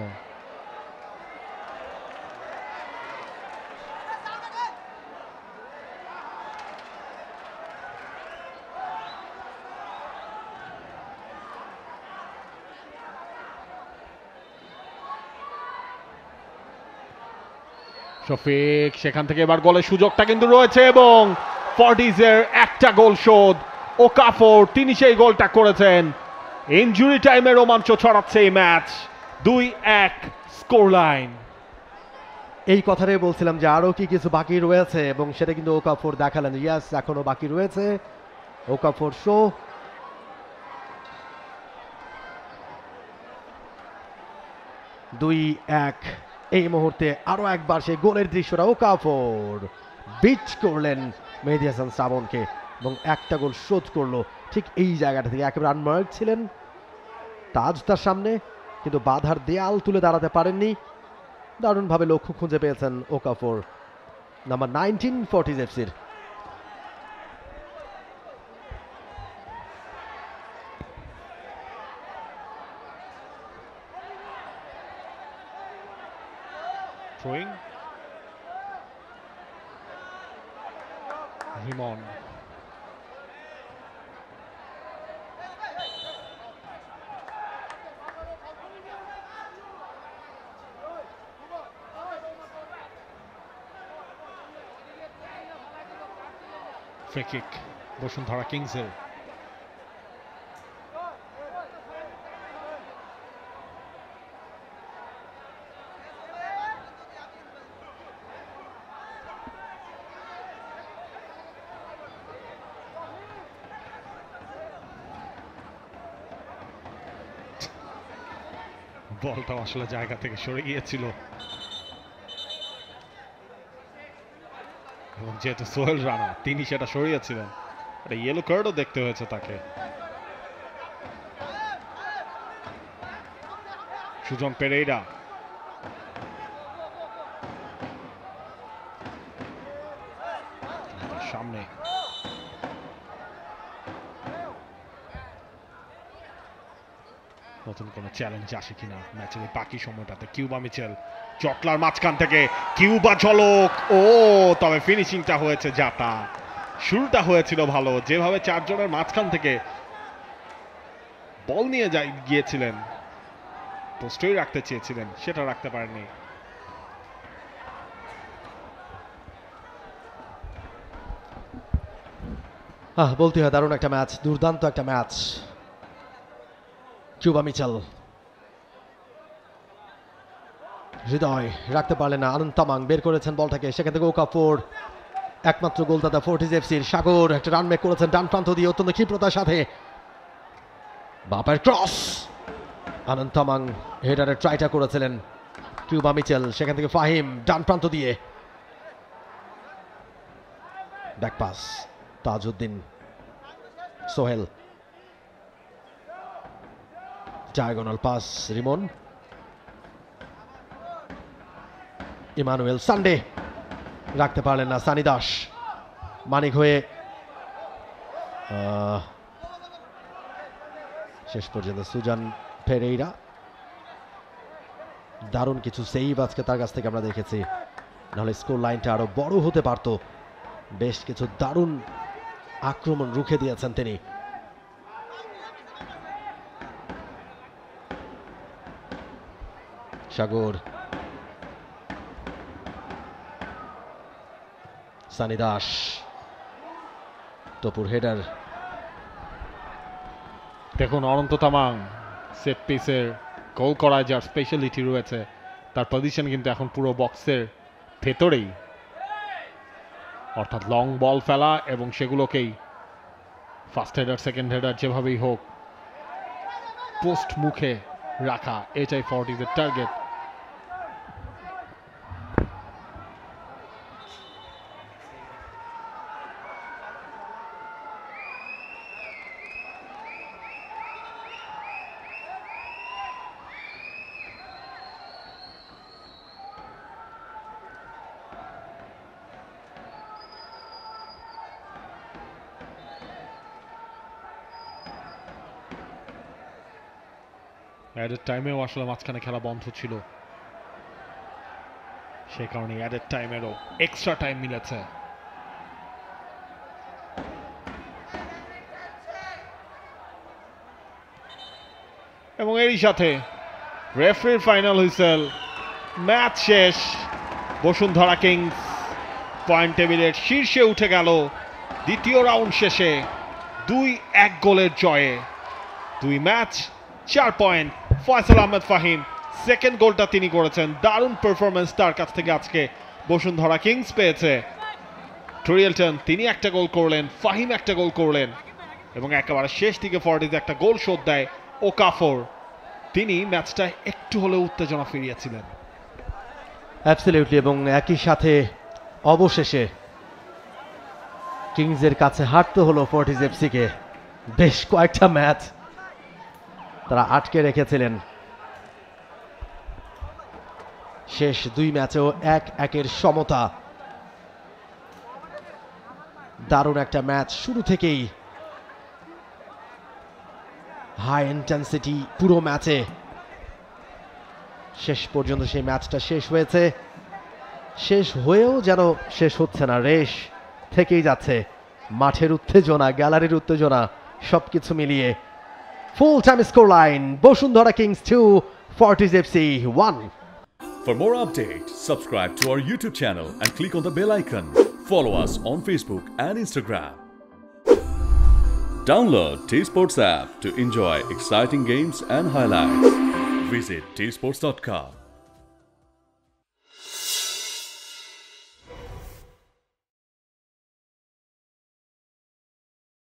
S1: শফিক, সেখান থেকে এবার গোলের সুযোগটা কিন্তু রয়েছে এবং ফর্টিজের একটা গোল শোধ। ওকাফোর তিনি সেই গোলটা করেছেন। ইনজুরি টাইমে রোমাঞ্চ ছড়াচ্ছে এই ম্যাচ, 2-1 স্কোর লাইন।
S2: এই কথাটাই বলছিলাম যে আরও কি কিছু বাকি রয়েছে এবং সেটা কিন্তু ওকাফোর দেখালেন। ইয়াস, এখনো বাকি রয়েছে। Okafor show. দুই এক। এই মুহূর্তে আরো একবার সেই গোলের দৃশ্যটা ওকাফোর বিট করলেন মেহেদী হাসান শ্রাবণকে এবং একটা গোল শোধ করলো ঠিক এই জায়গাটা থেকে। একেবারে আনমার্ক ছিলেন তাজ তার সামনে, কিন্তু বাধার দেয়াল তুলে দাঁড়াতে পারেননি। দারুণভাবে লক্ষ্য খুঁজে পেয়েছেন ওকাফোর, নাম্বার 19 ফর্টিজ এফসির।
S1: Throwing. Rimon. Free kick, Bashundhara কিংসের। বলটা আসলে জায়গা থেকে সরে গিয়েছিল এবং যেহেতু সোহেল রানা তিনি সেটা সরিয়েছিলেন, একটা ইয়েলো কার্ডও দেখতে হয়েছে তাকে। সুজন পেরেইরা, সামনে নতুন কোনো চ্যালেঞ্জ আসে কিনা ম্যাচের বাকি সময়টাতে। কিউবা মিচেল জটলার মাঝখান থেকে, কিউবা ঝলক, ও তবে ফিনিশিংটা হয়েছে যাতা। শুরুটা হয়েছিল ভালো, যেভাবে চারজনের মাঝখান থেকে বল নিয়ে গিয়েছিলেন, পোস্টেই রাখতে চেয়েছিলেন, সেটা রাখতে পারেননি।
S2: বলতে হয় দারুণ একটা ম্যাচ, দুর্দান্ত একটা ম্যাচ। কিউবা মিচেল, হৃদয় রাখতে পারলেন না, আনন্দ তামাং বের করেছেন বলটাকে, সেখান থেকে ওকাফোর একমাত্র গোলদাতা ফোর্টিজ এফসির। সাগর একটা রান মেক করেছেন ডান প্রান্ত দিয়ে অত্যন্ত ক্ষিপ্রতার সাথে, বাপের ক্রস। আনন্দ তামাং হেডারের ট্রাইটা করেছিলেন, কিউবা মিচেল, সেখান থেকে ফাহিম ডান প্রান্ত দিয়ে back pass, Tajuddin, Sohel, diagonal pass, Rimon, Emmanuel Sunday রাখতে পারলেন না, সানি দাস, মানিক হয়ে শেষ পর্যন্ত সুজান ফেরেইরা। দারুণ কিছু সেভ আজকে তার কাছ থেকে আমরা দেখেছি, নাহলে স্কোর লাইনটা আরো বড় হতে পারত। বেশ কিছু দারুণ আক্রমণ রুখে দিয়েছেন তিনি। সাগর, সানি দাস, টপুর হেডার।
S1: দেখুন অনন্ত তামাং সেট পিসের গোল করায় যার স্পেশালিটি রয়েছে, তার পজিশন কিন্তু এখন পুরো বক্সের ভেতরেই, অর্থাৎ লং বল ফেলা এবং সেগুলোকেই ফার্স্ট হেডার সেকেন্ড হেডার যেভাবেই হোক পোস্ট মুখে রাখা, এটাই ফর্টিজের টার্গেট। অ্যাডেড টাইমেও আসলে মাঝখানে খেলা বন্ধ ছিল, সে কারণে অ্যাডেড টাইমেরও এক্সট্রা টাইম মিলেছে। এবং এরই সাথে রেফারির ফাইনাল হুইসেল, ম্যাচ শেষ। বসুন্ধরা কিংস পয়েন্ট টেবিলের শীর্ষে উঠে গেল দ্বিতীয় রাউন্ড শেষে 2-1 গোলের জয়ে। 2 match 4 point. Faisal Ahmed Fahim second গোলটা তিনি করেছেন, দারুণ পারফরমেন্স তার কাছ থেকে আজকে বসুন্ধরা কিংস পেয়েছে। ট্রিয়েলটন তিনি একটা গোল করলেন, ফাহিম একটা গোল করলেন এবং একেবারে শেষ দিকে ফর্টিজ একটা গোল শোধ দেয় ওকাফর। তিনি ম্যাচটা একটু হলেও উত্তেজনা ফিরিয়েছিলেন।
S2: অ্যাবসলিউটলি, এবং একই সাথে অবশেষে কিংসের কাছে হারতে হলো ফর্টিজ এফসিকে। বেশ কয়েকটা ম্যাচ তারা আটকে রেখেছিলেন, শেষ 2 ম্যাচেও 1-1 সমতা। দারুণ একটা ম্যাচ শুরু থেকেই, হাই ইন্টেন্সিটি পুরো ম্যাচে। শেষ পর্যন্ত সেই ম্যাচটা শেষ হয়েছে, শেষ হয়েও যেন শেষ হচ্ছে না, রেশ থেকেই যাচ্ছে। মাঠের উত্তেজনা, গ্যালারির উত্তেজনা, সবকিছু মিলিয়ে full time score line Bashundhara Kings 2, Fortis FC 1।
S3: For more updates, subscribe to our YouTube channel and click on the bell icon. Follow us on Facebook and Instagram. Download T-Sports app to enjoy exciting games and highlights. Visit tsports.com.